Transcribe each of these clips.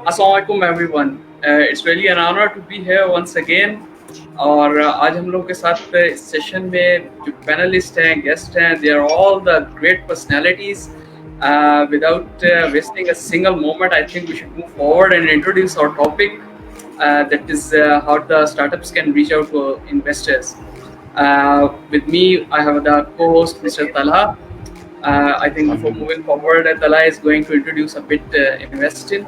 Assalamualaikum everyone. It's really an honor to be here once again. और आज हम लोग के साथ इस सेशन में जो पैनलिस्ट हैं, गेस्ट हैं, they are all the great personalities. Without wasting a single moment, I think we should move forward and introduce our topic. That is how the startups can reach out to investors. With me, I have the co-host Mr. Talha. I think before moving forward, Talha is going to introduce a bit Investin.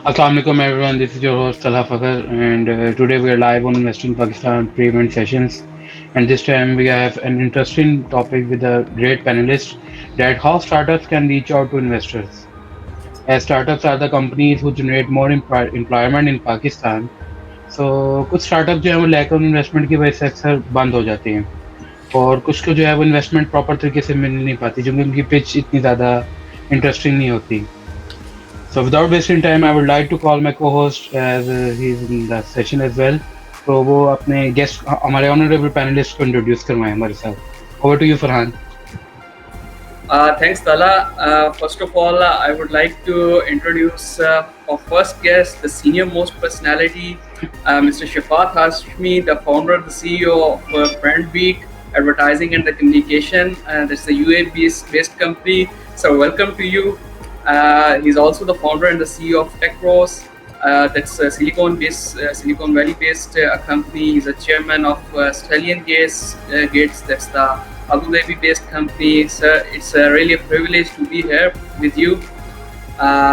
Assalamualaikum everyone, this is your host Talha Fakhr, and today we are live on Investing Pakistan pre-event sessions. And this time we have an interesting topic with a great panelist, that how startups can reach out to investors. As startups are the companies who generate more employment in Pakistan, so कुछ startup जो है वो lack of investment की वजह से अक्सर बंद हो जाती हैं, और कुछ को जो है वो इन्वेस्टमेंट प्रॉपर तरीके से मिल नहीं पाती, क्योंकि उनकी पिच इतनी ज़्यादा इंटरेस्टिंग नहीं होती. So without wasting time, I would like to call my co-host as he's in the session as well. तो वो अपने guest हमारे honorable panelist को introduce करवाएं हमारे साथ. Over to you, Farhan. Thanks, Tala. First of all, I would like to introduce our first guest, the senior most personality, Mr. Shafat Hashmi, the founder, the CEO of Brandbeat Advertising and the Communication. That's a UAE-based company. So welcome to you. He's also the founder and the CEO of TechRose. That's a Silicon Valley-based company. He's a chairman of Stallion Gates. That's the Abu Dhabi-based company. Sir, it's really a privilege to be here with you.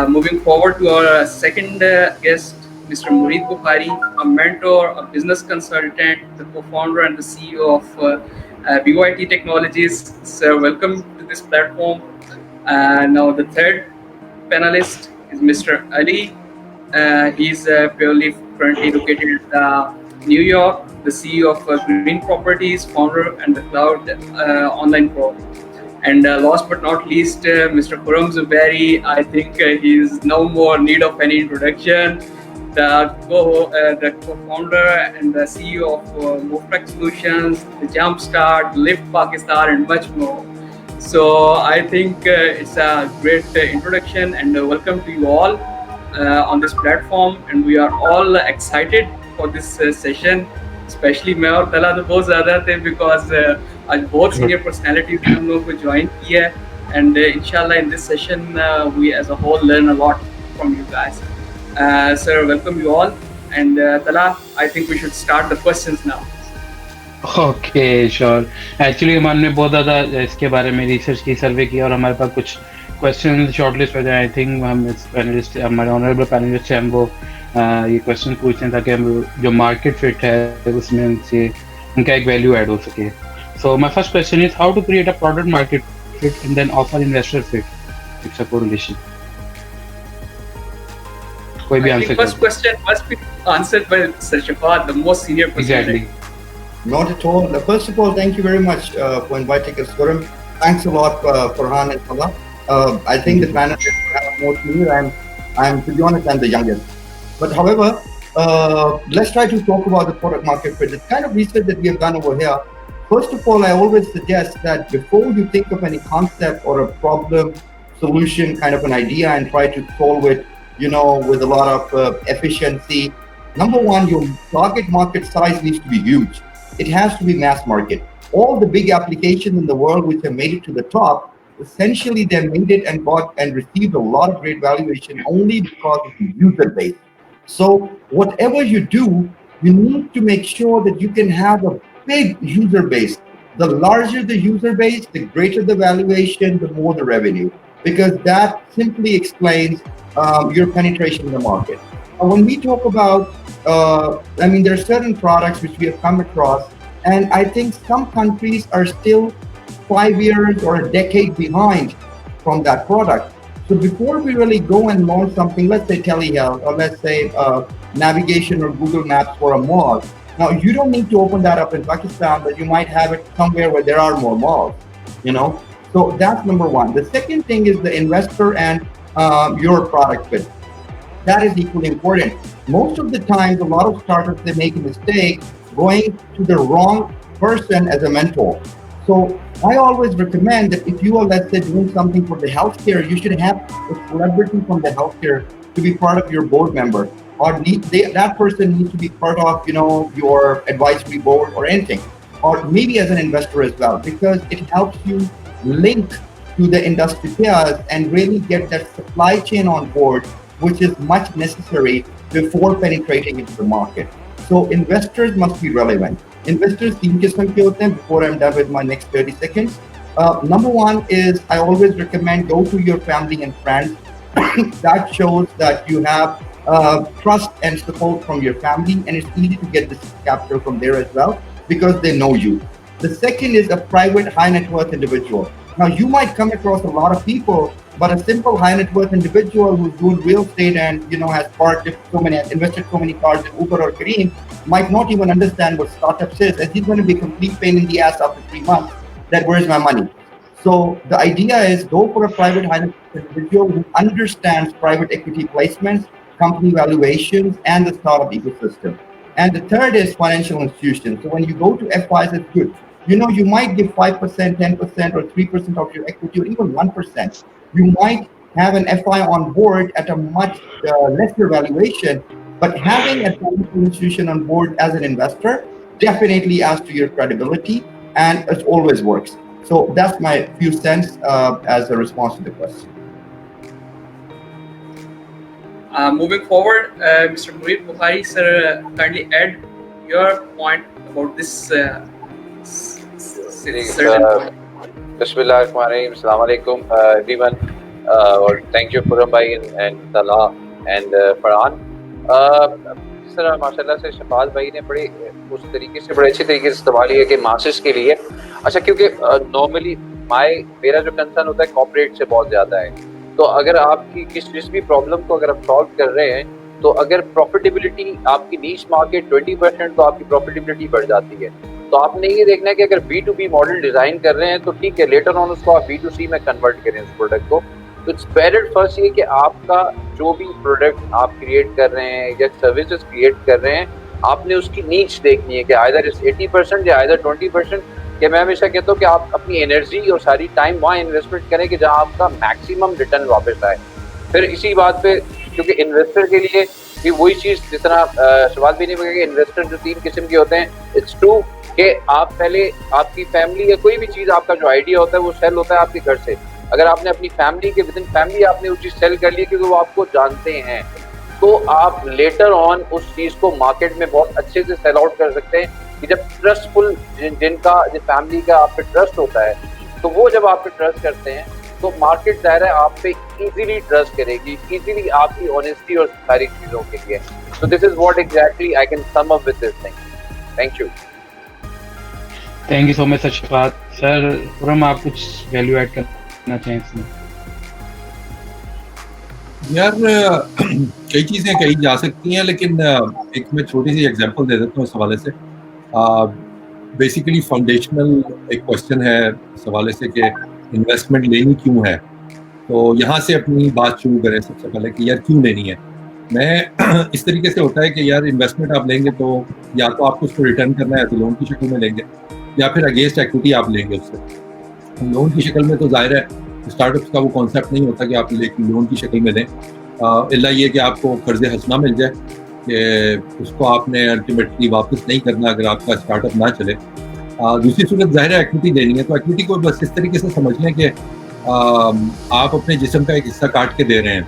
Moving forward to our second guest, Mr. Murid Bukhari, a mentor, a business consultant, the co-founder and the CEO of BYT Technologies. Sir, welcome to this platform. Now the third panelist is Mr. Ali. He's purely currently located in New York, the CEO of Green Properties, founder and the Cloud Online Pro. And last but not least, Mr. Khurram Zubairi. I think he is no more need of any introduction. The co-founder and the CEO of Movtrack Solutions, the Jumpstart, Lift Pakistan, and much more. So I think it's a great introduction, and welcome to you all on this platform. And we are all excited for this session. Especially मैं और तला तो बहुत ज़्यादा थे, because आज बहुत senior personalities ने हम लोग को join किया, and inshallah in this session we as a whole learn a lot from you guys. Sir, welcome you all, and Tala, I think we should start the questions now. Okay, sure. Actually हमने बहुत ज़्यादा इसके बारे में research की, सर्वे किया, और हमारे पास कुछ क्वेश्चन शॉर्टलिस्ट हो जाए. आई थिंक हम इस पैनलिस्ट, हमारे ऑनरेबल पैनलिस्ट हैं, हम वो ये क्वेश्चन पूछते हैं ताकि हम जो मार्केट फिट है उसमें उनसे उनका एक वैल्यू ऐड हो सके. So my first question is how to create a product market fit and then offer investor fit. It's a correlation. कोई भी answer. First question must be answered by Sir Shafat, the most senior personality. Exactly. Not at all. First of all, thank you very much for inviting us, Khurram. Thanks a lot, Farhan and Salah. I think the panelists have more senior. I'm, to be honest, I'm the youngest. But however, let's try to talk about the product market fit. The kind of research that we have done over here. First of all, I always suggest that before you think of any concept or a problem, solution, kind of an idea, and try to solve it, with a lot of efficiency. Number one, your target market size needs to be huge. It has to be mass market. All the big applications in the world which have made it to the top, essentially they made it and got and received a lot of great valuation only because of the user base. So whatever you do, you need to make sure that you can have a big user base. The larger the user base, the greater the valuation, the more the revenue. because that simply explains your penetration in the market. When we talk about, there are certain products which we have come across, and I think some countries are still 5 years or a decade behind from that product. So before we really go and launch something, let's say telehealth or let's say navigation or Google Maps for a mall, now you don't need to open that up in Pakistan, but you might have it somewhere where there are more malls, you know. So that's number one. The second thing is the investor and your product fit. That is equally important. Most of the times, a lot of startups, they make a mistake going to the wrong person as a mentor. So I always recommend that if you are, let's say, doing something for the healthcare, you should have a celebrity from the healthcare to be part of your board member, or that person needs to be part of, your advisory board or anything, or maybe as an investor as well, because it helps you link to the industry players and really get that supply chain on board, which is much necessary before penetrating into the market. So investors must be relevant. Investors तीन किस्म के होते हैं. Before I'm done with my next 30 seconds, number one is I always recommend go to your family and friends. That shows that you have trust and support from your family, and it's easy to get this capital from there as well because they know you. The second is a private high net worth individual. Now you might come across a lot of people, but a simple high net worth individual who's doing real estate and has invested so many cards in Uber or Careem might not even understand what startups is, and he's going to be a complete pain in the ass after 3 months. That where's my money? So the idea is go for a private high net worth individual who understands private equity placements, company valuations, and the startup ecosystem. And the third is financial institutions. So when you go to FIs, it's good. You might give 5%, 10%, or 3% of your equity, or even 1%. You might have an FI on board at a much lesser valuation, but having a financial institution on board as an investor definitely adds to your credibility, and it always works. So that's my few cents as a response to the question. Moving forward, Mr. Murid Bukhari, sir, kindly add your point about this. Bismillahirrahmanirrahim. Assalamu alaikum, everyone. Or thank you, Khurram bhai and Talha and Farhan. Sir माशाल्लाह से शफात भाई ने बड़े अच्छे तरीके से सवाल किया कि मासेस के लिए. अच्छा, क्योंकि नॉर्मली मेरा जो कंसर्न होता है कॉर्पोरेट से बहुत ज़्यादा है. तो अगर आपकी जिस भी प्रॉब्लम को अगर आप सॉल्व कर रहे हैं, तो अगर प्रॉफिटेबिलिटी आपकी नीश मार्केट 20%, तो आपकी प्रॉफिटेबिलिटी बढ़ जाती है. तो आपने ये देखना है कि अगर B2B मॉडल डिज़ाइन कर रहे हैं तो ठीक है, लेटर ऑन उसको आप B2C में कन्वर्ट करें उस प्रोडक्ट को. तो इट्स बेटर फर्स्ट ये कि आपका जो भी प्रोडक्ट आप क्रिएट कर रहे हैं या सर्विसेज क्रिएट कर रहे हैं, आपने उसकी नीच देखनी है कि आइदर इट्स 80% या आइदर 20%. कि मैं हमेशा कहता हूँ कि आप अपनी एनर्जी और सारी टाइम वहाँ इन्वेस्टमेंट करें कि जहाँ आपका मैक्सिमम रिटर्न वापस आए. फिर इसी बात पे, क्योंकि इन्वेस्टर के लिए भी वही चीज़ जिस तरह शवाद भी नहीं बोलेगा कि इन्वेस्टर जो 3 किस्म के होते हैं, इट्स ट्रू कि आप पहले आपकी फैमिली या कोई भी चीज़ आपका जो आइडिया होता है वो सेल होता है आपके घर से. अगर आपने अपनी फैमिली के विद इन फैमिली आपने वो चीज़ सेल कर ली क्योंकि वो आपको जानते हैं, तो आप लेटर ऑन उस चीज़ को मार्केट में बहुत अच्छे से सेल आउट कर सकते हैं. कि जब ट्रस्टफुल जिनका फैमिली का आप पे ट्रस्ट होता है, तो वो जब आप पे ट्रस्ट करते हैं तो मार्केट ज़ाहिर है आप पे इजीली ट्रस्ट करेगी, इजीली आपकी ऑनेस्टी और सारी चीज़ों के लिए. So this is what exactly I can sum up with this thing. Thank you. Thank you so much, Shafat. Sir, Khurram आप कुछ वैल्यू ऐड करना चाहें इसमें? यार कई चीज़ें कही जा सकती हैं, लेकिन एक मैं छोटी सी एग्जांपल दे देता हूँ इस हवाले से. बेसिकली फाउंडेशनल एक क्वेश्चन है इस हवाले से कि इन्वेस्टमेंट लेनी क्यों है. तो यहाँ से अपनी बात शुरू करें सबसे पहले कि यार क्यों लेनी है. मैं इस तरीके से होता है कि यार इन्वेस्टमेंट आप लेंगे तो या तो आपको उसको रिटर्न करना है तो लोन की शक्ल में लेंगे, या फिर अगेंस्ट एक्विटी आप लेंगे उससे. लोन की शक्ल में तो जाहिर है स्टार्टअप्स का वो कॉन्सेप्ट नहीं होता कि आप लोन की शक्ल में दें, इल्ला ये कि आपको कर्ज हसना मिल जाए कि उसको आपने अल्टीमेटली वापस नहीं करना अगर आपका स्टार्टअप ना चले. दूसरी सूरत जाहिर है एक्विटी देनी है, तो एक्विटी को बस इस तरीके से समझ लें कि आप अपने जिस्म का एक हिस्सा काट के दे रहे हैं.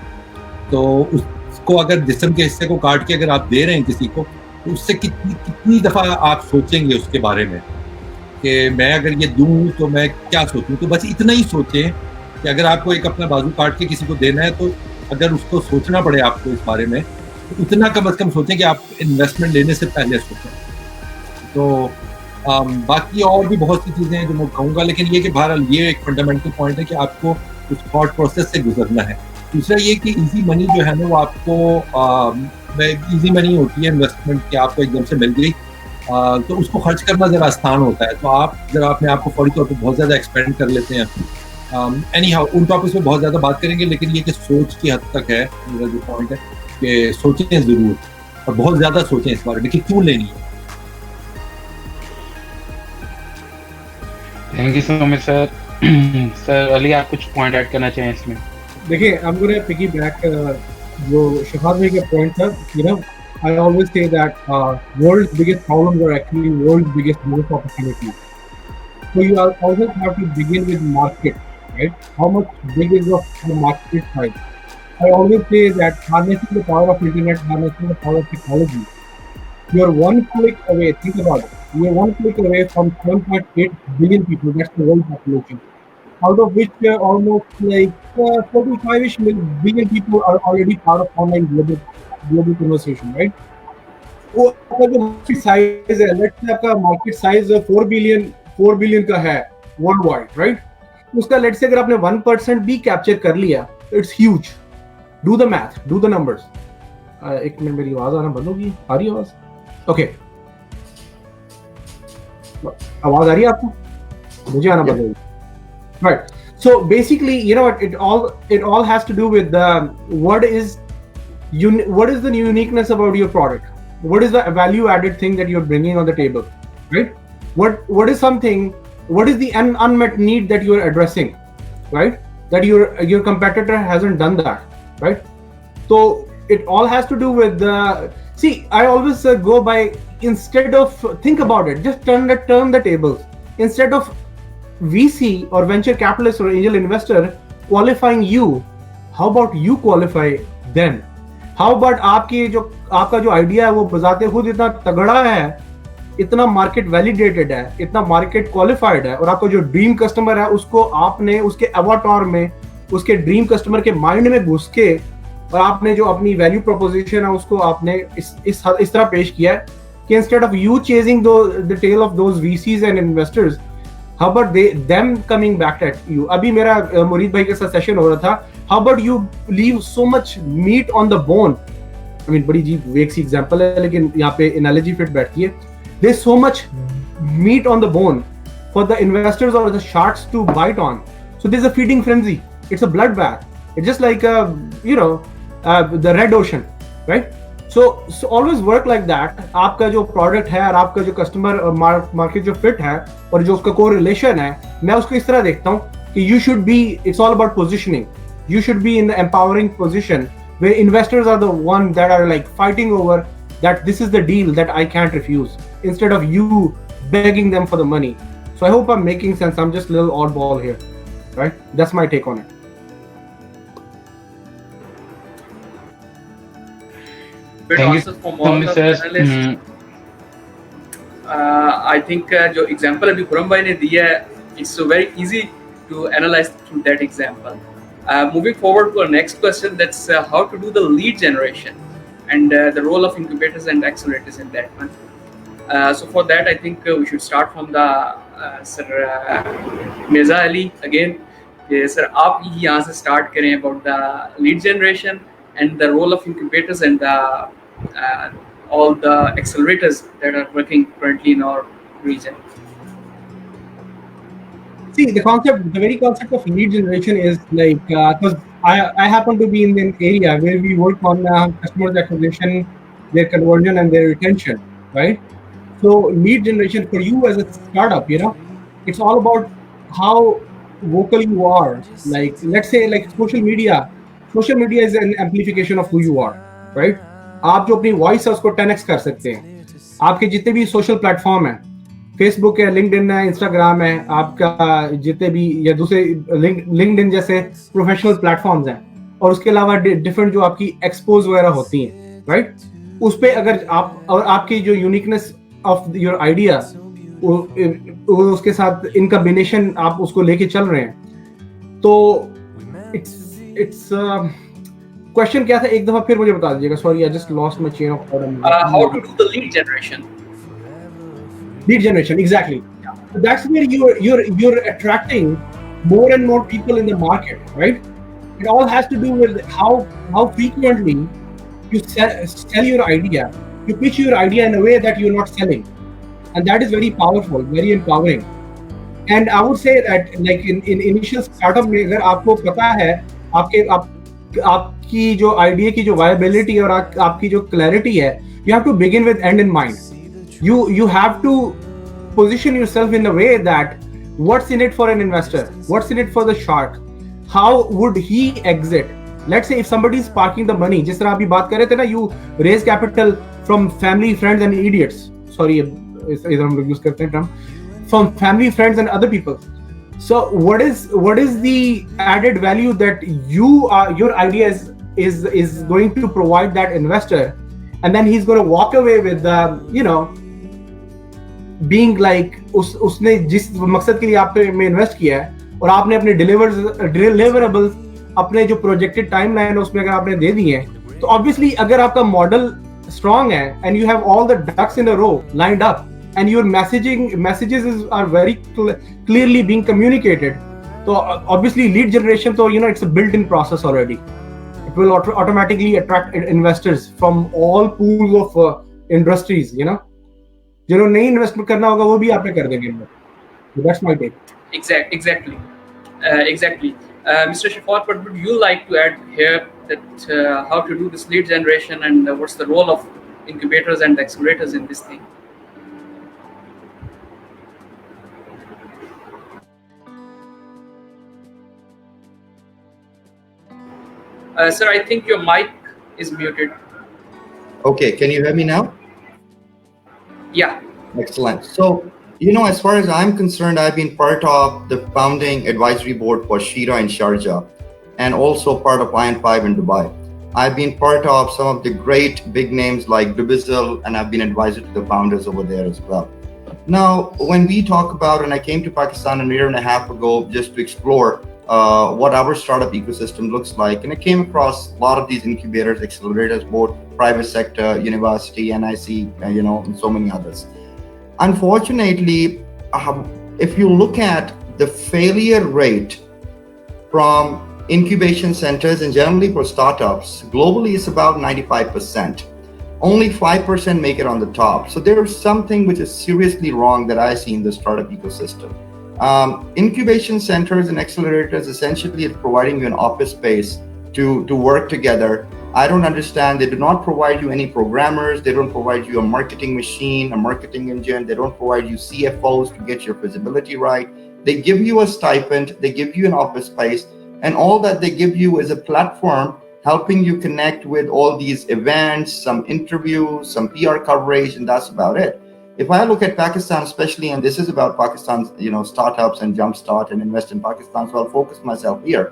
तो उसको अगर जिस्म के हिस्से को काट के अगर आप दे रहे हैं किसी को, तो उससे कितनी दफ़ा आप सोचेंगे उसके बारे में कि मैं अगर ये दूँ तो मैं क्या सोचूं. तो बस इतना ही सोचें कि अगर आपको एक अपना बाजू काट के किसी को देना है तो अगर उसको सोचना पड़े आपको इस बारे में तो इतना कम से कम सोचें कि आप इन्वेस्टमेंट लेने से पहले सोचें। तो बाकी और भी बहुत सी चीज़ें हैं जो मैं कहूँगा, लेकिन ये कि बहरहाल ये एक फंडामेंटल पॉइंट है कि आपको उस थॉट प्रोसेस से गुजरना है। दूसरा ये कि इजी मनी जो है ना वो आपको इजी मनी होती है इन्वेस्टमेंट की, आपको एकदम से मिल गई तो उसको खर्च करना ज़रा आसान होता है। तो आप ज़रा अपने आप को फौरी तौर पर बहुत ज़्यादा एक्सपेंड कर लेते हैं। एनी हाउ उन टॉपिक्स पे बहुत ज़्यादा बात करेंगे, लेकिन ये कि सोच की हद तक है मेरा जो पॉइंट है कि सोचें ज़रूर और बहुत ज़्यादा सोचें इस बारे में कि क्यों लेनी है। Thank you so much sir. Sir Ali आप कुछ पॉइंट ऐड करना चाहें इसमें? देखिए, I'm going to piggyback जो शफात भाई का पॉइंट था, you know, I always say that world's biggest problems are actually world's biggest growth opportunities. So you always have to begin with market, right? How much big is the market size? I always say that harnessing the power of internet, harnessing the power of technology, you're one click away. Think about it. You're one click away from 7.8 billion people. That's the world population. Out of which almost like 45-ish billion people are already part of online global conversation, right? वो आपका जो market size है, let's say आपका market size 4 billion का है world wide, right? उसका let's say अगर आपने 1% भी कैप्चर कर लिया, it's huge. Do the math, do the numbers. एक मिनट, मेरी आवाज आना बंद होगी। आ रही है आवाज? ओके, आवाज आ रही है आपको? मुझे आना बंद होगी, right? So basically, you know what, it all has to do with what is the uniqueness about your product? What is the value added thing that you're bringing on the table, right? What is the unmet need that you're addressing, right? That your competitor hasn't done that, right? So it all has to do with see, I always go by, instead of think about it, just turn the tables. Instead of VC or venture capitalist or angel investor qualifying you, how about you qualify them? How about आपका जो idea है वो बजाते खुद इतना तगड़ा है, इतना मार्केट वैलिडेटेड है, इतना मार्केट क्वालिफाइड है, और आपका जो ड्रीम कस्टमर है उसको आपने उसके अवतार में, उसके ड्रीम कस्टमर के माइंड में घुस के, और आपने जो अपनी वैल्यू प्रोपोजिशन है उसको आपने इस तरह पेश किया है कि instead of you chasing the tail of those VCs and investors, how about them coming back at you? अभी मेरा मुरीद भाई के साथ सेशन हो रहा था, how about you leave so much meat on the bone? I mean, बड़ी जी वेक सी एग्जांपल है, लेकिन यहाँ पे एनालॉजी फिट बैठती है। There's so much meat on the bone for the investors or the sharks to bite on. So there's a feeding frenzy. It's a bloodbath. It's just like the red ocean, right? So always work like that. आपका जो product है और आपका जो customer market जो fit है और जो उसका कोरिलेशन है, मैं उसको इस तरह देखता हूँ कि you should be, it's all about positioning. You should be in the empowering position where investors are the one that are like fighting over that this is the deal that I can't refuse, instead of you begging them for the money. So I hope I'm making sense. I'm just a little oddball here, right? That's my take on it. Good Thank you answers from so all much, the sir. panelists. I think जो example अभी खुरम भाई ने दिया है, it's so very easy to analyze through that example. Moving forward to our next question, that's how to do the lead generation and the role of incubators and accelerators in that one. So for that, I think we should start from the Sir Mirza Ali again. Sir, आप यहाँ से start करें about the lead generation and the role of incubators and all the accelerators that are working currently in our region. See, the very concept of lead generation is like, because I happen to be in an area where we work on customers acquisition, their conversion and their retention, right? So lead generation for you as a startup, you know, it's all about how vocal you are. Like, let's say like social media is an amplification of who you are, right? आप जो अपनी voice है उसको 10x कर सकते हैं। आपके जितने भी सोशल प्लेटफॉर्म हैं, फेसबुक है, लिंक्डइन है, इंस्टाग्राम है, आपका जितने भी या दूसरे लिंक्डइन जैसे प्रोफेशनल प्लेटफॉर्म्स हैं, और उसके अलावा डिफरेंट जो आपकी एक्सपोज वगैरह होती हैं, राइट? उस पे अगर आप और आपकी जो यूनिकनेस ऑफ योर आइडिया उसके साथ इन कॉम्बिनेशन आप उसको लेके चल रहे हैं, तो it's question क्या था एक दफा फिर मुझे बता दीजिएगा. Sorry, I just lost my chain of thought. How to do the lead generation? Lead generation, exactly. So that's where you're attracting more and more people in the market, right? It all has to do with how frequently you sell your idea. You pitch your idea in a way that you're not selling, and that is very powerful, very empowering. And I would say that like in initial startup में अगर आपको पता है आपकी जो idea की जो viability और आपकी जो clarity है, you have to begin with end in mind. You have to position yourself in a way that what's in it for an investor, what's in it for the shark, how would he exit. Let's say if somebody is parking the money, जिस तरह अभी बात कर रहे थे ना, you raise capital from family, friends and idiots. Sorry, इधर हम लोग use करते हैं term. From family, friends and other people. So what is the added value that your idea is going to provide that investor, and then he's going to walk away with being like उसने जिस मकसद के लिए आपने में invest किया है और आपने अपने deliverables अपने जो projected timeline है उसमें अगर आपने दे दिए हैं, तो obviously अगर आपका model strong है and you have all the ducks in a row lined up and your messages are very clearly being communicated, so obviously lead generation, so it's a built-in process already. It will automatically attract investors from all pools of industries, जिन्होंने नहीं investment करना होगा वो भी आप पे कर देंगे. That's my take. Exactly. Mr. Shafat, what would you like to add here, that how to do this lead generation and what's the role of incubators and accelerators in this thing? Sir, I think your mic is muted. Okay, can you hear me now? Yeah. Excellent. So, as far as I'm concerned, I've been part of the founding advisory board for Shira in Sharjah and also part of Iron 5 in Dubai. I've been part of some of the great big names like Dubizzle, and I've been advisor to the founders over there as well. Now, when we talk about, and I came to Pakistan a year and a half ago just to explore what our startup ecosystem looks like, and I came across a lot of these incubators, accelerators, both private sector, university, NIC, and so many others. Unfortunately, if you look at the failure rate from incubation centers and generally for startups, globally it's about 95%. Only 5% make it on the top. So there is something which is seriously wrong that I see in the startup ecosystem. Incubation centers and accelerators essentially are providing you an office space to work together. I don't understand. They do not provide you any programmers. They don't provide you a marketing machine, a marketing engine. They don't provide you CFOs to get your visibility right. They give you a stipend. They give you an office space. And all that they give you is a platform helping you connect with all these events, some interviews, some PR coverage, and that's about it. If I look at Pakistan especially, and this is about Pakistan's startups and Jumpstart and Invest in Pakistan, so I'll focus myself here.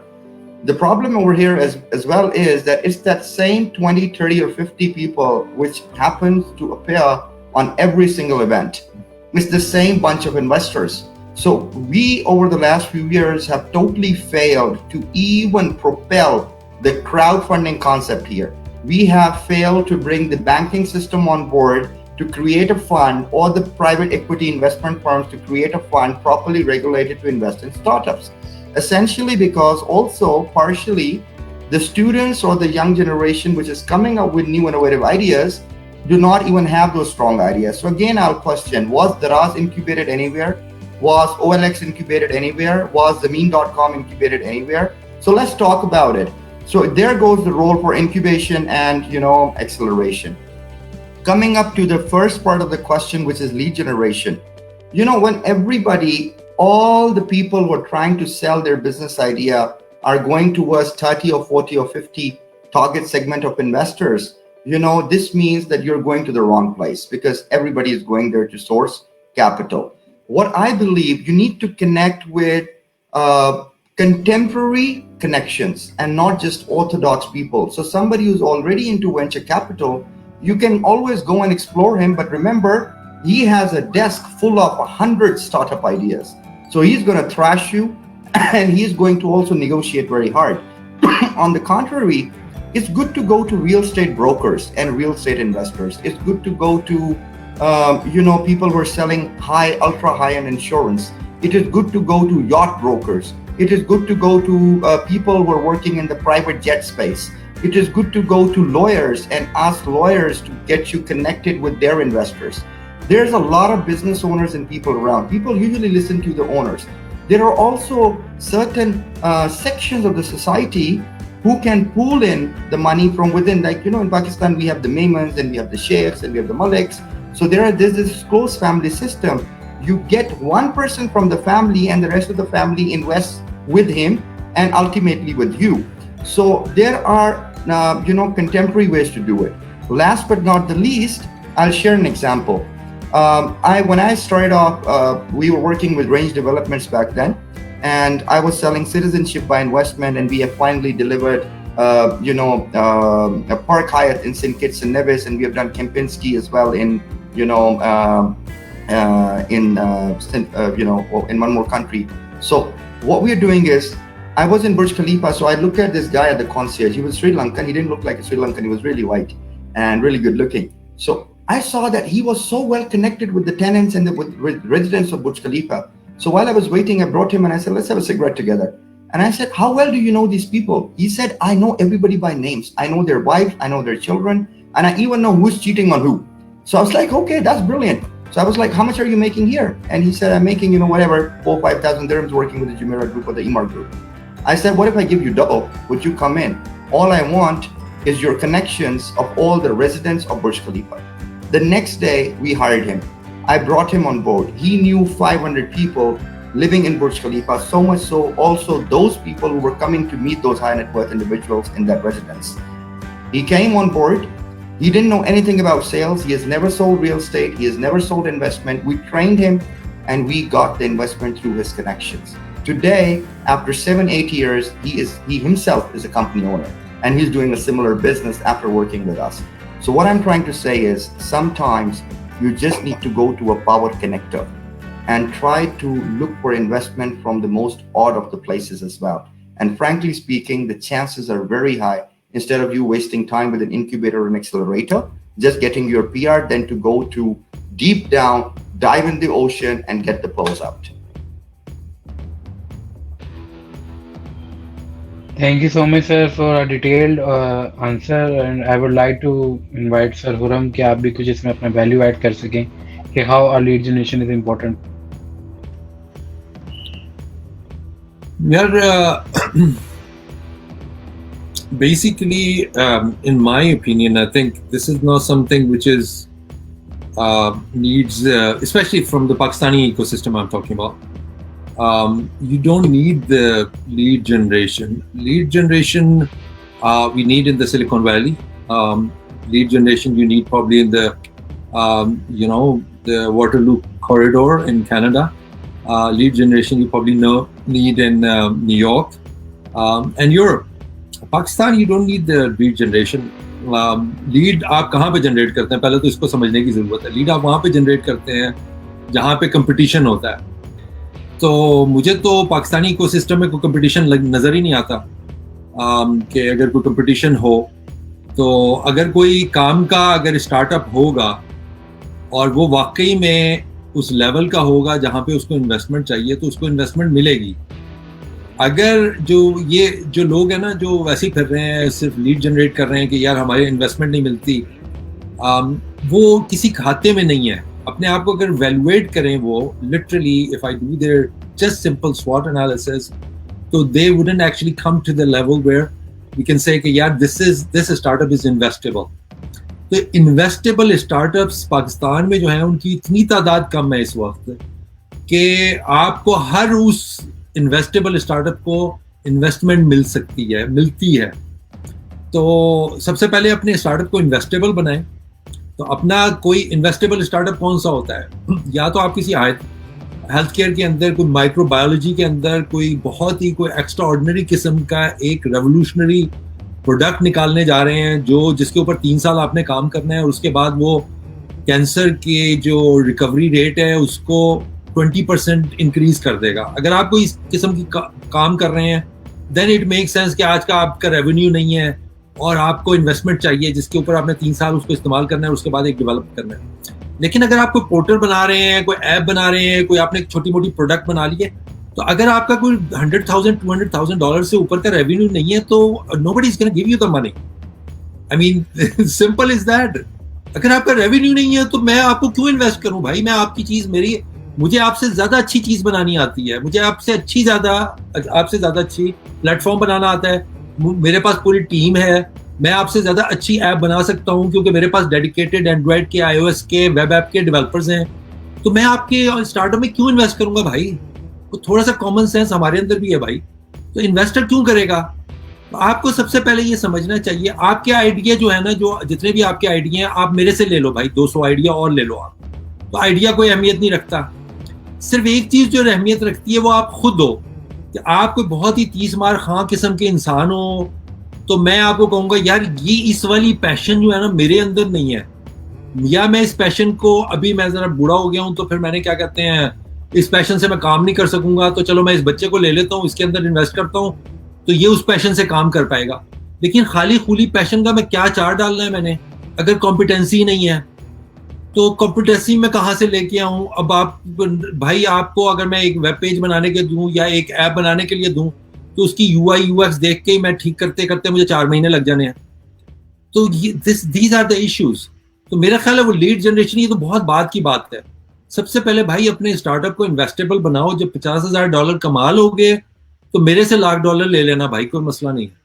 The problem over here as well is that it's that same 20, 30, or 50 people which happens to appear on every single event. It's the same bunch of investors. So we, over the last few years, have totally failed to even propel the crowdfunding concept here. We have failed to bring the banking system on board to create a fund, or the private equity investment firms to create a fund properly regulated to invest in startups. Essentially because also partially the students or the young generation which is coming up with new innovative ideas do not even have those strong ideas. So again, I'll question, was Daraz incubated anywhere? Was OLX incubated anywhere? Was Zameen.com incubated anywhere? So let's talk about it. So there goes the role for incubation and acceleration. Coming up to the first part of the question, which is lead generation. When everybody, all the people who are trying to sell their business idea are going towards 30 or 40 or 50 target segment of investors, this means that you're going to the wrong place because everybody is going there to source capital. What I believe, you need to connect with contemporary connections and not just orthodox people. So somebody who's already into venture capital, you can always go and explore him, but remember, he has a desk full of 100 startup ideas. So he's going to trash you and he's going to also negotiate very hard. On the contrary, it's good to go to real estate brokers and real estate investors. It's good to go to people who are selling ultra high-end insurance. It is good to go to yacht brokers. It is good to go to people who are working in the private jet space. It is good to go to lawyers and ask lawyers to get you connected with their investors. There's a lot of business owners and people around. People usually listen to the owners. There are also certain sections of the society who can pull in the money from within. Like, in Pakistan, we have the Maimans and we have the Sheikhs and we have the Maliks. So there's this close family system. You get one person from the family and the rest of the family invests with him and ultimately with you. So there are, contemporary ways to do it. Last but not the least, I'll share an example. When I started off, we were working with Range Developments back then, and I was selling citizenship by investment, and we have finally delivered, a Park Hyatt in St. Kitts and Nevis, and we have done Kempinski as well in in one more country. So what we're doing is, I was in Burj Khalifa, so I looked at this guy at the concierge. He was Sri Lankan. He didn't look like a Sri Lankan. He was really white and really good looking. So I saw that he was so well connected with the tenants and with residents of Burj Khalifa. So while I was waiting, I brought him and I said, let's have a cigarette together. And I said, how well do you know these people? He said, I know everybody by names. I know their wives, I know their children, and I even know who's cheating on who. So I was like, okay, that's brilliant. So I was like, how much are you making here? And he said, I'm making, whatever, 4,000 or 5,000 dirhams working with the Jumeirah group or the Emaar group. I said, what if I give you double? Would you come in? All I want is your connections of all the residents of Burj Khalifa. The next day, we hired him. I brought him on board. He knew 500 people living in Burj Khalifa, so much so also those people who were coming to meet those high net worth individuals in that residence. He came on board. He didn't know anything about sales. He has never sold real estate. He has never sold investment. We trained him and we got the investment through his connections. Today, after 7-8 years, he himself is a company owner and he's doing a similar business after working with us. So what I'm trying to say is sometimes you just need to go to a power connector and try to look for investment from the most odd of the places as well. And frankly speaking, the chances are very high, instead of you wasting time with an incubator or an accelerator, just getting your PR, then to go to deep down, dive in the ocean and get the pearls out. Thank you so much, sir, for a detailed answer. And I would like to invite Sir Khurram कि आप भी कुछ इसमें अपना value add कर सकें कि how our lead generation is important. Basically, in my opinion, I think this is not something which is needs, especially from the Pakistani ecosystem I'm talking about. You don't need the lead generation. Lead generation we need in the Silicon Valley. Lead generation you need probably in the the Waterloo corridor in Canada. Lead generation you probably need in New York and Europe. Pakistan you don't need the lead generation. Lead आप कहाँ पे generate करते हैं, पहले तो इसको समझने की जरूरत है. लीड आप वहाँ पे जनरेट करते हैं जहाँ पे कंपटीशन होता है. तो मुझे तो पाकिस्तानी इकोसिस्टम में कोई कंपटीशन नजर ही नहीं आता कि अगर कोई कंपटीशन हो तो अगर कोई काम का अगर स्टार्टअप होगा और वो वाकई में उस लेवल का होगा जहाँ पे उसको इन्वेस्टमेंट चाहिए तो उसको इन्वेस्टमेंट मिलेगी. अगर जो लोग हैं ना जो वैसे ही कर रहे हैं, सिर्फ लीड जनरेट कर रहे हैं कि यार हमारी इन्वेस्टमेंट नहीं मिलती, वो किसी खाते में नहीं है. अपने आप को अगर वैल्यूएट करें वो literally if I do their just simple स्वॉट एनालिसिस तो they wouldn't actually come to the level where we can say कि यार दिस स्टार्टअप इज इन्वेस्टेबल. तो इन्वेस्टेबल स्टार्टअप्स पाकिस्तान में जो है उनकी इतनी तादाद कम है इस वक्त कि आपको हर उस इन्वेस्टेबल स्टार्टअप को इन्वेस्टमेंट मिलती है. तो सबसे पहले अपने स्टार्टअप को इन्वेस्टेबल बनाएं. तो अपना कोई इन्वेस्टेबल स्टार्टअप कौन सा होता है, या तो आप किसी हेल्थ केयर के अंदर, कोई माइक्रोबायोलॉजी के अंदर कोई बहुत ही कोई एक्स्ट्रा ऑर्डिनरी किस्म का एक रेवोल्यूशनरी प्रोडक्ट निकालने जा रहे हैं जिसके ऊपर 3 साल आपने काम करना है और उसके बाद वो कैंसर के जो रिकवरी रेट है उसको 20% इंक्रीज कर देगा. अगर आप कोई इस किस्म की काम कर रहे हैं देन इट मेक सेंस कि आज का आपका रेवेन्यू नहीं है और आपको इन्वेस्टमेंट चाहिए जिसके ऊपर आपने 3 साल उसको इस्तेमाल करना है, उसके बाद एक डेवलप करना है। लेकिन अगर आप कोई पोर्टल बना रहे हैं, कोई ऐप बना रहे हैं, कोई आपने एक छोटी मोटी प्रोडक्ट बना ली है, तो अगर आपका कोई $100,000-200,000 से ऊपर का रेवेन्यू नहीं है तो nobody is gonna give you the money. I mean simple is that. अगर आपका रेवेन्यू नहीं है तो मैं आपको क्यों इन्वेस्ट करूं भाई? मैं आपकी चीज मुझे आपसे ज्यादा अच्छी चीज बनानी आती है, मुझे आपसे ज्यादा अच्छी प्लेटफॉर्म बनाना आता है, मेरे पास पूरी टीम है, मैं आपसे ज्यादा अच्छी ऐप बना सकता हूं क्योंकि मेरे पास डेडिकेटेड एंड्रॉइड के, iOS के, वेब ऐप के डेवलपर्स हैं। तो मैं आपके स्टार्टअप में क्यों इन्वेस्ट करूंगा भाई? तो थोड़ा सा कॉमन सेंस हमारे अंदर भी है भाई। तो इन्वेस्टर क्यों करेगा? तो आपको सबसे पहले ये समझना चाहिए, आपके आइडिया जो है ना, जो जितने भी आपके आइडिया हैं, आप मेरे से ले लो भाई, 200 आइडिया और ले लो आप। तो आइडिया कोई अहमियत नहीं रखता। सिर्फ एक चीज जो अहमियत रखती है वो आप खुद हो। कि आप कोई बहुत ही 30 मार खां किस्म के इंसान हो तो मैं आपको कहूंगा यार ये इस वाली पैशन जो है ना मेरे अंदर नहीं है, या मैं इस पैशन को, अभी मैं जरा बूढ़ा हो गया हूं तो फिर मैंने क्या कहते हैं, इस पैशन से मैं काम नहीं कर सकूंगा, तो चलो मैं इस बच्चे को ले लेता हूँ, इसके अंदर इन्वेस्ट करता हूँ तो ये उस पैशन से काम कर पाएगा। लेकिन खाली खुली पैशन का मैं क्या चार डालना है मैंने, अगर कॉम्पिटेंसी नहीं है तो कॉम्पिटेंसी में कहाँ से लेके आऊं? अब आप भाई, आपको अगर मैं एक वेब पेज बनाने के दूं या एक ऐप बनाने के लिए दूं तो उसकी UI UX देख के ही मैं ठीक करते करते मुझे 4 महीने लग जाने हैं। तो दीज आर द इश्यूज। तो मेरा ख्याल है वो लीड जनरेशन, ये तो बहुत बात की बात है। सबसे पहले भाई अपने स्टार्टअप को इन्वेस्टेबल बनाओ। जब $50,000 कमा लोगे तो मेरे से $1,00,000 ले लेना भाई, कोई मसला नहीं है।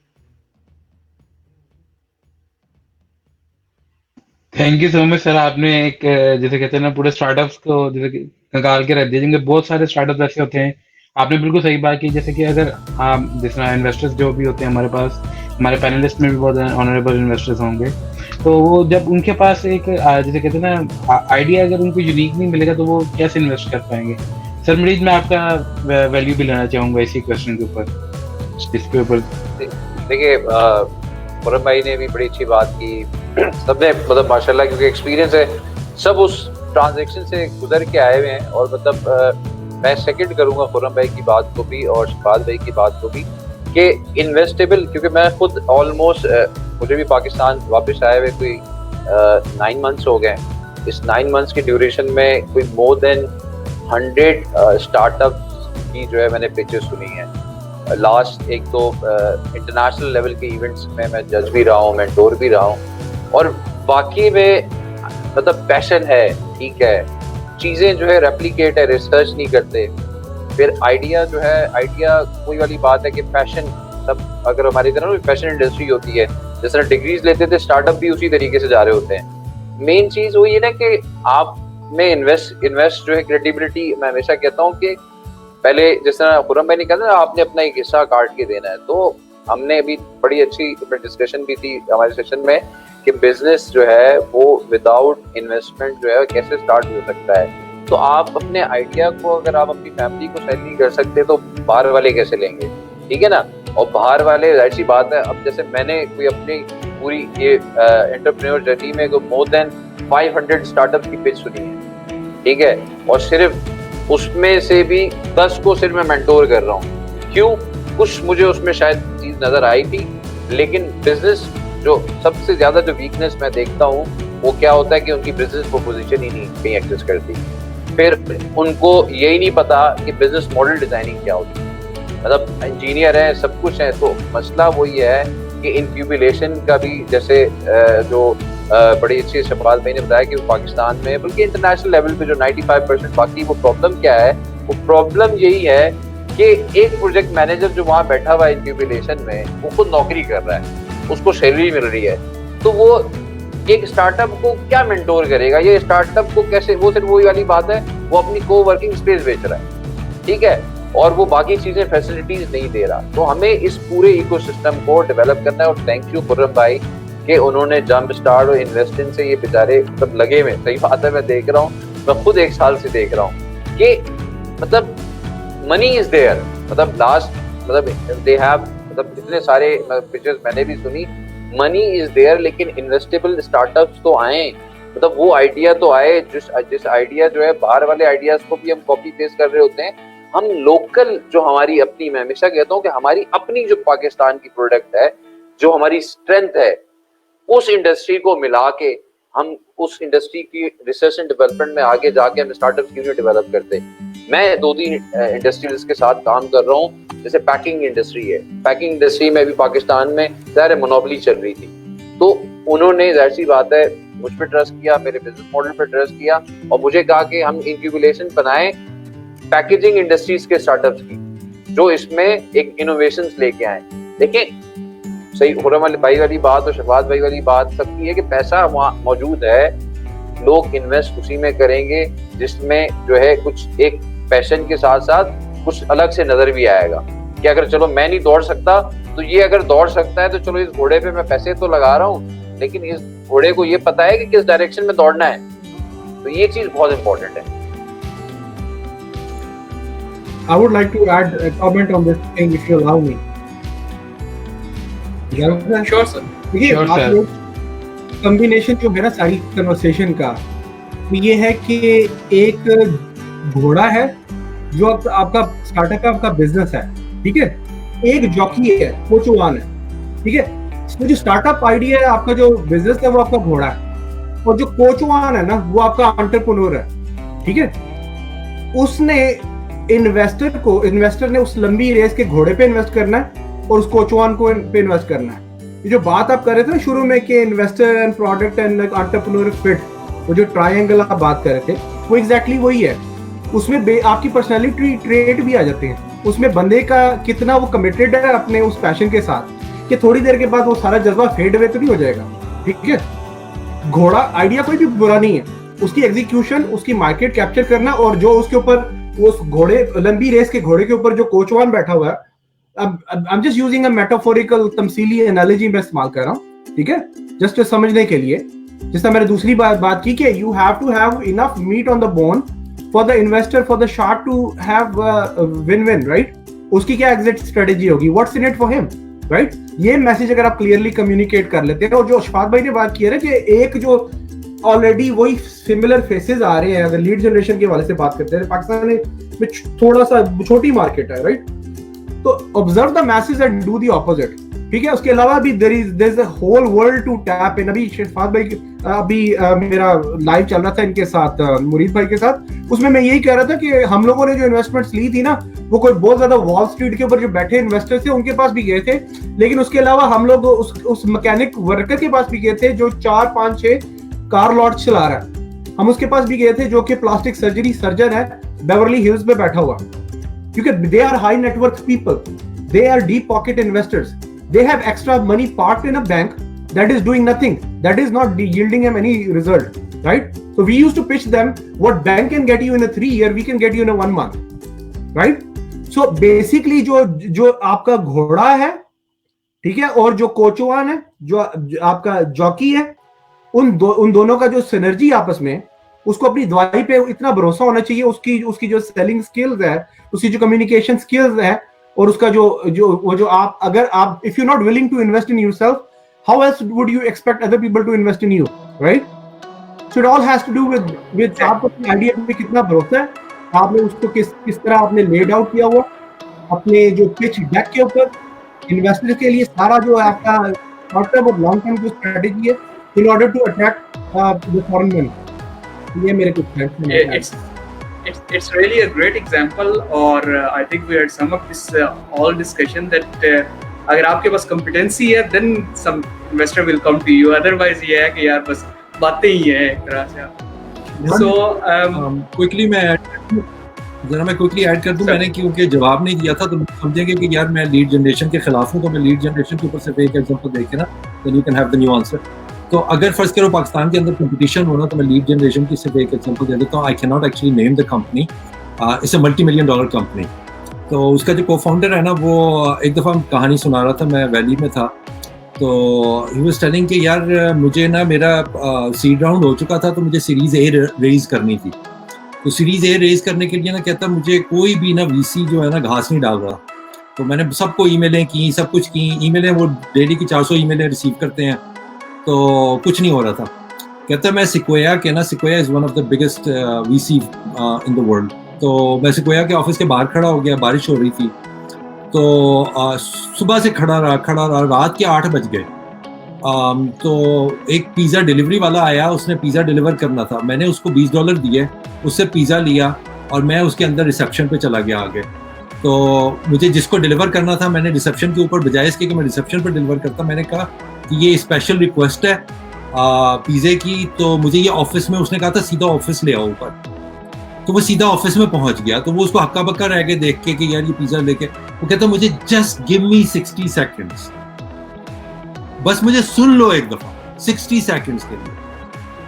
Thank you so much sir. आपने एक जैसे कहते हैं ना पूरे स्टार्टअप्स को जैसे कि निकाल के रख दिया, जिनके बहुत सारे स्टार्टअप ऐसे होते हैं। आपने बिल्कुल सही बात की, जैसे कि अगर आप जिसमें इन्वेस्टर्स जो भी होते हैं हमारे पास, हमारे पैनलिस्ट में भी बहुत ऑनरेबल इन्वेस्टर्स होंगे, तो वो जब उनके पास एक जैसे कहते हैं ना आइडिया अगर उनको यूनिक नहीं मिलेगा तो वो कैसे इन्वेस्ट कर पाएंगे? सर मरीज, मैं आपका वैल्यू भी लेना चाहूँगा इसी क्वेश्चन के ऊपर, इसके ऊपर। देखिए फौरन भाई ने भी बड़ी अच्छी बात की। सबने मतलब माशाल्लाह, क्योंकि एक्सपीरियंस है, सब उस ट्रांजैक्शन से गुजर के आए हुए हैं। और मतलब मैं सेकंड करूंगा फौरन भाई की बात को भी और शफात भाई की बात को भी कि इन्वेस्टेबल, क्योंकि मैं खुद ऑलमोस्ट मुझे भी पाकिस्तान वापस आए हुए कोई 9 मंथ्स हो गए। इस 9 मंथ्स की ड्यूरेशन में कोई मोर देन 100 स्टार्टअप की जो है मैंने पिचेस सुनी है। लास्ट एक तो इंटरनेशनल लेवल के इवेंट्स में मैं जज भी रहा हूँ, मेंटोर भी रहा हूँ। और वाकई में मतलब पैशन है, ठीक है, चीज़ें जो है रेप्लिकेट है, रिसर्च नहीं करते। फिर आइडिया जो है, आइडिया कोई वाली बात है कि पैशन, सब अगर हमारी तरह ना पैशन इंडस्ट्री होती है, जिस तरह डिग्रीज लेते थे स्टार्टअप भी उसी तरीके से जा रहे होते हैं। मेन चीज़ वही है ना कि आप में इन्वेस्ट जो है क्रेडिबिलिटी। मैं हमेशा कहता हूँ कि पहले जिस तरह खुरम भाई ने कहा था आपने अपना एक हिस्सा काट के देना है, तो हमने अभी बड़ी अच्छी डिस्कशन भी थी हमारे सेशन में कि बिजनेस जो है वो विदाउट इन्वेस्टमेंट जो है कैसे स्टार्ट हो सकता है। तो आप अपने आइडिया को, अगर आप अपनी फैमिली को सेल नहीं कर सकते तो बाहर वाले कैसे लेंगे, ठीक है ना? और बाहर वाले, जाहिर सी बात है, अब जैसे मैंने कोई अपनी पूरी ये एंटरप्रेन्योर जर्नी में कोई मोर देन 500 स्टार्टअप की पिच सुनी है, ठीक है, और सिर्फ उसमें से भी 10 को सिर्फ मैं मेंटोर कर रहा हूँ। क्यों? कुछ मुझे उसमें शायद चीज़ नज़र आई थी, लेकिन बिजनेस जो सबसे ज़्यादा जो वीकनेस मैं देखता हूँ वो क्या होता है कि उनकी बिजनेस प्रोपोजिशन ही नहीं कहीं एक्सेस करती। फिर उनको यही नहीं पता कि बिजनेस मॉडल डिज़ाइनिंग क्या होती है। मतलब इंजीनियर है, सब कुछ है, तो मसला वही है कि इनक्यूबेशन का भी, जैसे जो बड़ी अच्छी शफात भाई ने बताया कि वो पाकिस्तान में बल्कि इंटरनेशनल लेवल पे जो 95% बाकी, वो प्रॉब्लम क्या है? वो प्रॉब्लम यही है कि एक प्रोजेक्ट मैनेजर जो वहाँ बैठा हुआ है इंक्यूबेशन में, वो खुद नौकरी कर रहा है, उसको सैलरी मिल रही है, तो वो एक स्टार्टअप को क्या मेंटोर करेगा? ये स्टार्टअप को कैसे? वो सिर्फ वही वाली बात है, वो अपनी को वर्किंग स्पेस बेच रहा है, ठीक है, और वो बाकी चीजें फैसिलिटीज नहीं दे रहा। तो हमें इस पूरे इकोसिस्टम को डेवलप करना है। और थैंक यू खुर्रम भाई कि उन्होंने जंप स्टार्ट और इन्वेस्टिंग से ये बेचारे सब लगे हुए। सही बात है, मैं देख रहा हूँ, मैं खुद 1 साल से देख रहा हूँ कि मतलब मनी इज देयर, मतलब लास्ट, मतलब दे हैव, मतलब इतने सारे पिक्चर्स मैंने भी सुनी, मनी इज देयर, लेकिन इन्वेस्टेबल स्टार्टअप्स तो आए, मतलब वो आइडिया तो आए जिस आइडिया जो है बाहर वाले आइडियाज को भी हम कॉपी पेस्ट कर रहे होते हैं, हम लोकल जो हमारी अपनी, मैं हमेशा कहता हूँ कि हमारी अपनी जो पाकिस्तान की प्रोडक्ट है, जो हमारी स्ट्रेंथ है, उस इंडस्ट्री को मिला के हम उस इंडस्ट्री की रिसर्च एंड डेवलपमेंट में आगे जाके हम स्टार्टअप क्यों नहीं डेवलप करते। मैं 2-3 इंडस्ट्रीज के साथ काम कर रहा हूँ, जैसे पैकिंग इंडस्ट्री है। पैकिंग इंडस्ट्री में भी पाकिस्तान में ज़ाहिर मोनोपोली चल रही थी, तो उन्होंने जाहिर सी बात है मुझ पर ट्रस्ट किया, मेरे बिजनेस मॉडल पर ट्रस्ट किया और मुझे कहा कि हम इंक्यूबेशन बनाएं पैकेजिंग इंडस्ट्रीज के स्टार्टअप्स की, जो इसमें एक इनोवेशंस लेके आए। देखिए सही खुरम भाई वाली बात और शफात भाई वाली बात सबकी है कि पैसा वहाँ मौजूद है, लोग इन्वेस्ट उसी में करेंगे जिसमें जो है कुछ एक पैशन के साथ साथ कुछ अलग से नजर भी आएगा कि अगर चलो मैं नहीं दौड़ सकता तो ये अगर दौड़ सकता है तो चलो इस घोड़े पे मैं पैसे तो लगा रहा हूँ, लेकिन इस घोड़े को ये पता है कि किस डायरेक्शन में दौड़ना है। तो ये चीज बहुत इंपॉर्टेंट है। I would like to add a comment on this thing if you allow me. Sure, sir. देखिए Sure, आप sir. लोग कॉम्बिनेशन जो है ना सारी कन्वर्सेशन का, तो ये है कि एक घोड़ा है जो आपका स्टार्टअप का आपका बिजनेस है, ठीक है, एक जॉकी है, कोचवान है, ठीक है। तो जो स्टार्टअप आइडिया है, आपका जो बिजनेस है वो आपका घोड़ा है, और जो कोचवान है ना वो आपका एंटरप्रेन्योर है, ठीक है। उसने इन्वेस्टर ने उस लंबी रेस के घोड़े पे इन्वेस्ट करना है और उस कोचवान को पे इन्वेस्ट करना है। ये जो बात आप कर रहे थे ना शुरू में कि investor and product and entrepreneur fit, वो जो ट्रायंगल आप बात कर रहे थे, वो एग्जैक्टली वही है। उसमें आपकी पर्सनैलिटी ट्रेट भी आ जाते हैं, उसमें बंदे का कितना वो कमिटेड है अपने उस पैशन के साथ, कि थोड़ी देर के बाद वो सारा जज्बा फेड अवे तो नहीं हो जाएगा, ठीक है। घोड़ा आइडिया कोई भी बुरा नहीं है, उसकी एग्जीक्यूशन, उसकी मार्केट कैप्चर करना, और जो उसके ऊपर उस घोड़े लंबी रेस के घोड़े के ऊपर जो कोचवान बैठा हुआ है, अब I am just using a metaphorical तमसीली एनालॉजी मैं इस्तेमाल कर रहा हूँ, ठीक है, जस्ट समझने के लिए। जिससे मैंने दूसरी बात की कि you have to have enough meat on the bone for the investor, for the shark to have win win, right. उसकी क्या एग्जिट स्ट्रेटेजी होगी, what's in it for him, right. ये मैसेज अगर आप क्लियरली कम्युनिकेट कर लेते हैं, और जो शफात भाई ने बात की है ना कि एक जो ऑलरेडी वही सिमिलर फेसेस आ रहे हैं, अगर लीड जनरेशन के वाले से बात करते हैं, पाकिस्तान में थोड़ा सा छोटी मार्केट है, राइट। तो observe the message and do the opposite, ठीक है। उसके अलावा भी there is a whole world to tap in. अभी शफात भाई अभी मेरा लाइव चल रहा था इनके साथ, मुरीद भाई के साथ, उसमें मैं यही कह रहा था कि हम लोगों ने जो इन्वेस्टमेंट्स ली थी ना, वो कोई बहुत ज्यादा वॉल स्ट्रीट के ऊपर जो बैठे इन्वेस्टर्स थे उनके पास भी गए थे, लेकिन उसके अलावा हम लोग उस मैकेनिक वर्कर के पास भी गए थे जो 4-5-6 कार लॉट चला रहा है। हम उसके पास भी गए थे जो कि प्लास्टिक सर्जरी सर्जन है, बेवरली हिल्स में बैठा हुआ, क्योंकि they are high net worth people, they are deep pocket investors, they have extra money parked in a bank that is doing nothing, that is not yielding them any result, right? So we used to pitch them what bank can get you in a 3 year, we can get you in a 1 month, right? So basically जो आपका घोड़ा है, ठीक है, और जो कोचवान है, जो आपका जॉकी है, उन दोनों का जो सिनर्जी आपस में, उसको अपनी दवाई पे इतना भरोसा होना चाहिए, उसकी जो सेलिंग स्किल्स है, उसकी जो कम्युनिकेशन स्किल्स है, और उसका जो आप अगर आप if you not willing to invest in yourself, how else would you expect other people to invest in you, right? So it all has to do with आपको अपनी आइडिया पे कितना भरोसा है, आपने उसको किस तरह आपने लेड आउट किया हुआ अपने जो पिच डेक के ऊपर इन्वेस्टर के लिए, सारा जो आपका शॉर्ट टर्म और लॉन्ग टर्म की स्ट्रेटेजी है in order to attract the foreign money. ये मेरे कुछ फ्रेंड्स हैं। It's really a great example, और I think we had sum up this all discussion that अगर आपके पास कॉम्पिटेंसी है then some investor will come to you, otherwise ये है कि यार बस बातें ही है एक तरह से। So क्विकली मैं क्विकली ऐड कर दूं, मैंने क्योंकि जवाब नहीं दिया था तो समझेंगे कि यार मैं लीड जनरेशन के खिलाफ हूं, तो मैं लीड जनरेशन के ऊपर सिर्फ एक एग्जांपल देके ना then you can have the new answer। तो अगर फर्स्ट करो पाकिस्तान के अंदर कंपटीशन होना, तो मैं लीड जनरेशन की सिर्फ एक एग्जांपल दे देता हूँ। I can not actually name the company, it's a $multi-million company. तो उसका जो को-फाउंडर है ना, वो एक दफ़ा कहानी सुना रहा था, मैं वैली में था, तो ही वाज टेलिंग कि यार मुझे ना मेरा सीड राउंड हो चुका था, तो मुझे सीरीज़ ए रेज करनी थी। तो सीरीज़ ए रेज करने के लिए ना कहता मुझे कोई भी ना वीसी जो है ना घास नहीं डाल रहा। तो मैंने सबको ईमेलें की, सब कुछ की, ईमेलें वो डेली की 400 ईमेलें रिसीव करते हैं, तो कुछ नहीं हो रहा था। कहता मैं सिक्वेया के ना, Sequoia is one of the biggest VC in the world, तो मैं सिकोया के ऑफिस के बाहर खड़ा हो गया, बारिश हो रही थी, तो सुबह से खड़ा रहा, रात के 8 बज गए। तो एक पिज़्ज़ा डिलीवरी वाला आया, उसने पिज़्ज़ा डिलीवर करना था, मैंने उसको $20 दिए, उससे पिज़्ज़ा लिया और मैं उसके अंदर रिसेप्शन पे चला गया आगे। तो मुझे जिसको डिलीवर करना था, मैंने रिसेप्शन के ऊपर, बजाय इसके कि मैं रिसेप्शन पर डिलीवर करता, मैंने कहा कि ये स्पेशल रिक्वेस्ट है पिज़्ज़े की, तो मुझे ये ऑफिस में, उसने कहा था सीधा ऑफिस ले आओ ऊपर, तो वो सीधा ऑफिस में पहुंच गया। तो वो उसको हक्का बक्का रह गए देख के कि यार ये पिज़्ज़ा लेके, वो कहता मुझे जस्ट गिव मी 60 सेकेंड्स, बस मुझे सुन लो एक दफा 60 सेकंड्स के लिए।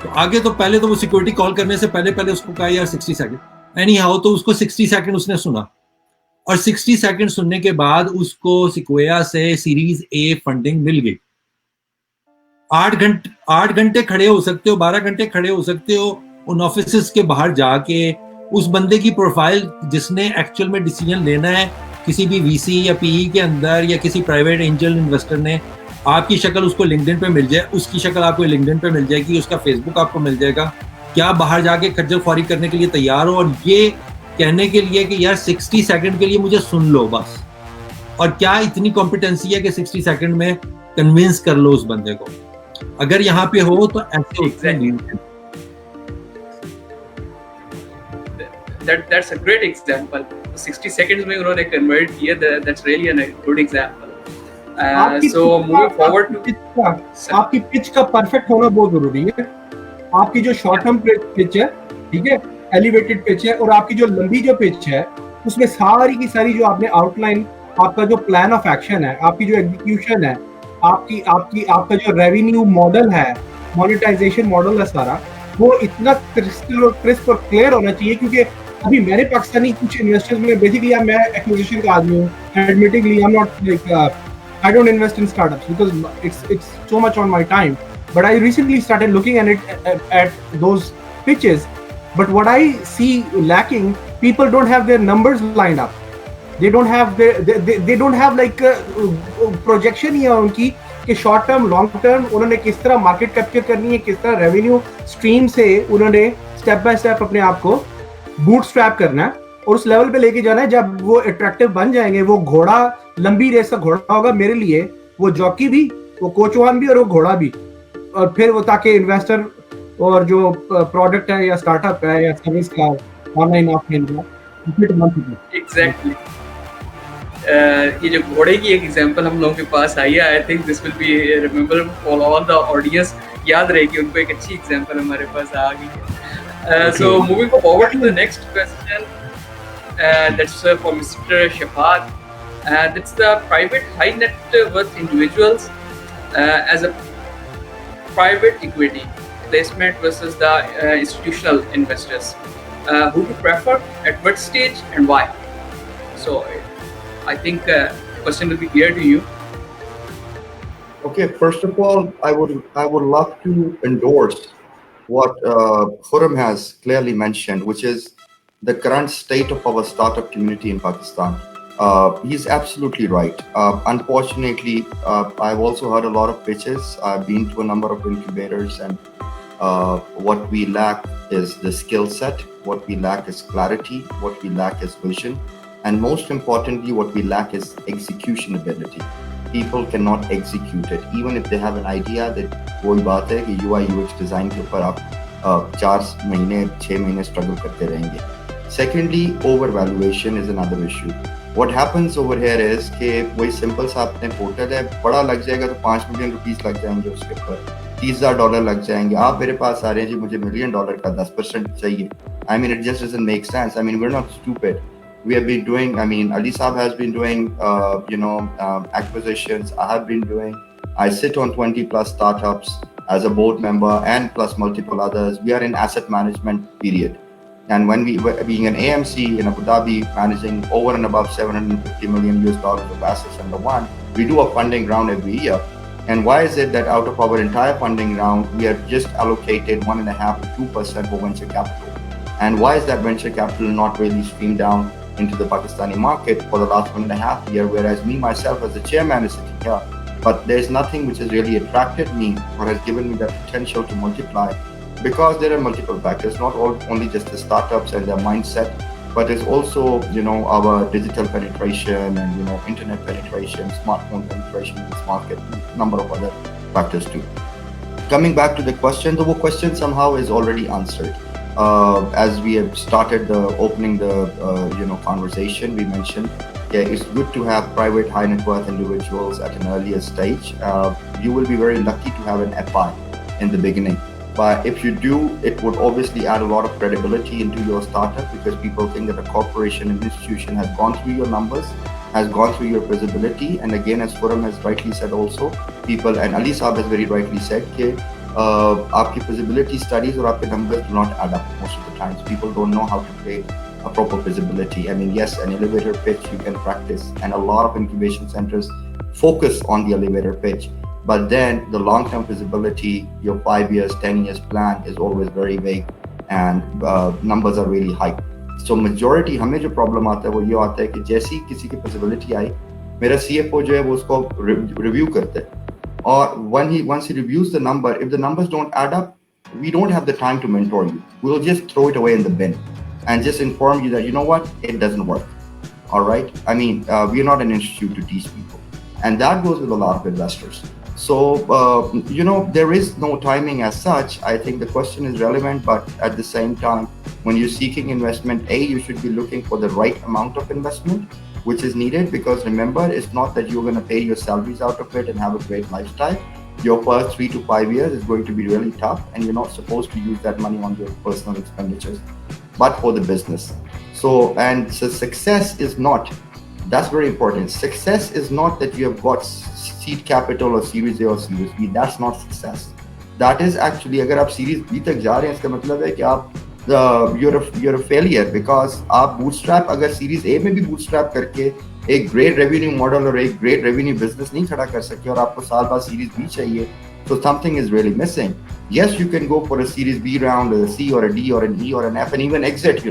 तो आगे तो पहले तो वो सिक्योरिटी कॉल करने से पहले उसको कहा यार 60 सेकंड, एनी हाउ तो उसको 60 सेकंड उसने सुना, और 60 सेकंड सुनने के बाद उसको सिक्वेया से सीरीज ए फंडिंग मिल गई। 8 घंटे खड़े हो सकते हो, 12 घंटे खड़े हो सकते हो उन ऑफिस के बाहर जाके, उस बंदे की प्रोफाइल जिसने एक्चुअल में डिसीजन लेना है किसी भी वीसी या पीई के अंदर या किसी प्राइवेट एंजल इन्वेस्टर ने, आपकी शक्ल उसको लिंक्डइन पे मिल जाए, उसकी शक्ल आपको लिंक्डइन पे मिल जाएगी, उसका फेसबुक आपको मिल जाएगा। क्या बाहर जाके खज्जल ख्वारी करने के लिए तैयार हो और ये कहने के लिए कि यार 60 सेकंड के लिए मुझे सुन लो बस, और क्या इतनी कॉम्पिटेंसी है कि 60 सेकंड में कन्विंस कर लो उस बंदे को। अगर यहाँ पे हो तो ऐसे That's a great example. 60 seconds में उन्होंने convert किया, that's really a good example. So moving forward to आपकी पिच का परफेक्ट होना बहुत जरूरी है। आपकी जो शॉर्ट टर्म पिच है, ठीक है, एलिवेटेड पिच है, और आपकी जो लंबी जो पिच है, उसमें सारी की सारी जो आपने आउटलाइन, आपका जो प्लान ऑफ एक्शन है, आपकी जो एग्जीक्यूशन है, आपका जो रेवेन्यू मॉडल है, मोनेटाइजेशन मॉडल है सारा, वो इतना क्रिस्प और क्लियर होना चाहिए। क्योंकि अभी मैंने पाकिस्तानी कुछ इन्वेस्टर्स में बेसिकली मैं एक्विजिशन का आदमी हूँ, admittingly I am not like I don't invest in startups because it's so much on my time. But I recently started looking at those pitches. But what I see lacking, people don't have their numbers lined up. They don't have they don't have like projection ही है उनकी कि short term, long term उन्होंने किस तरह market capture करनी है, किस तरह revenue stream से उन्होंने step by step अपने आप को bootstrap करना है और उस लेवल पे लेके जाना है। जब वो अट्रैक्टिव बन जाएंगे, वो घोड़ा, लंबी रेस का घोड़ा होगा मेरे लिए, वो जॉकी भी, वो कोचवान भी और वो घोड़ा भी, और फिर वो ताकि इन्वेस्टर और जो प्रोडक्ट है या स्टार्टअप है या सर्विस का ऑनलाइन ऑफलाइन का एग्जैक्टली ये जो घोड़े की एक एग्जांपल हम लोगों के पास आई है, I think this will be rememberable for all the audience. याद रहेगी उनको, एक अच्छी एग्जांपल हमारे पास आ गई है। So moving forward to the next question, that's for Mr. Shafat. That's the private high net worth individuals as a private equity placement versus the institutional investors. Who to prefer, at what stage, and why? So, I think the question will be clear to you. Okay, first of all, I would love to endorse what Khurram has clearly mentioned, which is the current state of our startup community in Pakistan. He's absolutely right. Unfortunately, I've also heard a lot of pitches. I've been to a number of incubators, and what we lack is the skill set. What we lack is clarity. What we lack is vision. And most importantly, what we lack is execution ability. People cannot execute it. Even if they have an idea, that वही बात है कि UI UX design के ऊपर आप 4 महीने 6 महीने struggle करते रहेंगे. Secondly, overvaluation is another issue. What happens over here is कि वही सिंपल सा अपने पोर्टल है, बड़ा लग जाएगा तो 5 मिलियन रुपीस लग जाएंगे उसके ऊपर, $30,000 लग जाएंगे। आप मेरे पास आ रहे हैं जी, मुझे $1 मिलियन का 10% चाहिए। I mean, it just doesn't make sense. I mean, we're not stupid. We have been doing, I mean, Ali Saab has been doing, acquisitions. I have been doing, I sit on 20 plus startups as a board member and plus multiple others. We are in asset management period. And when we were being an AMC in Abu Dhabi, managing over and above $750 million of assets under one, we do a funding round every year. And why is it that out of our entire funding round, we have just allocated 1.5 to 2% for venture capital? And why is that venture capital not really streamed down into the Pakistani market for the last 1.5 years? Whereas me, myself, as the chairman is sitting here, but there's nothing which has really attracted me or has given me the potential to multiply. Because there are multiple factors, not only just the startups and their mindset, but it's also, our digital penetration and, internet penetration, smartphone penetration in this market, number of other factors too. Coming back to the question, the question somehow is already answered. As we have started opening the conversation, we mentioned, yeah, it's good to have private high net worth individuals at an earlier stage. You will be very lucky to have an FI in the beginning. But if you do, it would obviously add a lot of credibility into your startup, because people think that a corporation and institution has gone through your numbers, has gone through your visibility. And again, as Khurram has rightly said also, people, and Ali Saab has very rightly said, that आपकी visibility studies और आपके numbers do not add up most of the times. People don't know how to create a proper visibility. I mean, yes, an elevator pitch you can practice, and a lot of incubation centers focus on the elevator pitch. But then the long-term visibility, your 5 years, 10 years plan is always very vague, and numbers are really high. So majority हमें जो problem आता है वो ये आता है कि जैसी किसी की visibility आई, मेरा CFO जो है वो उसको review करता है, और once he reviews the number, if the numbers don't add up, we don't have the time to mentor you. We'll just throw it away in the bin and just inform you that, you know what, it doesn't work. All right. I mean, we're not an institute to teach people, and that goes with a lot of investors. So, there is no timing as such. I think the question is relevant, but at the same time, when you're seeking investment, you should be looking for the right amount of investment, which is needed, because remember, it's not that you're going to pay your salaries out of it and have a great lifestyle. Your first 3 to 5 years is going to be really tough, and you're not supposed to use that money on your personal expenditures, but for the business. So success is not, that's very important. Success is not that you have got seed capital or Series A or Series B. That's not success. That is actually, अगर आप Series B तक जा रहे हैं, इसका मतलब है कि आप you're a failure, because आप bootstrap, अगर Series A में भी bootstrap करके एक great revenue model और एक great revenue business नहीं खड़ा कर सके, और आपको साल बाद Series B चाहिए, so something is really missing. Yes, you can go for a Series B round, a C or a D or an E or an F, and even exit,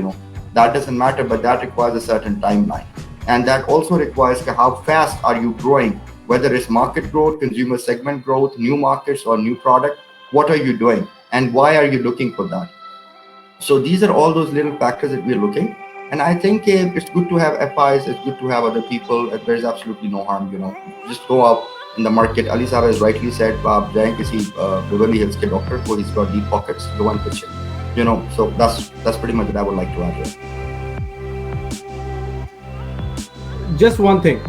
that doesn't matter, but that requires a certain timeline. And that also requires how fast are you growing, whether it's market growth, consumer segment growth, new markets or new product, what are you doing and why are you looking for that? So these are all those little factors that we're looking. And I think it's good to have FIs, it's good to have other people. There's absolutely no harm, just go out in the market. Ali Saab has rightly said, आप जाएं किसी Beverly Hills के doctor को, he's got deep pockets, go and pitch it. So that's pretty much what I would like to add here. Just one thing.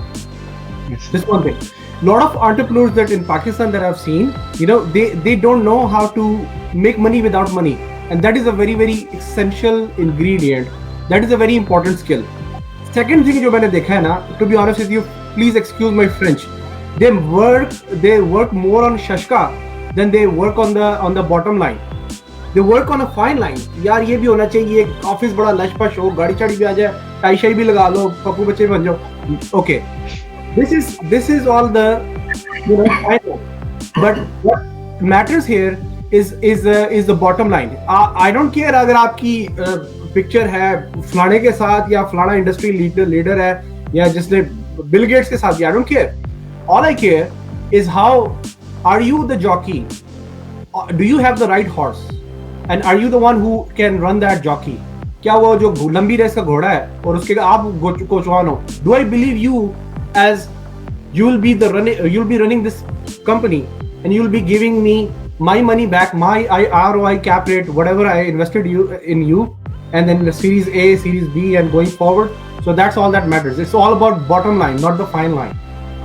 Lot of entrepreneurs that in Pakistan that I've seen, they don't know how to make money without money, and that is a very, very essential ingredient. That is a very important skill. Second thing जो मैंने देखा है ना, to be honest with you, please excuse my French, they work more on shashka than they work on the bottom line. They work on a fine line. यार ये भी होना चाहिए, ऑफिस बड़ा लश पश हो, गाड़ी चाड़ी भी आ जाए, टाई शाई भी लगा लो, पप्पू बच्चे बन जाओ. Okay, this is all the fine line. But what matters here is the bottom line. I don't care अगर आपकी पिक्चर है फलाने के साथ या फलाना इंडस्ट्री लीडर है या जिसने बिल गेट्स के साथ. I don't care. All I care is how are you the jockey? Do you have the right horse? And are you the one who can run that jockey? क्या वो जो लंबी race का घोड़ा है और उसके आप कोचवान हो? Do I believe you as you'll be running this company and you'll be giving me my money back, my ROI cap rate, whatever I invested in you, and then the Series A, Series B, and going forward. So that's all that matters. It's all about bottom line, not the fine line.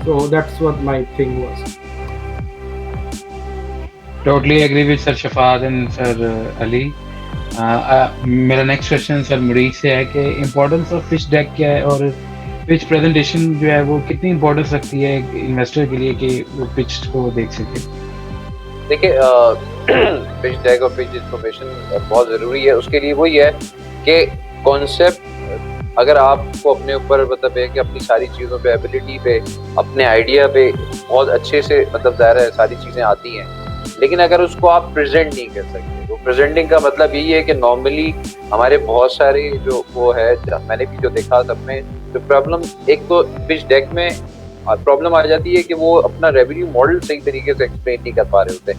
So that's what my thing was. Totally agree with Sir Shafat and Sir Ali. मेरा next question Sir मुरीद से है कि importance of pitch deck क्या है और pitch presentation जो है वो कितनी importance रखती है investor के लिए कि वो pitch को देख सके. देखिए pitch deck और pitch information बहुत ज़रूरी है. उसके लिए वही है कि concept अगर आपको अपने ऊपर मतलब है कि अपनी सारी चीज़ों पे ability पे अपने idea पे बहुत अच्छे से मतलब ज़ाहिर है सारी चीज़ें आती हैं, लेकिन अगर उसको आप प्रेजेंट नहीं कर सकते, तो प्रेजेंटिंग का मतलब यही है कि नॉर्मली हमारे बहुत सारे जो वो है, मैंने भी जो देखा सब में जो प्रॉब्लम, एक तो पिच डेक में प्रॉब्लम आ जाती है कि वो अपना रेवेन्यू मॉडल सही तरीके से एक्सप्लेन नहीं कर पा रहे होते,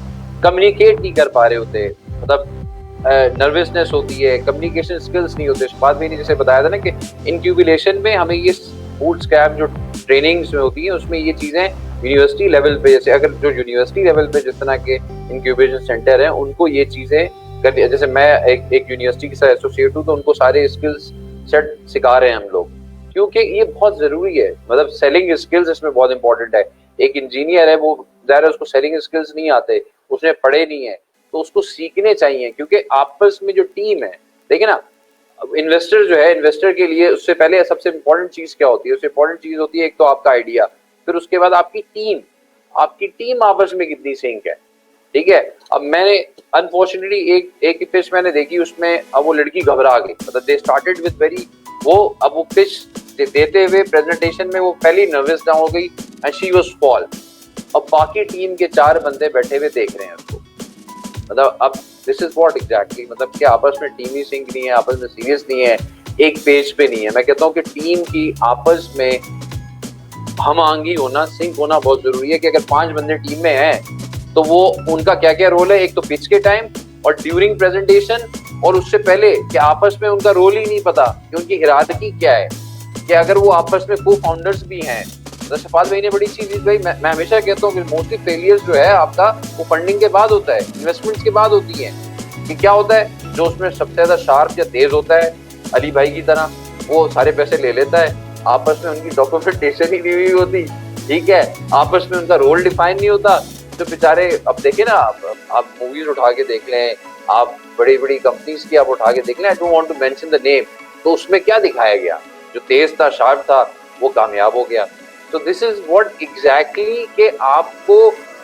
कम्युनिकेट नहीं कर पा रहे होते. मतलब नर्वसनेस होती है, कम्युनिकेशन स्किल्स नहीं होते। बाद में जैसे बताया था ना कि इंक्यूबेशन में हमें ये बूट स्क्रैप जो ट्रेनिंग्स में होती है उसमें ये चीज़ें यूनिवर्सिटी लेवल पे, जैसे अगर जो यूनिवर्सिटी लेवल पे जिस तरह के इंक्यूबेशन सेंटर हैं उनको ये चीज़ें कर, जैसे मैं एक यूनिवर्सिटी के साथ एसोसिएट हूँ तो उनको सारे स्किल्स सेट सिखा रहे हैं हम लोग, क्योंकि ये बहुत ज़रूरी है। मतलब सेलिंग स्किल्स इसमें बहुत इंपॉर्टेंट है। एक इंजीनियर है, वो ज़ाहिर है उसको सेलिंग स्किल्स नहीं आते, उसने पढ़े नहीं है, तो उसको सीखने चाहिए, क्योंकि आपस में जो टीम है, देखिए ना, इन्वेस्टर जो है, इन्वेस्टर के लिए उससे पहले सबसे इम्पोर्टेंट चीज क्या होती है? उससे इम्पोर्टेंट चीज होती है एक तो आपका आइडिया, फिर उसके बाद आपकी टीम आपस में कितनी सिंक है। ठीक है, अब मैंने अनफॉर्चुनेटली एक पिच मैंने देखी, उसमें अब वो लड़की घबरा गई। मतलब दे स्टार्टेड विद वेरी, वो अब वो पिच देते हुए प्रेजेंटेशन में वो पहली नर्वस डाउन हो गई एंड शी वाज फॉल। अब बाकी टीम के 4 बंदे बैठे हुए देख रहे हैं उसको। मतलब अब दिस इज व्हाट एग्जैक्टली, मतलब कि आपस में टीम ही सिंक नहीं है, आपस में सीरियस नहीं है, एक पेज पे नहीं है। मैं कहता हूँ कि टीम की आपस में हम आंगी होना, सिंक होना बहुत जरूरी है। कि अगर 5 बंदे टीम में हैं तो वो उनका क्या क्या रोल है, एक तो पिच के टाइम और ड्यूरिंग प्रेजेंटेशन, और उससे पहले कि आपस में उनका रोल ही नहीं पता कि उनकी हिरारकी क्या है। कि अगर वो आपस में को फाउंडर्स भी हैं, तो शफात भाई ने बड़ी चीज भाई, मैं हमेशा कहता हूँ कि मोस्टली फेलियर्स जो है आपका वो फंडिंग के बाद होता है, इन्वेस्टमेंट्स के बाद होती है। कि क्या होता है, जो उसमें सबसे ज्यादा शार्प या तेज होता है, अली भाई की तरह, वो सारे पैसे ले लेता है, आपस में उनकी डॉक्यूमेंटेशन ही नहीं हुई होती। ठीक है, आपस में उनका रोल डिफाइन नहीं होता, तो बेचारे, अब देखे ना, आप मूवीज उठा के देख लें, आप बड़ी बड़ी कंपनीज की आप उठा के देख लें, I don't want to mention the name, तो उसमें क्या दिखाया गया, जो तेज था, शार्प था, वो कामयाब हो गया। तो दिस इज व्हाट एग्जैक्टली, कि आपको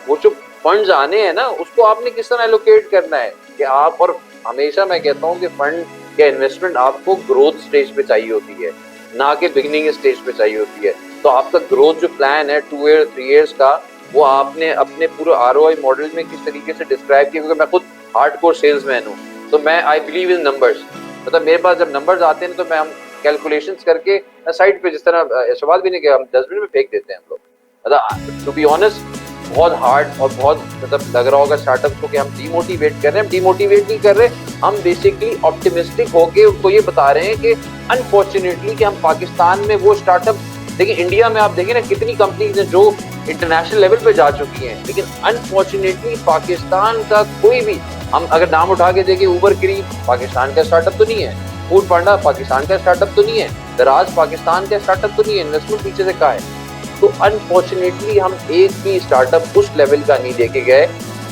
वो जो फंड्स आने हैं ना, उसको आपने किस तरह एलोकेट करना है। कि आप, और हमेशा मैं कहता हूँ कि फंड या इन्वेस्टमेंट आपको ग्रोथ स्टेज पे चाहिए होती है, ना कि बिगिनिंग स्टेज पे चाहिए होती है। तो आपका ग्रोथ जो प्लान है 2 ईयर 3 ईयर्स का, वो आपने अपने पूरे ROI मॉडल में किस तरीके से डिस्क्राइब किया। क्योंकि मैं खुद हार्डकोर सेल्समैन हूँ, तो मैं आई बिलीव इन नंबर्स। मतलब मेरे पास जब नंबर्स आते हैं तो मैं, हम कैलकुलेशंस करके साइड पे, जिस तरह शबाद भी नहीं किया, हम डस्टबिन में फेंक देते हैं हम लोग। मतलब टू बी ऑनेस्ट, बहुत हार्ड और बहुत, मतलब लग रहा होगा स्टार्टअप को कि हम डीमोटिवेट कर रहे हैं। हम डीमोटिवेट नहीं कर रहे, हम बेसिकली ऑप्टिमिस्टिक होके उनको ये बता रहे हैं कि अनफॉर्चुनेटली कि हम पाकिस्तान में वो स्टार्टअप, देखिए इंडिया में आप देखें ना कितनी कंपनीज हैं जो इंटरनेशनल लेवल पे जा चुकी हैं, लेकिन अनफॉर्चुनेटली पाकिस्तान का कोई भी, हम अगर नाम उठा के देखें, उबर क्रीम पाकिस्तान का स्टार्टअप तो नहीं है, फूड पांडा पाकिस्तान का स्टार्टअप तो नहीं है, दराज पाकिस्तान का स्टार्टअप तो नहीं है, इन्वेस्टमेंट पीछे से कहाँ है। तो अनफॉर्चुनेटली हम एक भी स्टार्टअप उस लेवल का नहीं देखे गए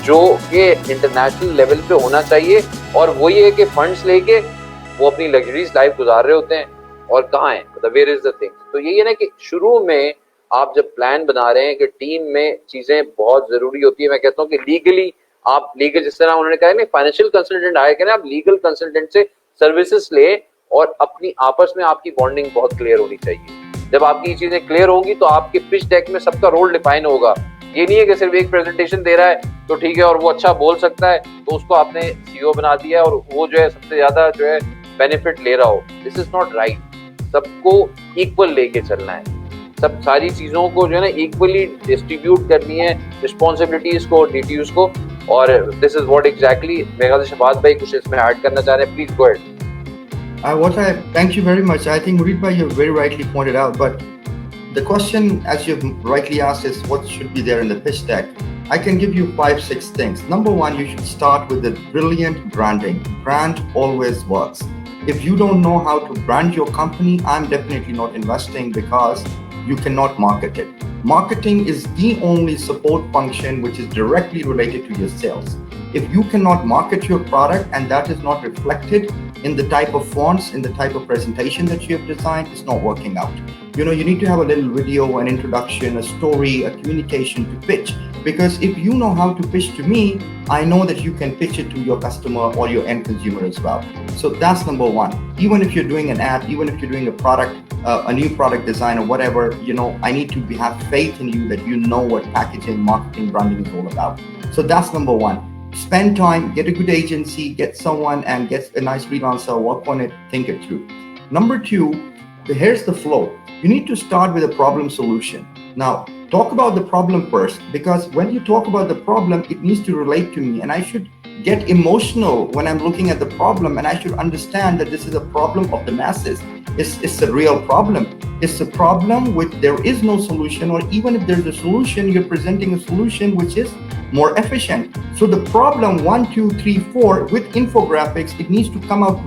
जो कि इंटरनेशनल लेवल पे होना चाहिए। और वही है कि फंड्स लेके वो अपनी लग्जरीज लाइफ गुजार रहे होते हैं, और कहाँ है, मतलब वेयर इज द थिंग। तो यही है ना कि शुरू में आप जब प्लान बना रहे हैं कि टीम में चीजें बहुत जरूरी होती है। मैं कहता हूँ कि लीगली आप, लीगल जिस तरह उन्होंने कहा ना, फाइनेंशियल कंसल्टेंट आया करें, आप लीगल कंसल्टेंट से सर्विसेज ले, और अपनी आपस में आपकी बॉन्डिंग बहुत क्लियर होनी चाहिए। जब आपकी ये चीजें क्लियर होंगी तो आपके पिच डेक में सबका रोल डिफाइन होगा। ये नहीं है कि सिर्फ एक प्रेजेंटेशन दे रहा है तो ठीक है, और वो अच्छा बोल सकता है तो उसको आपने CEO बना दिया और वो जो है सबसे ज्यादा जो है बेनिफिट ले रहा हो। This is not right. सबको इक्वल लेके चलना है, सब सारी चीजों को जो है ना इक्वली डिस्ट्रीब्यूट करनी है, रिस्पॉन्सिबिलिटीज को, ड्यूटीज को। और दिस इज व्हाट एग्जैक्टली, मेरे ख्याल से शबाद भाई कुछ इसमें ऐड करना चाह रहे हैं, please go ahead. Thank you very much. I think Murid bhai, you very rightly pointed out, but the question, as you've rightly asked, is what should be there in the pitch deck. I can give you 5-6 things. Number one, you should start with a brilliant branding. Brand always works. If you don't know how to brand your company, I'm definitely not investing, because you cannot market it. Marketing is the only support function which is directly related to your sales. If you cannot market your product and that is not reflected in the type of fonts, in the type of presentation that you have designed, it's not working out. You know, you need to have a little video, an introduction, a story, a communication to pitch. Because if you know how to pitch to me, I know that you can pitch it to your customer or your end consumer as well. So that's number one. Even if you're doing an ad, even if you're doing a product, a new product design or whatever, you know, I need to have faith in you that you know what packaging, marketing, branding is all about. So that's number one. Spend time, get a good agency, get someone and get a nice freelancer, work on it, think it through. Number two, here's the flow. You need to start with a problem solution. Now, talk about the problem first, because when you talk about the problem, it needs to relate to me, and I should get emotional when I'm looking at the problem, and I should understand that this is a problem of the masses. It's a real problem. It's a problem which there is no solution, or even if there's a solution, you're presenting a solution which is more efficient. So the problem 1, 2, 3, 4 with infographics, it needs to come out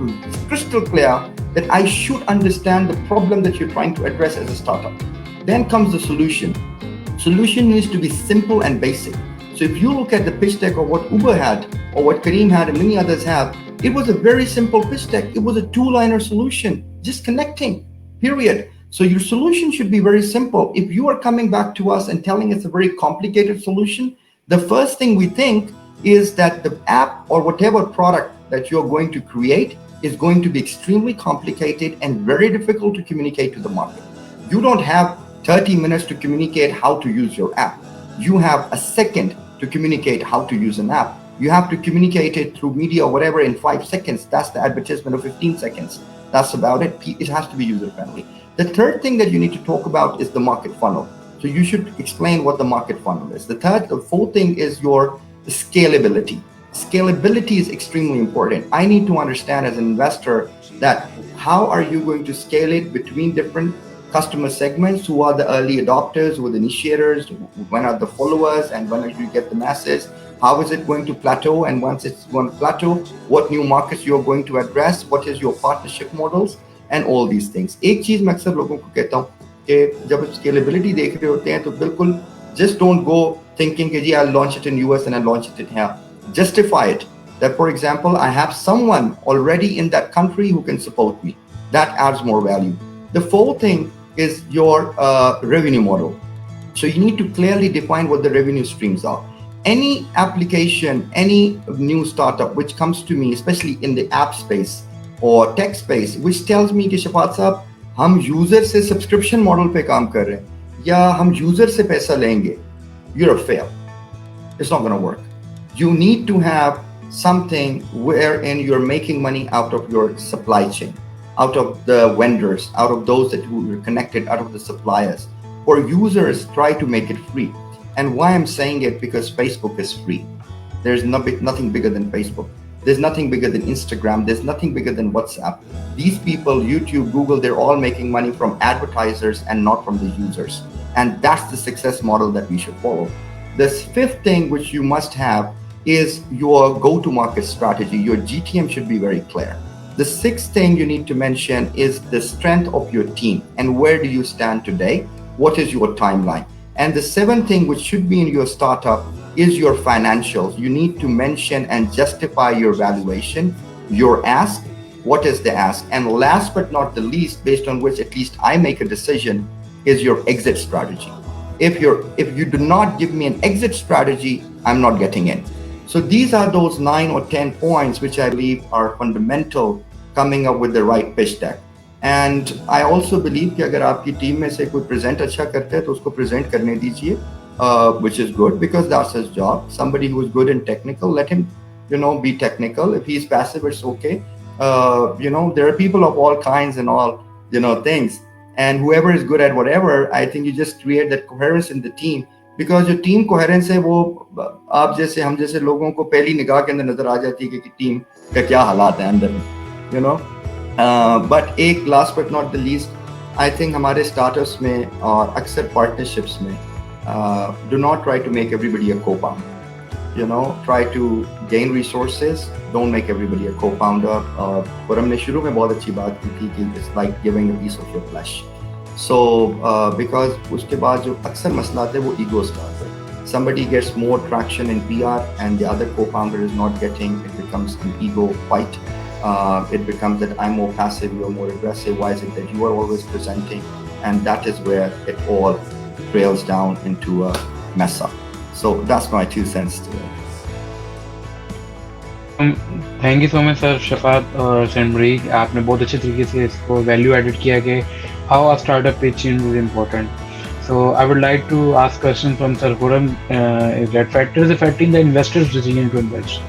crystal clear that I should understand the problem that you're trying to address as a startup. Then comes the solution. Solution needs to be simple and basic. So if you look at the pitch deck of what Uber had, or what Kareem had, and many others have, it was a very simple pitch deck. It was a 2-liner solution, just connecting, period. So your solution should be very simple. If you are coming back to us and telling us a very complicated solution, the first thing we think is that the app or whatever product that you're going to create is going to be extremely complicated and very difficult to communicate to the market. You don't have 30 minutes to communicate how to use your app. You have a second to communicate how to use an app. You have to communicate it through media or whatever in 5 seconds. That's the advertisement of 15 seconds. That's about it. It has to be user friendly. The third thing that you need to talk about is the market funnel. So you should explain what the market funnel is. The fourth thing is your scalability. Scalability is extremely important. I need to understand as an investor that how are you going to scale it between different customer segments, who are the early adopters, who are the initiators, when are the followers, and when do you get the masses? How is it going to plateau? And once it's going to plateau, what new markets you're going to address? What is your partnership models? And all these things. एक चीज मैं अक्सर लोगों को कहता हूँ कि जब scalability देख रहे होते हैं तो बिल्कुल just don't go thinking कि जी I'll launch it in US and I'll launch it in here. Justify it. That for example, I have someone already in that country who can support me. That adds more value. The fourth thing is your revenue model. So you need to clearly define what the revenue streams are. Any application, any new startup which comes to me, especially in the app space or tech space, which tells me कि शफात साहब हम user से subscription model पे काम कर रहे हैं या हम यूजर से पैसा लेंगे, you're a fail. It's not going to work. You need to have something wherein you're making money out of your supply chain, out of the vendors, out of those that who are connected, out of the suppliers. For users, try to make it free. And why I'm saying it, because Facebook is free. There's nothing bigger than Facebook. There's nothing bigger than Instagram. There's nothing bigger than WhatsApp. These people, YouTube, Google, they're all making money from advertisers and not from the users. And that's the success model that we should follow. This fifth thing which you must have is your go-to-market strategy. Your GTM should be very clear. The sixth thing you need to mention is the strength of your team and where do you stand today? What is your timeline? And the seventh thing which should be in your startup is your financials. You need to mention and justify your valuation, your ask, what is the ask? And last but not the least, based on which at least I make a decision, is your exit strategy. If you do not give me an exit strategy, I'm not getting in. So these are those 9 or 10 points which I believe are fundamental coming up with the right pitch deck. And I also believe कि अगर आपकी team में से कोई present अच्छा करता है तो उसको present करने दीजिए, which is good because that's his job. Somebody who is good in technical, let him, be technical. If he's passive, it's okay. There are people of all kinds and all, things. And whoever is good at whatever, I think you just create that coherence in the team. Because your team coherence है वो आप जैसे हम जैसे लोगों को पहली निगाह के अंदर नजर आ जाती है कि टीम का क्या हालात है अंदर में, but एक last but not the least, I think हमारे startups में और अक्सर partnerships में do not try to make everybody a co-founder. Try to gain resources. Don't make everybody a co-founder. और हमने शुरू में बहुत अच्छी बात की थी कि it's like giving a piece of your flesh. So because उसके बाद जो अक्सर मसला आते हैं वो egos का आता है. Somebody gets more traction in PR and the other co-founder is not getting. It becomes an ego fight. It becomes that I'm more passive, you're more aggressive. Why is it that you are always presenting? And that is where it all trails down into a mess up. So that's my 2 cents to it. Thank you so much sir Shafat और सेंडरी, आपने बहुत अच्छे तरीके से इसको value added किया कि how a startup pitch is important. So I would like to ask question from sir Khurram. That factors affecting the investors decision to invest.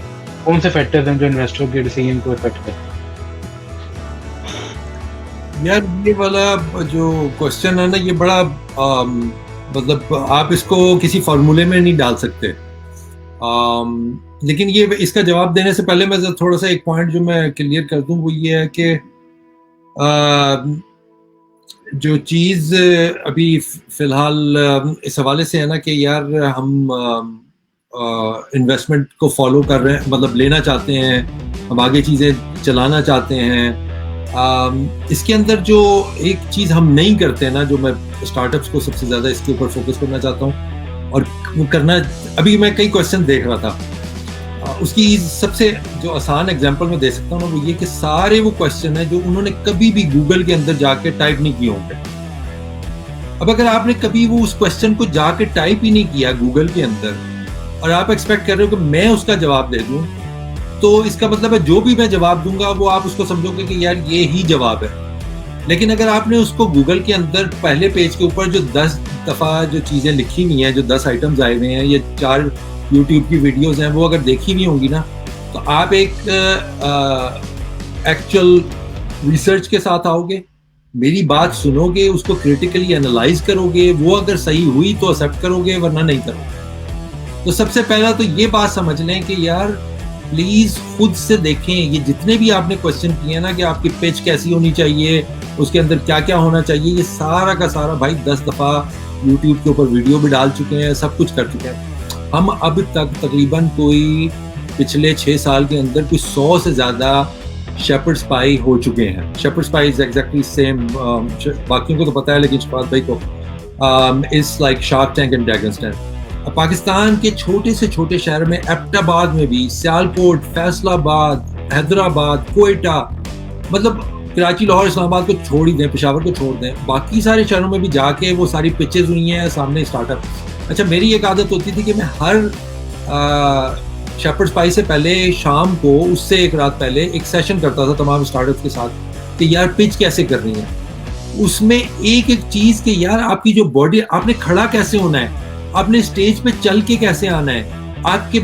कौन से फैक्टर्स हैं जो इन्वेस्टर के डिसीजन को अफेक्ट करते हैं? यार ये वाला जो क्वेश्चन है ना, ये बड़ा मतलब आप इसको किसी फार्मूले में नहीं डाल सकते। लेकिन ये इसका जवाब देने से पहले मैं थोड़ा सा एक पॉइंट जो मैं क्लियर कर दूं वो ये है कि जो चीज़ अभी फ़िलहाल इस हवाले से है ना कि यार हम इन्वेस्टमेंट को फॉलो कर रहे हैं, मतलब लेना चाहते हैं, हम आगे चीज़ें चलाना चाहते हैं। इसके अंदर जो एक चीज़ हम नहीं करते ना, जो मैं स्टार्टअप्स को सबसे ज़्यादा इसके ऊपर फोकस करना चाहता हूँ और करना, अभी मैं कई क्वेश्चन देख रहा था, उसकी सबसे जो आसान एग्जांपल मैं दे सकता हूँ ना वो ये कि सारे वो क्वेश्चन है जो उन्होंने कभी भी गूगल के अंदर जाके टाइप नहीं किए होंगे। अब अगर आपने कभी वो उस क्वेश्चन को जाके टाइप ही नहीं किया गूगल के अंदर और आप एक्सपेक्ट कर रहे हो कि मैं उसका जवाब दे दूं, तो इसका मतलब है जो भी मैं जवाब दूंगा वो आप उसको समझोगे कि यार ये ही जवाब है। लेकिन अगर आपने उसको गूगल के अंदर पहले पेज के ऊपर जो 10 दफ़ा जो चीज़ें लिखी हुई हैं, जो 10 आइटम्स आए हुए हैं, ये 4 यूट्यूब की वीडियोस हैं, वो अगर देखी नहीं होंगी ना, तो आप एक एक्चुअल रिसर्च के साथ आओगे, मेरी बात सुनोगे, उसको क्रिटिकली एनालाइज करोगे, वो अगर सही हुई तो एक्सेप्ट करोगे, वरना नहीं करोगे। तो सबसे पहला तो ये बात समझ लें कि यार प्लीज खुद से देखें, ये जितने भी आपने क्वेश्चन किए ना कि आपकी पिच कैसी होनी चाहिए, उसके अंदर क्या क्या होना चाहिए, ये सारा का सारा भाई 10 दफ़ा यूट्यूब के ऊपर वीडियो भी डाल चुके हैं, सब कुछ कर चुके हैं। हम अब तक तकरीबन कोई पिछले 6 साल के अंदर कोई 100 से ज़्यादा शेपर्ड्स पाई हो चुके हैं। Shepherds pi is exactly same, बाकियों को तो पता है लेकिन शफात भाई को is like shark tank and dragons tank. Pakistan के छोटे से छोटे शहर में, एबटाबाद में भी, सियालकोट, फैसलाबाद, हैदराबाद, कोयटा, मतलब कराची, लाहौर, इस्लामाबाद को छोड़ ही दें, पेशावर को छोड़ दें, बाकी सारे शहरों में भी जाके वो सारी पिचेस हुई हैं सामने स्टार्टअप। अच्छा, मेरी एक आदत होती थी कि मैं हर शेपर्ड्स पाई से पहले शाम को, उससे एक रात पहले एक सेशन करता था तमाम स्टार्टअप के साथ कि यार पिच कैसे करनी है। उसमें एक एक चीज़ कि यार आपकी जो बॉडी, आपने खड़ा कैसे होना है, आपने स्टेज पे चल के कैसे आना है, आपके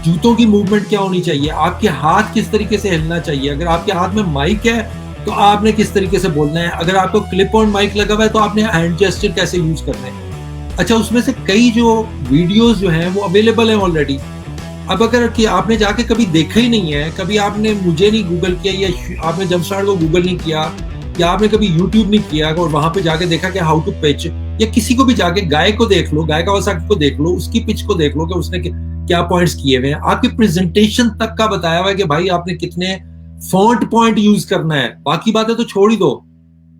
जूतों की मूवमेंट क्या होनी चाहिए, आपके हाथ किस तरीके से हिलना चाहिए, अगर आपके हाथ में माइक है तो आपने किस तरीके से बोलना है, अगर आपको क्लिप ऑन माइक लगा हुआ है तो आपने हैंड जेस्चर कैसे यूज करना है। अच्छा, उसमें से कई जो वीडियोस जो हैं वो अवेलेबल हैं ऑलरेडी। अब अगर कि आपने जाके कभी देखा ही नहीं है, कभी आपने मुझे नहीं गूगल किया, या आपने जमशेद को गूगल नहीं किया, या आपने कभी यूट्यूब नहीं किया और वहां पे जाके देखा कि हाउ टू पिच, या किसी को भी जाके गाय को देख लो, गाय का को देख लो, उसकी पिच को देख लो कि उसने क्या पॉइंट्स किए हुए हैं, आपके प्रेजेंटेशन तक का बताया हुआ है कि भाई आपने कितने फॉन्ट पॉइंट यूज करना है, बाकी बातें तो छोड़ ही दो।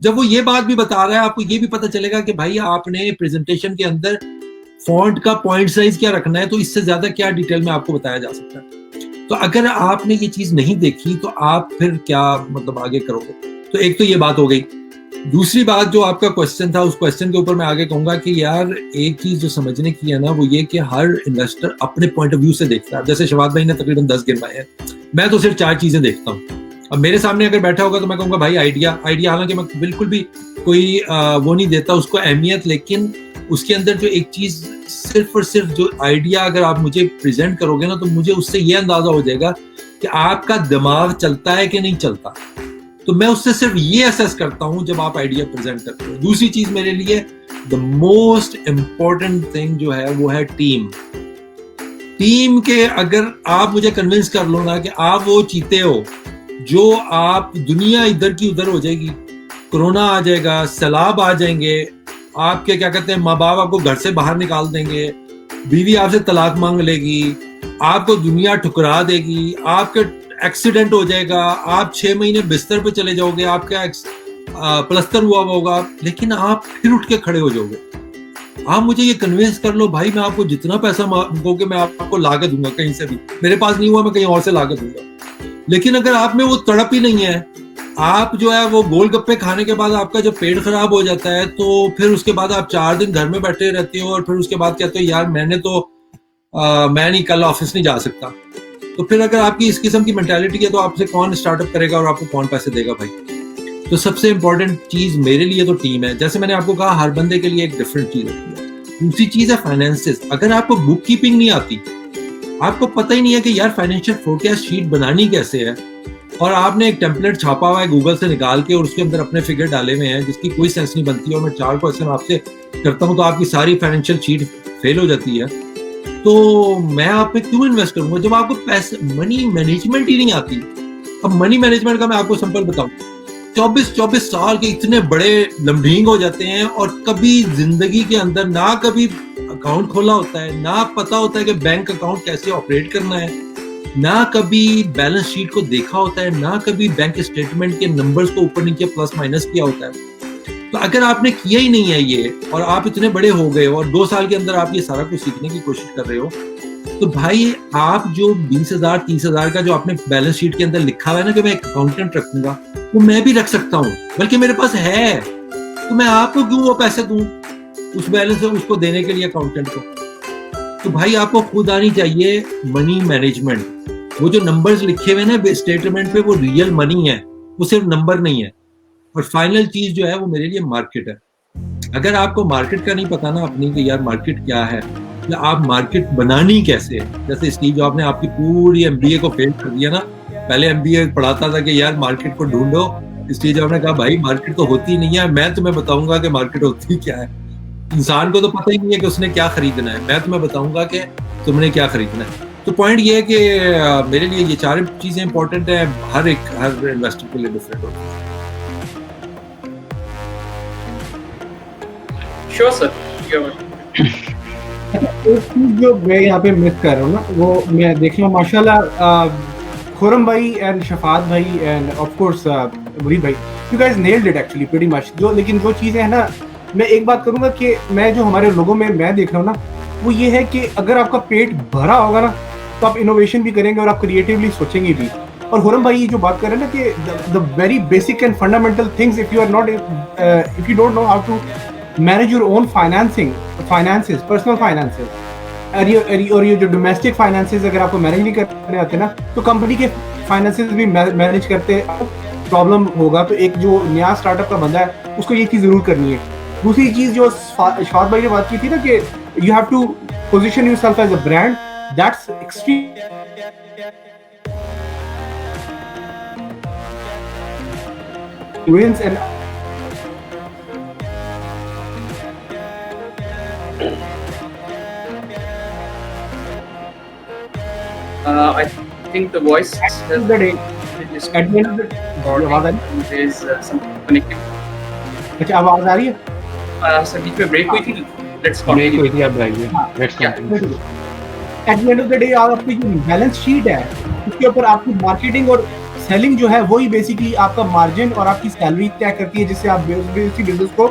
जब वो ये बात भी बता रहा है, आपको ये भी पता चलेगा कि भाई आपने प्रेजेंटेशन के अंदर फॉन्ट का पॉइंट साइज क्या रखना है, तो इससे ज्यादा क्या डिटेल में आपको बताया जा सकता है। तो अगर आपने ये चीज नहीं देखी तो आप फिर क्या मतलब आगे करोगे। तो एक तो ये बात हो गई। दूसरी बात जो आपका क्वेश्चन था, उस क्वेश्चन के ऊपर मैं आगे कहूंगा कि यार एक चीज जो समझने की है ना वो ये कि हर इन्वेस्टर अपने पॉइंट ऑफ व्यू से देखता है। जैसे शफात भाई ने तकरीबन 10 गिनवाए हैं, मैं तो सिर्फ 4 चीजें देखता हूँ। अब मेरे सामने अगर बैठा होगा तो मैं कहूंगा भाई आइडिया, हालांकि मैं बिल्कुल भी कोई वो नहीं देता उसको अहमियत, लेकिन उसके अंदर जो एक चीज सिर्फ और सिर्फ जो आइडिया अगर आप मुझे प्रेजेंट करोगे ना तो मुझे उससे ये अंदाजा हो जाएगा कि आपका दिमाग चलता है कि नहीं चलता। तो मैं उससे सिर्फ ये असेस करता हूं जब आप आइडिया प्रेजेंट करते हो। दूसरी चीज मेरे लिए द मोस्ट इंपॉर्टेंट थिंग जो है वो है टीम। टीम के अगर आप मुझे कन्विंस कर लो ना कि आप वो चीते हो जो आप, दुनिया इधर की उधर हो जाएगी, कोरोना आ जाएगा, सैलाब आ जाएंगे, आपके क्या कहते हैं माँ बाप आपको घर से बाहर निकाल देंगे, बीवी आपसे तलाक मांग लेगी, आपको दुनिया ठुकरा देगी, आपके एक्सीडेंट हो जाएगा, आप 6 महीने बिस्तर पे चले जाओगे, आपका प्लस्तर हुआ होगा, लेकिन आप फिर उठ के खड़े हो जाओगे। आप मुझे ये कन्विंस कर लो भाई, मैं आपको जितना पैसा मांगोगे मैं आपको ला के दूंगा, कहीं से भी, मेरे पास नहीं हुआ मैं कहीं और से ला के दूंगा। लेकिन अगर आप में वो तड़प ही नहीं है, आप जो है वो गोलगप्पे खाने के बाद आपका जब पेट खराब हो जाता है तो फिर उसके बाद आप 4 दिन घर में बैठे रहते हो और फिर उसके बाद कहते हो यार मैं नहीं, कल ऑफिस नहीं जा सकता। तो फिर अगर आपकी इस किस्म की मेंटालिटी है तो आपसे कौन स्टार्टअप करेगा और आपको कौन पैसे देगा भाई। तो सबसे इंपॉर्टेंट चीज मेरे लिए तो टीम है। जैसे मैंने आपको कहा हर बंदे के लिए एक डिफरेंट चीज होती है। दूसरी चीज है फाइनेंसेस। अगर आपको बुक कीपिंग नहीं आती, आपको पता ही नहीं है कि यार फाइनेंशियल फोरकास्ट शीट बनानी कैसे है, और आपने एक टेम्पलेट छापा हुआ है गूगल से निकाल के और उसके अंदर अपने फिगर डाले हुए हैं जिसकी कोई सेंस नहीं बनती, और मैं 4 क्वेश्चन आपसे करता हूँ तो आपकी सारी फाइनेंशियल शीट फेल हो जाती है, तो मैं आप पे क्यों इन्वेस्ट करूंगा जब आपको पैसे मनी मैनेजमेंट ही नहीं आती। अब मनी मैनेजमेंट का मैं आपको सिंपल बताऊं, 24 साल के इतने बड़े लम्बींग हो जाते हैं और कभी जिंदगी के अंदर ना कभी अकाउंट खोला होता है, ना पता होता है कि बैंक अकाउंट कैसे ऑपरेट करना है, ना कभी बैलेंस शीट को देखा होता है, ना कभी बैंक स्टेटमेंट के नंबर्स को ऊपर नीचे प्लस माइनस किया होता है। तो अगर आपने किया ही नहीं है ये और आप इतने बड़े हो गए हो और 2 साल के अंदर आप ये सारा कुछ सीखने की कोशिश कर रहे हो, तो भाई आप जो 20,000 30,000 का जो आपने बैलेंस शीट के अंदर लिखा हुआ है ना कि मैं एक अकाउंटेंट रखूंगा, वो मैं भी रख सकता हूँ, बल्कि मेरे पास है, तो मैं आपको क्यों वो पैसे दूं उस बैलेंस से उसको देने के लिए अकाउंटेंट को। तो भाई आपको खुद आनी चाहिए मनी मैनेजमेंट। वो जो नंबर्स लिखे हुए ना स्टेटमेंट पे वो रियल मनी है, वो सिर्फ नंबर नहीं है। और फाइनल चीज जो है वो मेरे लिए मार्केट है। अगर आपको मार्केट का नहीं पता ना अपनी कि यार मार्केट क्या है या आप मार्केट बनानी कैसे है, जैसे स्टीव जॉब ने आपकी पूरी एमबीए को फेल कर दिया ना, पहले एमबीए पढ़ाता था कि यार मार्केट को ढूंढो, स्टीव जॉब ने कहा भाई मार्केट तो होती नहीं है, मैं तुम्हें बताऊंगा कि मार्केट होती क्या है। इंसान को तो पता ही नहीं है कि उसने क्या खरीदना है, मैं तुम्हें बताऊंगा कि तुमने क्या खरीदना है। तो पॉइंट ये है कि मेरे लिए ये 4 चीजें इंपॉर्टेंट है, हर इन्वेस्टर के लिए डिफरेंट होती है। Sure, sir. You're एक चीज जो मैं यहाँ पे मिस कर रहा हूँ ना, वो मैं देख रहा हूँ माशाल्लाह खुरम भाई एंड शफात भाई एंड ऑफ कोर्स वली भाई, you guys nailed it actually pretty much. लेकिन जो चीजें हैं ना, मैं एक बात करूंगा कि मैं जो हमारे लोगों में मैं देख रहा हूँ ना, वो ये है कि अगर आपका पेट भरा होगा ना तो आप इनोवेशन भी करेंगे और आप क्रिएटिवली सोचेंगे भी। और खुरम भाई जो बात कर रहे हैं ना कि the very basic and fundamental things, if you don't know how to manage your own finances, personal finances, और ये जो domestic finances अगर आपको मैनेज नहीं करने आते ना, तो कंपनी के finances भी मैनेज करते प्रॉब्लम होगा। तो एक जो नया स्टार्टअप का बंदा है उसको ये चीज जरूर करनी है। दूसरी चीज जो शफात भाई ने बात की थी ना कि you have to position yourself as a brand, that's extreme wins and I think the voice has the day at the end of the there is some connecting. अच्छा आवाज आ रही है? सर बीच में ब्रेक हुई थी, let's ब्रेक continue. हुई थी, आप बताइए। Let's Yeah. Continue. Eight the end of the day आपकी जो बैलेंस शीट है उसके ऊपर आपकी मार्केटिंग और सेलिंग जो है वही बेसिकली आपका मार्जिन और आपकी सैलरी तय करती है, जिससे आप बिजनेस को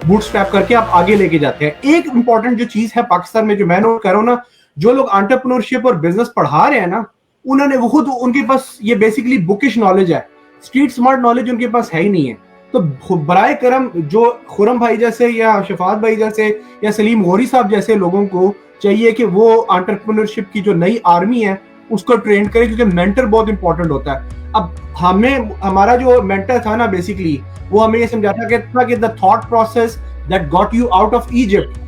बूटस्ट्रैप करके आप आगे लेके जाते हैं। एक इंपॉर्टेंट जो चीज है पाकिस्तान में जो मैं नोट कर रहा हूँ ना, जो लोग एंटरप्रेन्योरशिप और बिजनेस पढ़ा रहे हैं ना, उन्होंने वो खुद उनके पास ये बेसिकली बुकिश नॉलेज है, स्ट्रीट स्मार्ट नॉलेज उनके पास है ही नहीं है। तो बराए करम जो खुरम भाई जैसे या शफात भाई जैसे या सलीम गौरी साहब जैसे लोगों को चाहिए कि वो एंटरप्रेन्योरशिप की जो नई आर्मी है उसको ट्रेन करें, क्योंकि मेंटर बहुत इंपॉर्टेंट होता है। अब हमारा जो मेंटर था ना बेसिकली वो हमें ये समझाता था कि the thought process that got you out of Egypt,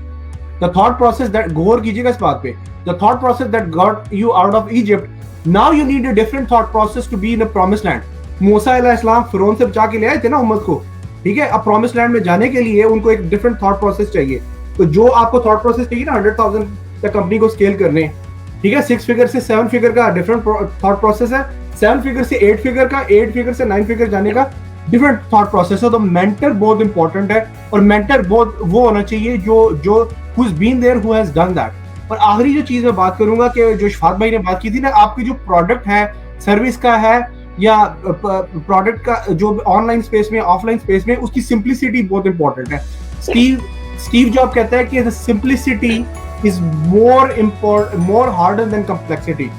the thought process that, गौर कीजिएगा इस बात पे, the thought process that got you out of Egypt, now you need a different thought process to be in a promised land. Musa अलैहिस्सलाम फिरौन से बचा के ले आए थे ना उम्मत को, ठीक है। अब प्रॉमिस्ड लैंड में जाने के लिए उनको एक डिफरेंट थॉट प्रोसेस चाहिए। तो जो आपको थॉट प्रोसेस चाहिए ना 100,000 तक कंपनी को स्केल करने, ठीक है, 6 फिगर से 7 फिगर का डिफरेंट थॉट प्रोसेस है, 7 फिगर से 8 फिगर का, 8 फिगर से 9 फिगर जाने का डिफरेंट थॉट प्रोसेस है। तो मेंटर बहुत इंपॉर्टेंट है, और मेंटर बहुत वो होना चाहिए जो who's been there, who has done that। और आखिरी जो चीज मैं बात करूंगा कि जो शफात भाई ने बात की थी ना, आपकी जो प्रोडक्ट है, सर्विस का है या प्रोडक्ट का जो ऑनलाइन स्पेस में ऑफलाइन स्पेस में, उसकी सिंप्लिसिटी बहुत इंपॉर्टेंट है। स्टीव जॉब कहता है कि simplicity is more harder than complexity.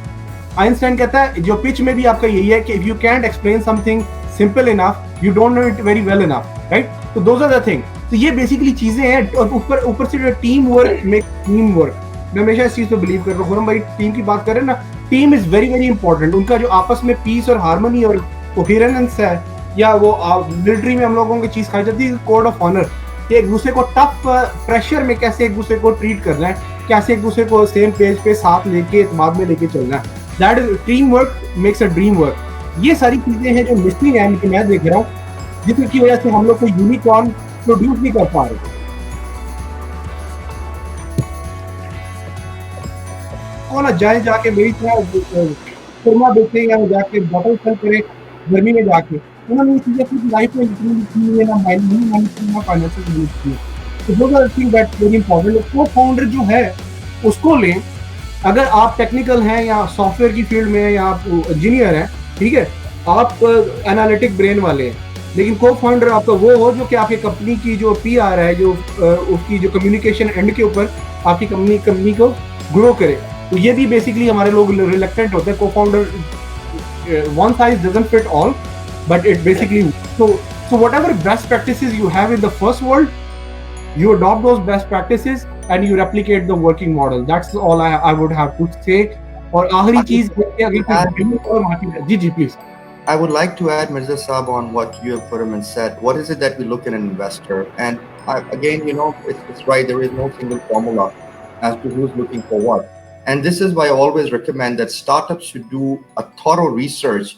Einstein कहता है जो पिच में भी आपका यही है कि if you can't explain something simple enough you don't no it very well enough, right. तो दोज आर द थिंग। तो ये बेसिकली चीजें हैं, और ऊपर से team work make team work. मैं हमेशा इस चीज पे बिलीव कर रहा हूँ। खुरम भाई टीम की बात करें ना, team is very very important. उनका जो आपस में पीस और हार्मनी और कोहेरेंस है, या वो मिलिट्री में हम लोगों की चीज खाई जाती है कोड ऑफ ऑनर, कि एक दूसरे को टफ प्रेशर में कैसे एक दूसरे को ट्रीट करना है, कैसे एक दूसरे को सेम पेज पे साथ लेके बाद में लेके चलना है। That is team work makes a dream work. ये सारी चीजें हैं जो मिसिंग है, कि मैं देख रहा हूँ, जिसकी वजह से हम लोग कोई यूनिकॉर्न प्रोड्यूस नहीं कर पा रहे। कौन जाए जाके मेरी तरह खुरमा बेचे या जाके बॉटल सेल करे गर्मी में जाके, उन्होंने ये चीजें अपनी लाइफ में इतनी की है, ना माइंड ना फाइनेंशियल मैनेज की है। तो those are thing that very important. Cofounder जो है उसको लें, अगर आप टेक्निकल हैं या सॉफ्टवेयर की फील्ड में या आप इंजीनियर हैं, ठीक है, आप एनालिटिक ब्रेन वाले हैं, लेकिन को फाउंडर आपका वो हो जो कि आपकी कंपनी की जो पीआर है, जो उसकी जो कम्युनिकेशन एंड के ऊपर आपकी कंपनी को ग्रो करे। तो ये भी बेसिकली हमारे लोग रिलेक्टेंट होते हैं। को founder one size doesn't fit all, but it basically so whatever best practices you have in the first world, you adopt those best practices and you replicate the working model. That's all I would have to say. और आखिरी चीज जी please. I would like to add, Mirza Saab, on what you have put him and said. What is it that we look in an investor? And again, it's right. There is no single formula as to who's looking for what. And this is why I always recommend that startups should do a thorough research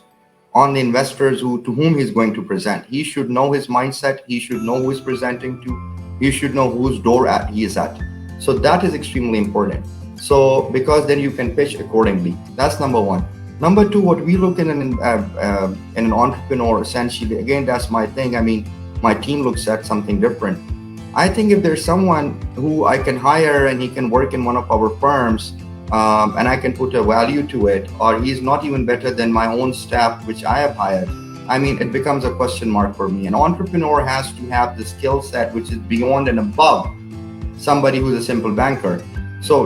on the investors to whom he's going to present. He should know his mindset. He should know who he's presenting to. He should know whose door he is at. So that is extremely important. So because then you can pitch accordingly. That's number one. Number two, what we look in an entrepreneur, essentially, again, that's my thing. I mean, my team looks at something different. I think if there's someone who I can hire and he can work in one of our firms, and I can put a value to it, or he's not even better than my own staff, which I have hired, I mean, it becomes a question mark for me. An entrepreneur has to have the skill set which is beyond and above somebody who's a simple banker. So,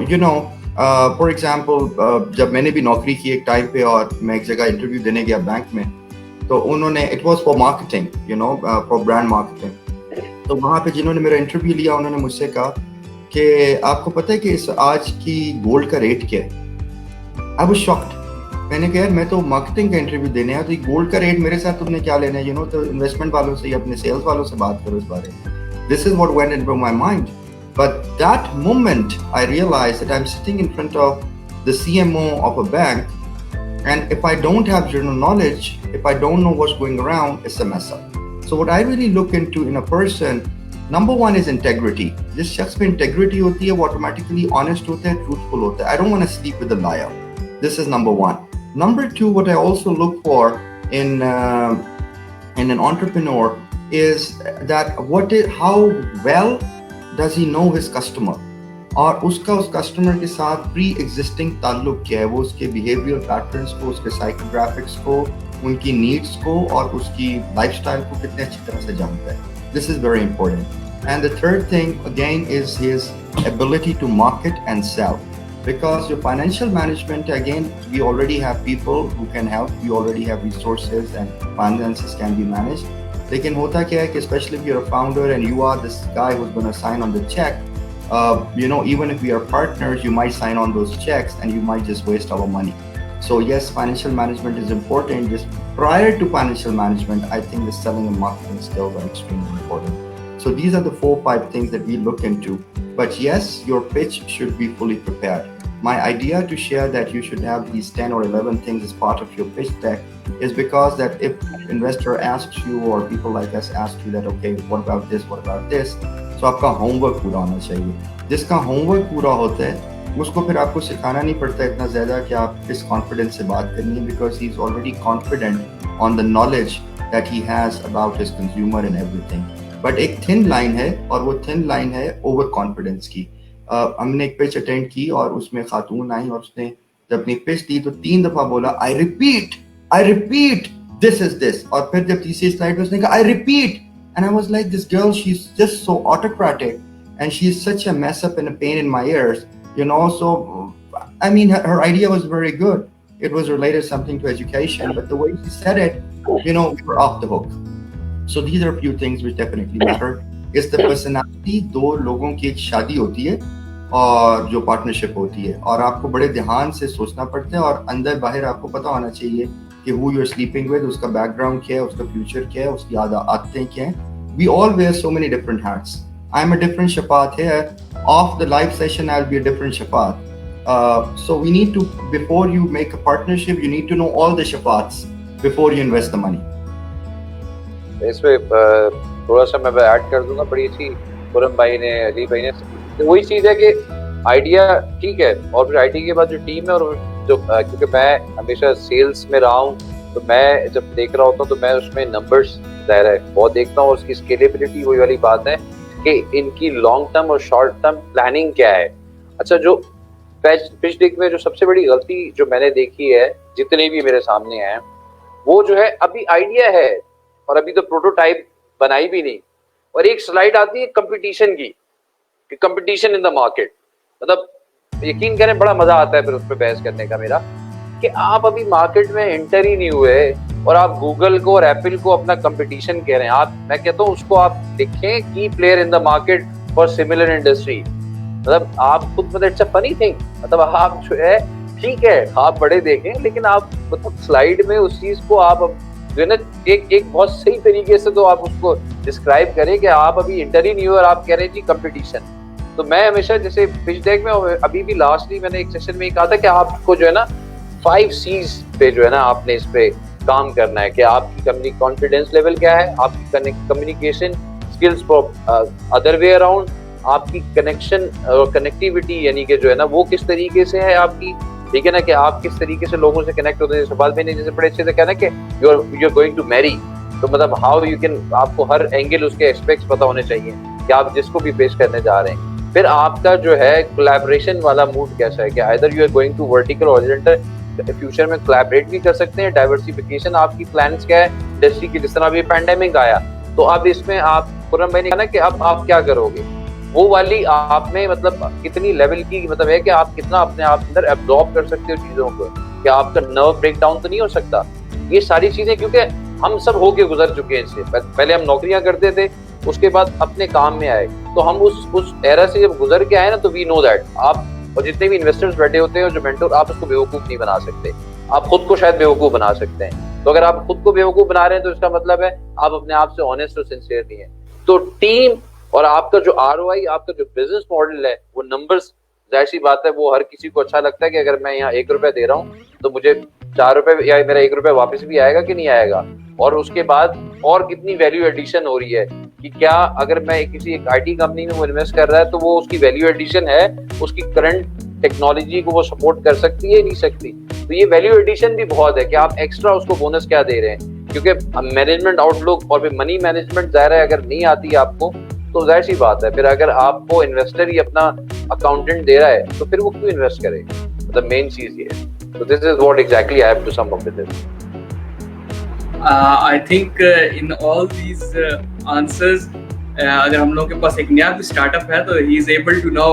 for example, जब मैंने भी नौकरी की एक time पे और मैं एक जगह इंटरव्यू देने गया बैंक में, तो उन्होंने it was for marketing, for brand marketing. तो वहाँ पे जिन्होंने मेरा इंटरव्यू लिया, उन्होंने मुझसे कहा कि आपको पता है कि इस आज की गोल्ड का रेट क्या है? I was shocked. मैंने कहा यार, मैं तो मार्केटिंग का इंटरव्यू देने आया, तो ये गोल्ड का रेट मेरे साथ तुमने क्या लेना है? तो इन्वेस्टमेंट वालों से या अपने सेल्स वालों से बात करो इस बारे में। This is what went into my mind. But that moment I realised that I am sitting in front of the CMO of a bank, and if I don't have general knowledge, if I don't know what's going around, it's a mess up. So what I really look into in a person, number one is integrity. जिस शख्स में integrity होती है, वो automatically honest होता है, truthful होता है. I don't want to sleep with a liar. This is number one. Number two, what I also look for in an entrepreneur is that how well does he know his customer, और उसका उस customer के साथ pre existing ताल्लुक क्या है, वो उसके बिहेवियर पैटर्न्स को, उसके साइकोग्राफिक्स को, उनकी नीड्स को और उसकी लाइफस्टाइल को कितने अच्छी तरह से जानता है. This is very important. And the third thing again is his ability to market and sell, because your financial management, again, we already have people who can help, we already have resources and finances can be managed. लेकिन होता क्या है कि especially if you're a founder and you are this guy who's going to sign on the check, even if we are partners, you might sign on those checks and you might just waste our money. So yes, financial management is important. Just prior to financial management, I think the selling and marketing skills are extremely important. So these are the 4-5 things that we look into. But yes, your pitch should be fully prepared. My idea to share that you should have these 10 or 11 things as part of your pitch deck is because that if investor asks you or people like us ask you that, okay, what about this, what about this? So आपका homework पूरा होना चाहिए. जिसका homework पूरा होता है उसको फिर आपको सिखाना नहीं पड़ता इतना ज़्यादा कि आप किस कॉन्फिडेंस से बात करनी है, because he is already confident on the knowledge that he has about his consumer and everything. But एक थिन लाइन है और वो थिन लाइन है ओवर कॉन्फिडेंस की. हमने एक पिच अटेंड की और उसमें खातून आई और उसने जब अपनी पिच दी तो 3 दफा बोला I repeat this is this, और फिर जब तीसरी स्लाइड में उसने कहा I repeat, and I was like, this girl, she's just so autocratic and she's such a mess up and a pain in my ears, so I mean her idea was very good. It was related something to education, but the way she said it, we were off the hook. So these are a few things which definitely matter. Is the personality. 2 लोगों की एक शादी होती है और जो partnership होती है, और आपको बड़े ध्यान से सोचना पड़ता है और अंदर बाहर आपको पता होना चाहिए कि who you're sleeping with, उसका बैकग्राउंड क्या है, उसका फ्यूचर क्या है, उसकी आदतें क्या हैं. We all wear so many different hats. I'm a different Shafaat here. Off the live session, I'll be a different Shafaat. So we need to, before you make a partnership, you need to know all the Shafaats. before you invest the money. इसमें थोड़ा सा मैं add कर दूंगा, बड़ी अच्छी खुरम भाई ने, अली भाई ने, तो वही चीज़ है कि आइडिया ठीक है, और फिर आइडिया के बाद जो टीम है, और जो क्योंकि मैं हमेशा सेल्स में रहा हूँ, तो मैं जब देख रहा होता हूँ तो मैं उसमें नंबर्स ज़ाहिर है बहुत देखता हूँ, उसकी स्केलेबिलिटी वही वाली बात है कि इनकी लॉन्ग टर्म और शॉर्ट टर्म प्लानिंग क्या है। अच्छा, जो पिच डेक में जो सबसे बड़ी गलती जो मैंने देखी है, जितने भी मेरे सामने हैं, वो जो है अभी आइडिया है और अभी तो प्रोटोटाइप बनाई भी नहीं, और एक स्लाइड आती है कंपटीशन की, कि कंपटीशन इन द मार्केट, मतलब यकीन करें बड़ा मजा आता है फिर उस पर बहस करने का मेरा, कि आप अभी मार्केट में एंटर ही नहीं हुए और आप गूगल को और एप्पल को अपना कंपटीशन कह रहे हैं। आप, मैं कहता हूँ उसको आप लिखें की player in the market for similar industry, मतलब आप खुद, मतलब इट्स अ फनी थिंग, मतलब आप जो है ठीक है आप बड़े देखें, लेकिन आप मतलब स्लाइड में उस चीज को आप जो है ना एक बहुत सही तरीके से तो आप उसको डिस्क्राइब करें कि आप अभी इंटर ही नहीं हुए और आप कह रहे हैं जी कंपटीशन। तो मैं हमेशा जैसे पिच डेक में, अभी भी लास्टली मैंने एक सेशन में कहा था कि आपको जो है ना 5 C's पे जो है ना आपने इस पे काम करना है, कि आपकी कंपनी कॉन्फिडेंस लेवल क्या है, आपकी communication skills for other way around, आपकी कनेक्शन और कनेक्टिविटी यानी कि जो है ना वो किस तरीके से है आपकी, ठीक है ना, कि आप किस तरीके से लोगों से कनेक्ट होते हैं। सवाल मैंने जैसे बड़े अच्छे से कहना कि you are going to marry, तो मतलब हाउ यू कैन, आपको हर एंगल उसके एस्पेक्ट्स पता होने चाहिए कि आप जिसको भी पेश करने जा रहे हैं। फिर आपका जो है कोलैबोरेशन वाला मूड कैसा है, कि either you are going to vertical horizontal, future में कोलैबोरेट भी कर सकते हैं, डाइवर्सिफिकेशन आपकी प्लान्स क्या है इंडस्ट्री की, जिस तरह अभी पैंडेमिक आया, तो अब इसमें आप खुरम भाई ने कहा ना कि अब आप क्या करोगे, वो वाली आप में मतलब कितनी लेवल की मतलब है कि आप कितना अपने आप अंदर एब्जॉर्ब कर सकते हो चीजों को, कि आपका नर्व ब्रेक डाउन तो नहीं हो सकता। ये सारी चीजें क्योंकि हम सब होके गुजर चुके हैं इससे, पहले हम नौकरियां करते थे, उसके बाद अपने काम में आए, तो हम उस एरा से जब गुजर के आए ना, तो वी नो दैट आप और जितने भी इन्वेस्टर्स बैठे होते हैं जो मेंटोर, आप उसको बेवकूफ नहीं बना सकते, आप खुद को शायद बेवकूफ बना सकते हैं। तो अगर आप खुद को बेवकूफ बना रहे हैं तो इसका मतलब है आप अपने आप से ऑनेस्ट और सिंसियर नहीं है। तो टीम और आपका जो ROI, आपका जो बिजनेस मॉडल है, वो नंबर्स, जाहिर सी बात है वो हर किसी को अच्छा लगता है कि अगर मैं यहाँ 1 रुपया दे रहा हूँ तो मुझे 4 रुपए या मेरा 1 रुपया वापस भी आएगा कि नहीं आएगा, और उसके बाद और कितनी वैल्यू एडिशन हो रही है, कि क्या अगर मैं किसी एक IT कंपनी में वो इन्वेस्ट कर रहा है तो वो उसकी वैल्यू एडिशन है, उसकी करंट टेक्नोलॉजी को वो सपोर्ट कर सकती है नहीं सकती। तो ये वैल्यू एडिशन भी बहुत है कि आप एक्स्ट्रा उसको बोनस क्या दे रहे हैं, क्योंकि मैनेजमेंट आउटलुक और फिर मनी मैनेजमेंट जाहिर है अगर नहीं आती है आपको, तो जाहिर सी बात है फिर अगर आपको इन्वेस्टर ही अपना अकाउंटेंट दे रहा है तो फिर वो क्यों इन्वेस्ट करे, मतलब मेन चीज ये है। तो this is what exactly I have to sum up with this. I think in all these answers, अगर हम लोग के पास एक नया भी स्टार्टअप है तो he is able to now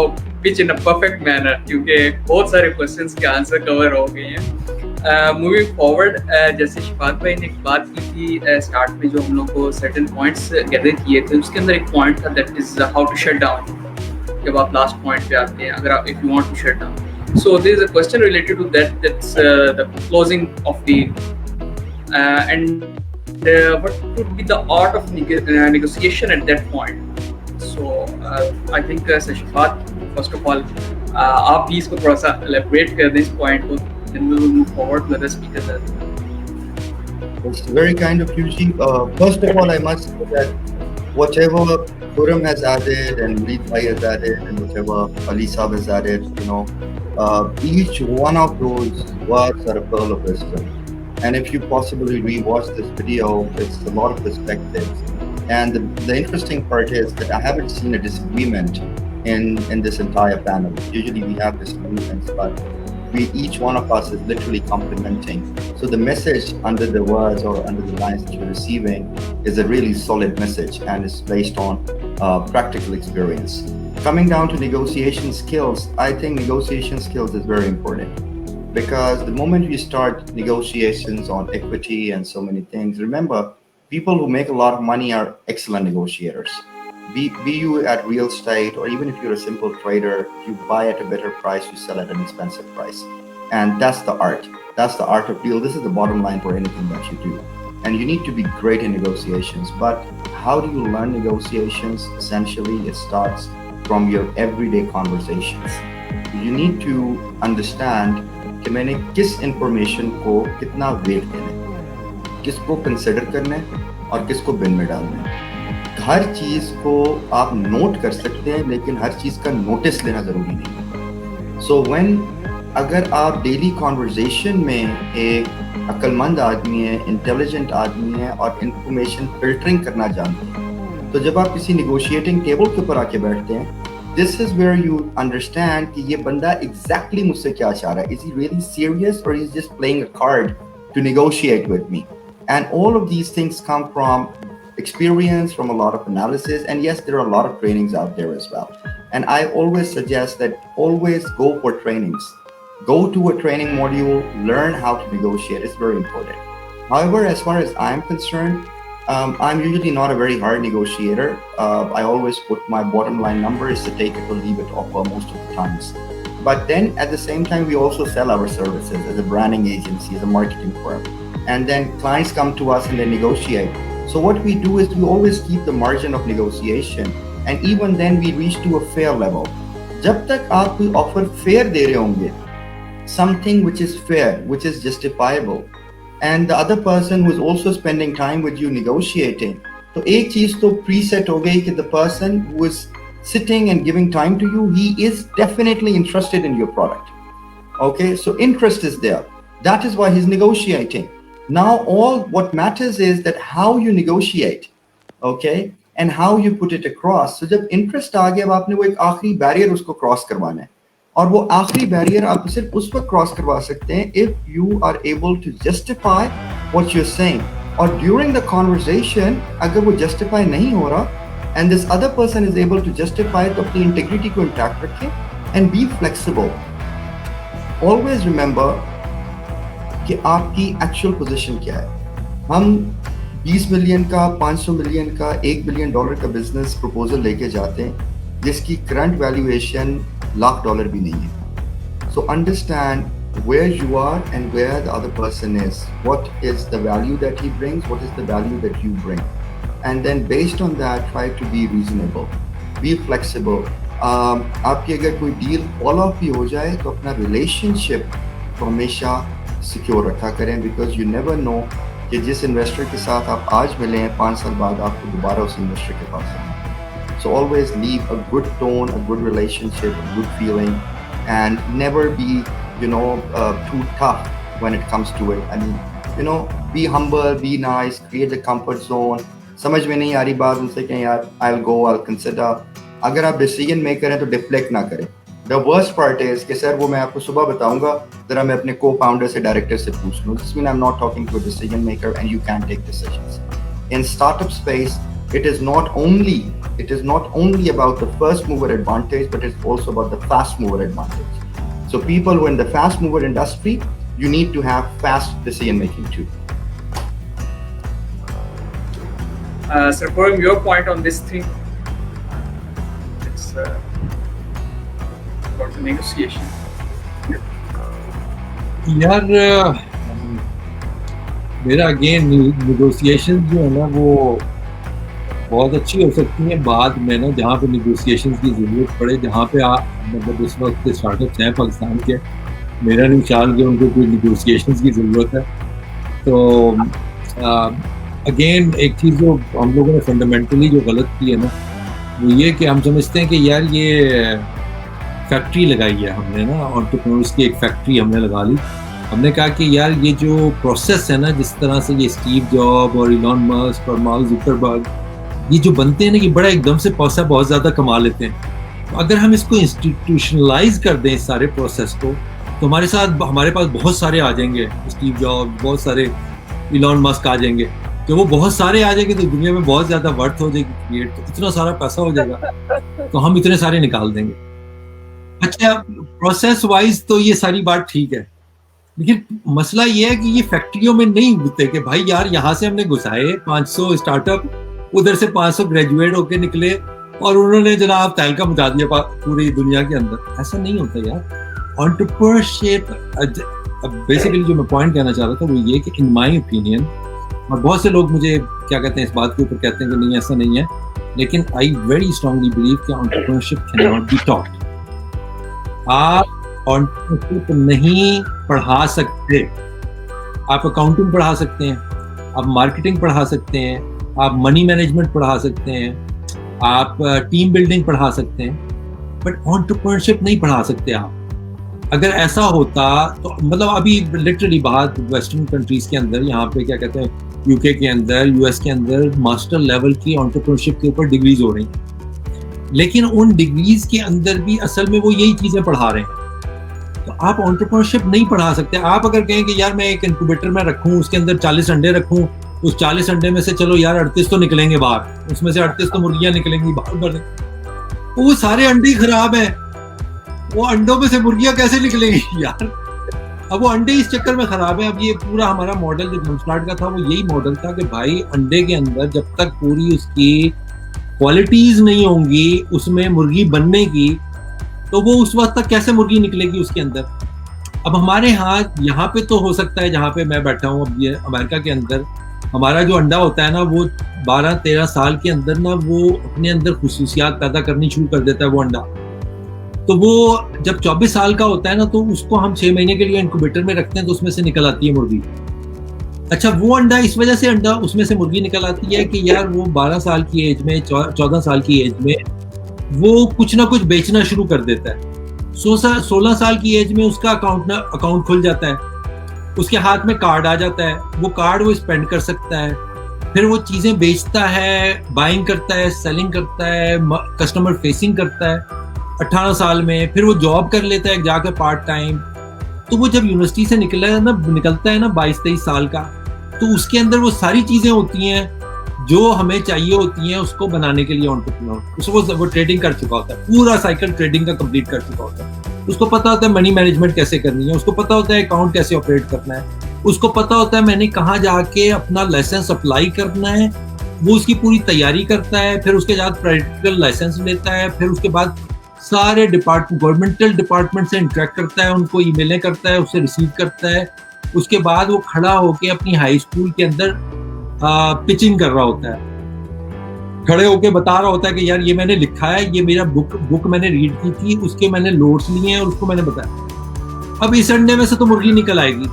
pitch in a perfect manner, क्योंकि बहुत सारे क्वेश्चंस के आंसर कवर हो गए हैं। मूविंग फॉरवर्ड, जैसे शफात भाई ने एक बात की थी स्टार्ट में, जो हम लोग को सर्टेन पॉइंट्स गैदर किए थे, उसके अंदर एक पॉइंट था that is how to shut down. जब आप लास्ट पॉइंट पे आते हैं, अगर आप if you want to shut down, so there is a question related to that, that's the closing of the and what would be the art of negotiation at that point. So I think Shafat, first of all, आप भी इसको थोड़ा सा elaborate कर दें इस point को, then we will move forward with the speaker. It's very kind of you, Ji. First of all, I must say that whatever Khurram has added and Reed Bhai has added and whatever Ali Saab has added, each one of those words are a pearl of wisdom. And if you possibly rewatch this video, it's a lot of perspectives. And the interesting part is that I haven't seen a disagreement in this entire panel. Usually we have disagreements, but each one of us is literally complementing. So the message under the words or under the lines that you're receiving is a really solid message, and it's based on practical experience. Coming down to negotiation skills, I think negotiation skills is very important. Because the moment you start negotiations on equity and so many things, remember, people who make a lot of money are excellent negotiators. Be you at real estate, or even if you're a simple trader, you buy at a better price, you sell at an expensive price. And that's the art. That's the art of deal. This is the bottom line for anything that you do. And you need to be great in negotiations. But how do you learn negotiations? Essentially, it starts from your everyday conversations. You need to understand कि मैंने किस information को कितना wait देना है। किसको consider करना है और किसको बिन में डालना है। हर चीज़ को आप नोट कर सकते हैं, लेकिन हर चीज़ का नोटिस लेना ज़रूरी नहीं है। सो व्हेन अगर आप डेली कॉन्वर्जेशन में एक अक्लमंद आदमी है, इंटेलिजेंट आदमी है और इंफॉर्मेशन फिल्टरिंग करना जानते हैं, तो जब आप किसी निगोशिएटिंग टेबल के ऊपर आके बैठते हैं, this is where you understand कि ये बंदा एग्जैक्टली मुझसे क्या चाह रहा है। इज ही रियली सीरियस और is just playing a card to negotiate with me? And all of these things come from experience, from a lot of analysis, and yes, there are a lot of trainings out there as well. And I always suggest that always go for trainings. Go to a training module, learn how to negotiate. It's very important. However, as far as I'm concerned, I'm usually not a very hard negotiator. I always put my bottom line number is to take it or leave it offer most of the times. But then at the same time, we also sell our services as a branding agency, as a marketing firm. And then clients come to us and they negotiate. So what we do is we always keep the margin of negotiation, and even then we reach to a fair level. जब तक आप कोई offer fair दे रहे होंगे, something which is fair, which is justifiable, and the other person who is also spending time with you negotiating, तो एक चीज तो preset हो गई कि the person who is sitting and giving time to you, he is definitely interested in your product. Okay, so interest is there. That is why he's negotiating. Now, all what matters is that how you negotiate, okay, and how you put it across. So, जब interest आ गया, अब आपने वो एक आखिरी barrier उसको cross करवाना है, और वो आखिरी barrier आप सिर्फ उस वक्त cross करवा सकते हैं if you are able to justify what you're saying. और during the conversation, अगर वो justify नहीं हो रहा, and this other person is able to justify, तो अपनी integrity को intact रखें and be flexible. Always remember कि आपकी एक्चुअल पोजीशन क्या है। हम 20 मिलियन का, 500 मिलियन का, $1 बिलियन का बिजनेस प्रपोजल लेके जाते हैं जिसकी करंट वैल्यूएशन $1,00,000 भी नहीं है। So understand where you are and where the other person is, what is the value that he brings, what is the value that you bring, and then based on that try to be reasonable, be flexible. आपकी अगर कोई deal follow up भी हो जाए तो अपना relationship तो हमेशा सिक्योर रखा करें, बिकॉज यू नेवर नो कि जिस इन्वेस्टर के साथ आप आज मिले हैं 5 साल बाद आपको दोबारा उस इन्वेस्टर के पास आना। So always leave a good tone, a good relationship, a good feeling, and never be too tough when it comes to it. I mean, be humble, be nice, create a comfort zone. समझ में नहीं आ रही बात उनसे कहें यार I'll go, I'll consider. अगर आप डिसीजन मेकर हैं तो डिफ्लेक्ट ना करें। The worst part is कि सर वो मैं आपको सुबह बताऊंगा, जरा मैं अपने co-founder से, डायरेक्टर से पूछ लूँ। This means I'm not talking to a decision maker and you can't take decisions. In startup space, it is not only about the first mover advantage, but it's also about the fast mover advantage. So people who are in the fast mover industry, you need to have fast decision making too. Sir, from your point on this thing, it's about the negotiation. यार मेरा again negotiation जो है ना वो बहुत अच्छी हो सकती है बाद में ना, जहाँ पे नेगोशिएशन की ज़रूरत पड़े, जहाँ पे आप मतलब इस वक्त स्टार्टअप्स हैं पाकिस्तान के, मेरा नहीं ख्याल कि उनको कोई नेगोशिएशन की ज़रूरत है। तो अगेन एक चीज़ जो हम लोगों ने फंडामेंटली जो गलत की है ना, वो ये कि हम समझते हैं कि यार ये फैक्ट्री लगाई है हमने ना, एंटरप्रेन्योर्स की एक फैक्ट्री हमने लगा ली। हमने कहा कि यार ये जो प्रोसेस है ना, जिस तरह से ये स्टीव जॉब और इलॉन मस्क और मार्क ज़ुकरबर्ग ये जो बनते हैं ना, ये बड़ा एकदम से पैसा बहुत ज़्यादा कमा लेते हैं। तो अगर हम इसको इंस्टीट्यूशनलाइज कर दें इस सारे प्रोसेस को, तो हमारे पास बहुत सारे आ जाएंगे, स्टीव जॉब, बहुत सारे इलॉन मस्क आ जाएंगे। जब वो बहुत सारे आ जाएंगे तो दुनिया में बहुत ज़्यादा वर्थ हो जाएगी क्रिएट, तो इतना सारा पैसा हो जाएगा तो हम इतने सारे निकाल देंगे। अच्छा, प्रोसेस वाइज तो ये सारी बात ठीक है, लेकिन मसला ये है कि ये फैक्ट्रियों में नहीं होते कि भाई यार यहाँ से हमने घुसाए 500 स्टार्टअप, उधर से 500 ग्रेजुएट होके निकले और उन्होंने जनाब तहलका मचा दिया पूरी दुनिया के अंदर। ऐसा नहीं होता यार। एंटरप्रेन्योरशिप बेसिकली जो मैं पॉइंट कहना चाह रहा था वो ये कि इन माय ओपिनियन, और बहुत से लोग मुझे क्या कहते हैं इस बात के ऊपर कहते हैं कि नहीं ऐसा नहीं है, लेकिन आई वेरी स्ट्रांगली बिलीव कि entrepreneurship can not be taught. आप एंटरप्रेन्योरशिप नहीं पढ़ा सकते, आप अकाउंटिंग पढ़ा सकते हैं, आप मार्केटिंग पढ़ा सकते हैं, आप मनी मैनेजमेंट पढ़ा सकते हैं, आप टीम बिल्डिंग पढ़ा सकते हैं, बट एंटरप्रेन्योरशिप नहीं पढ़ा सकते आप। अगर ऐसा होता तो मतलब अभी लिटरली बाहर वेस्टर्न कंट्रीज के अंदर, यहाँ पे क्या कहते हैं यूके के अंदर, यूएस के अंदर मास्टर लेवल की एंटरप्रेन्योरशिप के ऊपर डिग्रीज हो रही हैं, लेकिन उन डिग्रीज के अंदर भी असल में वो यही चीजें पढ़ा रहे हैं। तो आप एंटरप्रेन्योरशिप नहीं पढ़ा सकते। आप अगर कहें कि यार मैं एक इंक्यूबेटर में रखूं, उसके अंदर 40 अंडे रखूं, उस 40 अंडे में से चलो यार 38 तो निकलेंगे बाहर, उसमें से 38 तो मुर्गियां निकलेंगी बाहर, तो वो सारे अंडे ही खराब है। वो अंडों में से मुर्गियां कैसे निकलेंगी यार? अब वो अंडे इस चक्कर में खराब है। अब ये पूरा हमारा मॉडल जो जम्पस्टार्ट का था वो यही मॉडल था कि भाई अंडे के अंदर जब तक पूरी उसकी क्वालिटीज नहीं होंगी उसमें मुर्गी बनने की, तो वो उस वक्त तक कैसे मुर्गी निकलेगी उसके अंदर। अब हमारे यहाँ पे तो हो सकता है, जहाँ पे मैं बैठा हूँ अब ये अमेरिका के अंदर, हमारा जो अंडा होता है ना वो 12-13 साल के अंदर ना वो अपने अंदर खुसूसियात पैदा करनी शुरू कर देता है वो अंडा। तो वो जब 24 साल का होता है ना तो उसको हम 6 महीने के लिए इंक्यूबेटर में रखते हैं, तो उसमें से निकल आती है मुर्गी। अच्छा, वो अंडा इस वजह से अंडा उसमें से मुर्गी निकल आती है कि यार वो 12 साल की एज में, 14 साल की एज में वो कुछ ना कुछ बेचना शुरू कर देता है। 16 साल की एज में उसका अकाउंट खुल जाता है, उसके हाथ में कार्ड आ जाता है, वो कार्ड वो स्पेंड कर सकता है, फिर वो चीजें बेचता है, बाइंग करता है, सेलिंग करता है, कस्टमर फेसिंग करता है 18 साल में, फिर वो जॉब कर लेता है जाकर पार्ट टाइम। तो वो जब यूनिवर्सिटी से निकलता है ना 22-23 साल का, तो उसके अंदर वो सारी चीजें होती हैं जो हमें चाहिए होती हैं उसको बनाने के लिए एंटरप्रेन्योर। उसको वो ट्रेडिंग कर चुका होता है, पूरा साइकिल ट्रेडिंग का कंप्लीट कर चुका होता है। उसको पता होता है मनी मैनेजमेंट कैसे करनी है, उसको पता होता है अकाउंट कैसे ऑपरेट करना है, उसको पता होता है मैंने कहाँ जाके अपना लाइसेंस अप्लाई करना है, वो उसकी पूरी तैयारी करता है, फिर उसके बाद प्रैक्टिकल लाइसेंस लेता है, फिर उसके बाद सारे गवर्नमेंटल डिपार्टमेंट से इंटरेक्ट करता है, उनको ईमेलें करता है, उससे रिसीव करता है। उसके बाद वो खड़ा होके अपनी हाई स्कूल के अंदर पिचिंग कर रहा होता है, खड़े होके बता रहा होता है कि यार ये मैंने लिखा है, ये मेरा बुक मैंने रीड की थी, उसके मैंने नोट्स लिए हैं और उसको मैंने बताया। अब इस अंडे में से तो मुर्गी निकल आएगी।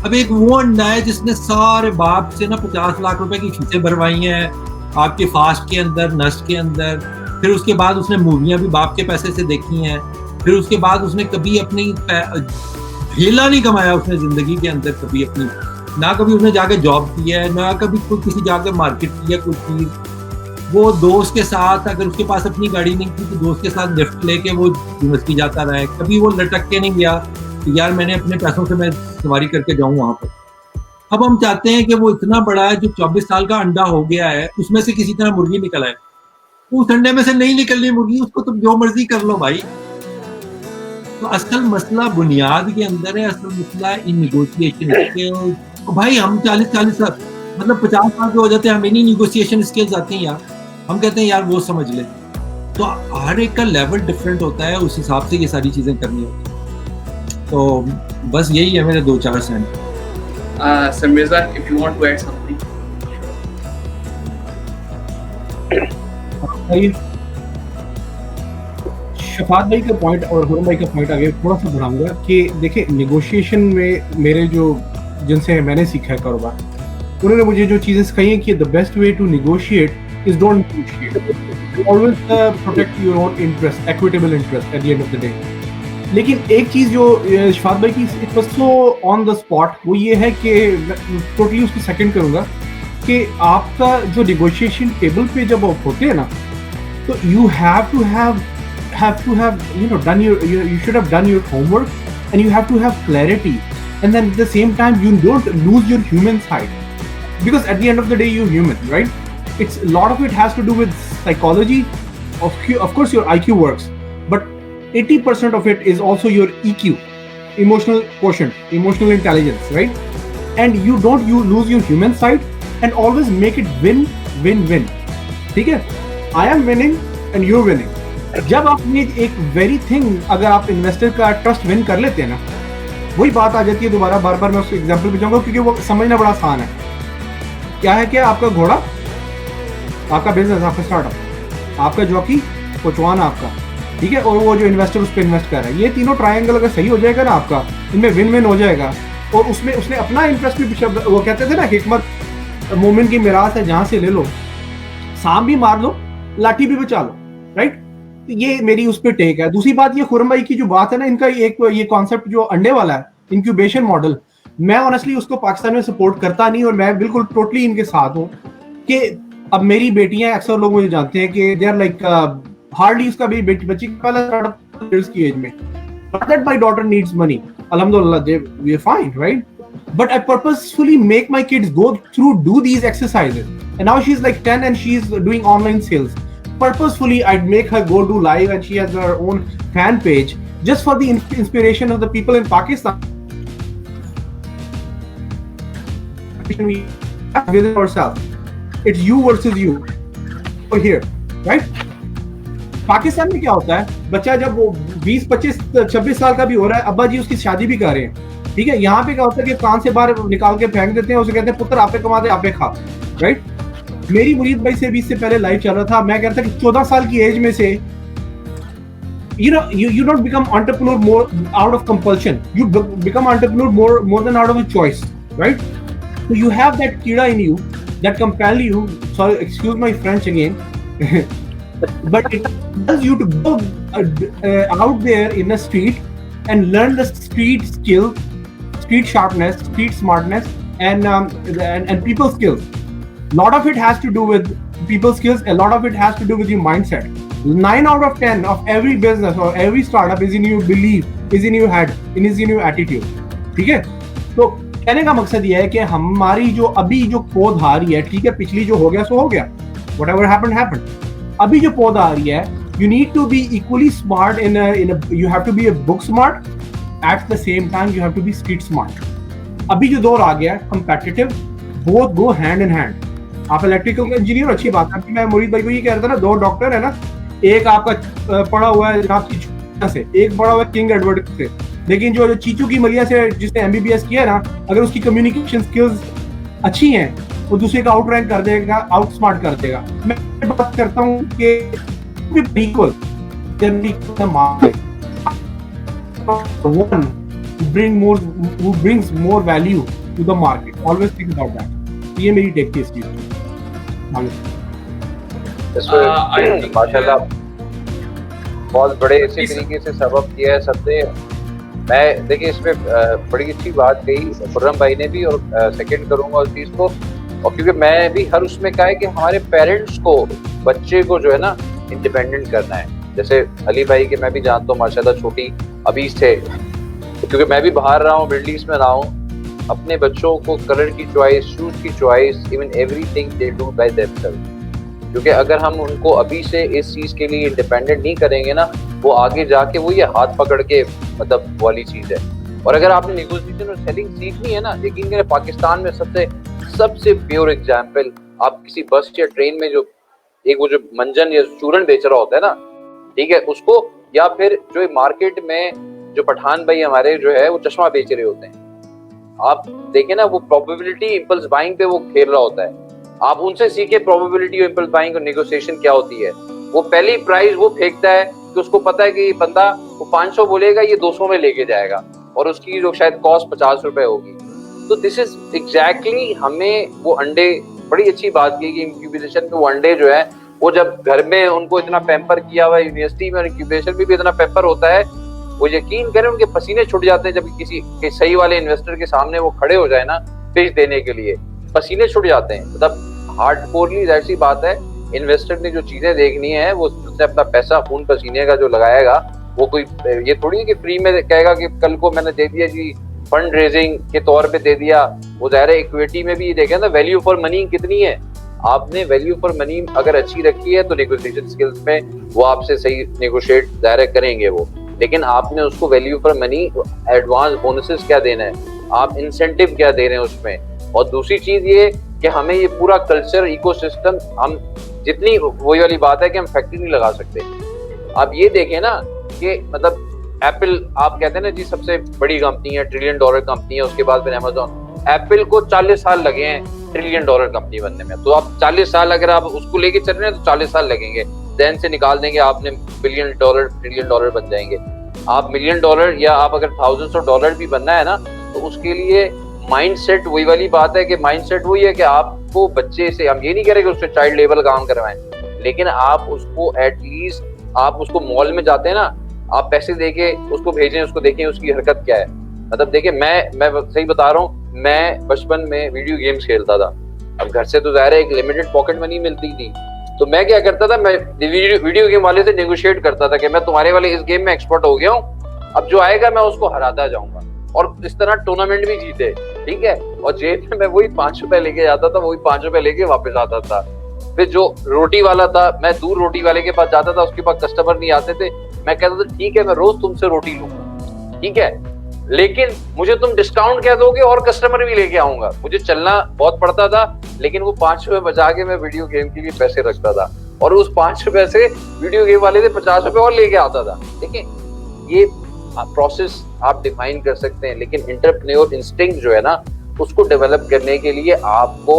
अब एक वो अंडा है जिसने सारे बाप से ना 50 लाख रुपए की फीसें भरवाई हैं आपके फास्ट के अंदर, नस्ट के अंदर, फिर उसके बाद उसने मूवियां भी बाप के पैसे से देखी हैं, फिर उसके बाद उसने कभी अपनी ढेला नहीं कमाया उसने जिंदगी के अंदर, कभी अपनी ना कभी उसने जाके जॉब किया है, ना कभी कोई किसी जाके मार्केट किया कोई चीज। वो दोस्त के साथ, अगर उसके पास अपनी गाड़ी नहीं थी तो दोस्त के साथ लिफ्ट लेके वो यूनिवर्सिटी जाता रहा है, कभी वो लटक के नहीं गया कि यार मैंने अपने पैसों से मैं सवारी करके जाऊं वहां पर। अब हम चाहते हैं कि वो इतना बड़ा है जो 24 साल का अंडा हो गया है, उसमें से किसी तरह मुर्गी निकल आए। उस अंडे में से नहीं निकलनी मुर्गी, उसको तुम जो मर्जी कर लो भाई। तो असल मसला बुनियाद के अंदर है, असल मसला इन निगोशिएशन के। तो भाई हम 40 साल मतलब 50 साल के हो जाते हैं, हमें नहीं निगोशिएशन स्किल्स आती हैं यार, हम कहते हैं यार वो समझ ले। तो हर एक का लेवल डिफरेंट होता है, उस हिसाब से ये सारी चीजें करनी होती हैं। तो बस यही है मेरे 2-4 cent. Sir Mirza, if you want to add something. Shafat भाई का पॉइंट और हुरम भाई का पॉइंट आगे थोड़ा सा बढ़ाऊंगा कि देखिए नेगोशिएशन में मेरे जो जिनसे मैंने सीखा है कारोबार, उन्होंने मुझे जो चीजें सिखाई हैं कि the best way to negotiate is don't negotiate, always protect your own interest, equitable interest at the end of the day. लेकिन एक चीज जो शफात भाई की it was so on the spot, वो ये है कि टोटली उसकी सेकंड करूंगा कि आपका जो नेगोशिएशन टेबल पे जब आप होते हैं ना, तो you have to have you know done you should have done your homework, and you have to have clarity, and then at the same time you don't lose your human side, because at the end of the day you're human, right? It's a lot of it has to do with psychology. Of course your IQ works, but 80% of it is also your EQ, emotional quotient, emotional intelligence, right? And you lose your human side, and always make it win. ठीक है? I am winning and you're winning. जब आप ये एक very thing, अगर आप investor का trust win कर लेते हैं ना, वही बात आ जाती है दोबारा। बार बार मैं उस एग्जांपल पे जाऊंगा क्योंकि वो समझना बड़ा आसान है। क्या है क्या आपका घोड़ा, आपका बिजनेस, आपका स्टार्टअप, आपका जॉकी, कोचवान आपका, ठीक है, और वो जो इन्वेस्टर उस पर इन्वेस्ट कर रहा है, ये तीनों ट्रायंगल अगर सही हो जाएगा ना आपका, इनमें विन विन हो जाएगा। और उसमें उसने अपना इंटरेस्ट भी, वो कहते थे ना हिकमत मोमिन की मिरास है, जहां से ले लो, सांप भी मार लो, लाठी भी बचा लो, राइट। ये मेरी उस पर टेक है। दूसरी बात, ये खुरम भाई की जो बात है ना, इनका एक ये कॉन्सेप्ट जो अंडे वाला है, इंक्यूबेशन मॉडल, मैं ऑनेस्टली उसको पाकिस्तान में सपोर्ट करता नहीं, और मैं बिल्कुल टोटली इनके साथ हूँ कि अब मेरी बेटियां, अक्सर लोग मुझे जानते हैं कि दे आर लाइक हार्डली उसका भी बच्ची का पहला स्टार्टअप इयर्स की एज में, not that my daughter needs money, alhamdulillah, we are fine, right? But I purposefully make my kids go through, do these exercises, and now she's like 10 and she's doing online sales. Purposefully I'd make her go do live, and she has her own fan page just for the inspiration of the people in Pakistan. We have within ourselves, it's you versus you over here, right? Pakistan में क्या होता है, बच्चा जब वो 20, 25, 26 साल का भी हो रहा है, अब्बा जी उसकी शादी भी कर रहे हैं, ठीक है। यहाँ पे क्या होता है कि कान से बाहर निकाल के फेंक देते हैं, उसे कहते हैं पुत्र आपे कमा दे, आपे खा, राइट। मेरी मुरीद भाई से भी इससे पहले लाइव चल रहा था, मैं कह रहा था कि 14 साल की एज में से you don't become entrepreneur more out of compulsion, you become entrepreneur more than out of a choice, right? So you have that kida in you that compel you, sorry, excuse my French again, but it allows you to go out there in the street and learn the street skill, street sharpness, street smartness, and people skills. A lot of it has to do with people skills, a lot of it has to do with your mindset. 9 out of 10 of every business or every startup is in your belief, is in your head, is in your attitude. ठीक है, तो कहने का मकसद ये है कि हमारी जो अभी जो पौध आ रही है, ठीक है, पिछली जो हो गया सो हो गया, whatever happened happened. अभी जो पौध आ रही है, you need to be equally smart you have to be a book smart, at the same time you have to be street smart. अभी जो दौर आ गया है competitive, both go hand in hand. आप इलेक्ट्रिकल इंजीनियर, अच्छी बात है, मैं मुरीद भाई को ये कह रहा था ना, 2 डॉक्टर है ना, एक आपका पढ़ा हुआ है जनाब चीचू से, एक पढ़ा हुआ है किंग एडवर्ड से, लेकिन जो चीचू की मलिया से जिसने एमबीबीएस किया है ना, अगर उसकी कम्युनिकेशन स्किल्स अच्छी हैं, वो दूसरे का आउट रैंक कर देगा, आउट स्मार्ट कर देगा। मैं बात करता हूँ कि equal one who brings more value to the market. Always think about that. ये मेरी टेक थी इस चीज इसमें माशाल्लाह बहुत बड़े इसी तरीके से सबक किया है सबने। मैं देखिए इसमें बड़ी अच्छी बात कही खुर्रम भाई ने भी, और सेकंड करूंगा उस चीज़ को, और क्योंकि मैं भी हर उसमें कहा है कि हमारे पेरेंट्स को बच्चे को जो है ना इंडिपेंडेंट करना है। जैसे अली भाई के मैं भी जानता हूँ माशाल्लाह, छोटी अभी से, क्योंकि मैं भी बाहर रहा हूँ, मिडिल ईस्ट में रहा हूँ, अपने बच्चों को कलर की चॉइस, शूज की choice, even everything they do by themselves. क्योंकि अगर हम उनको अभी से इस चीज़ के लिए इंडिपेंडेंट नहीं करेंगे ना, वो आगे जाके वो ये हाथ पकड़ के मतलब वाली चीज़ है। और अगर आपने नेगोशिएशन और सेलिंग सीखनी है ना, यकीन करें पाकिस्तान में सबसे प्योर एग्जाम्पल, आप किसी बस या ट्रेन में जो एक वो जो मंजन या चूरन बेच रहा होता है ना, ठीक है, उसको, या फिर जो मार्केट में जो पठान भाई हमारे जो है वो चश्मा बेच रहे होते हैं, आप देखें ना, वो प्रोबेबिलिटी इम्पल्स बाइंग पे वो खेल रहा होता है। आप उनसे सीखे प्रोबेबिलिटी और इम्पल्स बाइंग और नेगोशिएशन क्या होती है। वो पहली प्राइस वो फेंकता है कि उसको पता है कि ये बंदा वो 500 बोलेगा, ये 200 में लेके जाएगा, और उसकी जो शायद कॉस्ट 50 रुपए होगी। तो दिस इज एग्जैक्टली हमें वो अंडे, बड़ी अच्छी बात की कि इंक्यूबेशन में वो अंडे जो है, वो जब घर में उनको इतना पैम्पर किया हुआ है, यूनिवर्सिटी में इंक्यूबेशन में भी इतना पैम्पर होता है, वो यकीन करें उनके पसीने छूट जाते हैं जब किसी के सही वाले इन्वेस्टर के सामने वो खड़े हो जाए ना पिच देने के लिए, पसीने छूट जाते हैं। मतलब हार्डकोरली ऐसी बात है, इन्वेस्टर ने जो चीजें देखनी है वो उसने अपना पैसा खून पसीने का जो लगाएगा, वो कोई ये थोड़ी है कि फ्री में कहेगा कि कल को मैंने दे दिया जी, फंड रेजिंग के तौर पे दे दिया। वो ज़ाहिर है इक्विटी में भी देखें ना, वैल्यू फॉर मनी कितनी है। आपने वैल्यू फॉर मनी अगर अच्छी रखी है तो नेगोशिएशन स्किल्स में वो आपसे सही नेगोशिएट ज़ाहिर करेंगे वो, लेकिन आपने उसको value for money, advance bonuses क्या देना है, आप इंसेंटिव क्या दे रहे हैं उसमें। और दूसरी चीज़ ये कि हमें ये पूरा कल्चर इकोसिस्टम, हम जितनी वही वाली बात है कि हम फैक्ट्री नहीं लगा सकते। आप ये देखें ना कि मतलब एप्पल, आप कहते हैं ना जी सबसे बड़ी कंपनी है, $1 ट्रिलियन कंपनी है, उसके बाद फिर अमेज़न। एप्पल को 40 साल लगे हैं $1 ट्रिलियन कंपनी बनने में, तो आप 40 साल अगर आप उसको लेके चल रहे हैं तो 40 साल लगेंगे। देन से निकाल देंगे आपने $1 बिलियन ट्रिलियन बन जाएंगे। आप $1 मिलियन या आप अगर थाउजेंड्स ऑफ डॉलर भी बनना है ना, तो उसके लिए माइंडसेट, वही वाली बात है कि माइंडसेट वही है कि आपको उसको बच्चे से, हम ये नहीं कह रहे कि उससे चाइल्ड लेवल काम करवाएं, लेकिन आप उसको एटलीस्ट आप उसको मॉल में जाते हैं ना, आप पैसे देके उसको भेजें, उसको देखें उसकी हरकत क्या है। मतलब देखिए मैं सही बता रहा हूँ, मैं बचपन में वीडियो गेम्स खेलता था। अब घर से तो ज़ाहिर है एक लिमिटेड पॉकेट मनी मिलती थी, तो मैं क्या करता था, मैं वीडियो गेम वाले से नेगोशिएट करता था कि मैं तुम्हारे वाले इस गेम में एक्सपर्ट हो गया हूँ, अब जो आएगा मैं उसको हराता जाऊंगा, और इस तरह टूर्नामेंट भी जीते, ठीक है। और जेब में मैं वही 5 रुपए लेके जाता था, वही 5 रुपए लेके वापस आता था। फिर जो रोटी वाला था, मैं दूर रोटी वाले के पास जाता था, उसके पास कस्टमर नहीं आते थे, मैं कहता था ठीक है मैं रोज तुमसे रोटी लूंगा, ठीक है, लेकिन मुझे तुम डिस्काउंट कह दोगे और कस्टमर भी लेके आऊंगा। मुझे चलना बहुत पड़ता था, लेकिन वो 5 रुपए बचा के मैं वीडियो गेम के लिए पैसे रखता था, और उस 5 रुपए से वीडियो गेम वाले से 50 रुपए और लेके आता था। देखिए ये प्रोसेस आप डिफाइन कर सकते हैं, लेकिन एंटरप्रेन्योर इंस्टिंक्ट जो है ना, उसको डेवलप करने के लिए आपको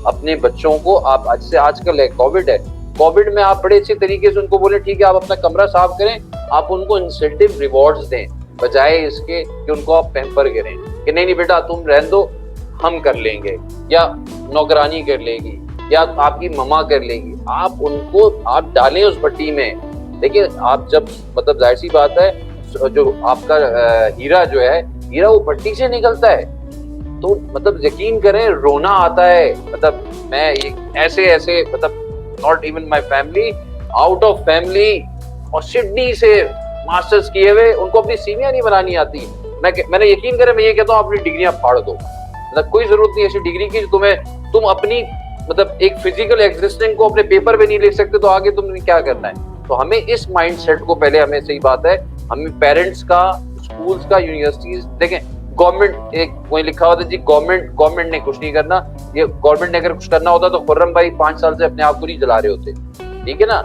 अपने बच्चों को, आप आजकल है कोविड में आप बड़े अच्छे तरीके से उनको बोले ठीक है आप अपना कमरा साफ करें, आप उनको इंसेंटिव रिवॉर्ड्स दें, बजाय इसके कि उनको आप पैम्पर करें कि नहीं बेटा तुम रहने दो हम कर लेंगे, या नौकरानी कर लेगी, या आपकी मम्मा कर लेगी। आप उनको आप डालें उस भट्टी में। देखिए आप जब मतलब जाहिर सी बात है, जो आपका हीरा जो है, हीरा वो भट्टी से निकलता है, तो मतलब यकीन करें रोना आता है। मतलब मैं ऐसे मतलब not even my family, out of family और सिडनी से मास्टर्स किए हुए, उनको अपनी सीवियां नहीं बनानी आती। मैंने यकीन करें, मैं ये कहता हूँ अपनी डिग्रियां फाड़ दो, मतलब कोई जरूरत नहीं ऐसी डिग्री की तुम अपनी मतलब एक फिजिकल एग्जिस्टिंग को अपने पेपर पे नहीं लिख सकते, तो आगे तुमने क्या करना है। तो हमें इस माइंडसेट को पहले, हमें सही बात है, हमें पेरेंट्स का, स्कूल्स का, यूनिवर्सिटीज, देखें गवर्नमेंट एक वही लिखा होता है जी, गवर्नमेंट ने कुछ नहीं करना। ये गवर्नमेंट ने अगर कुछ करना होता तो खुर्रम भाई 5 साल से अपने आप को नहीं जला रहे होते, ठीक है ना।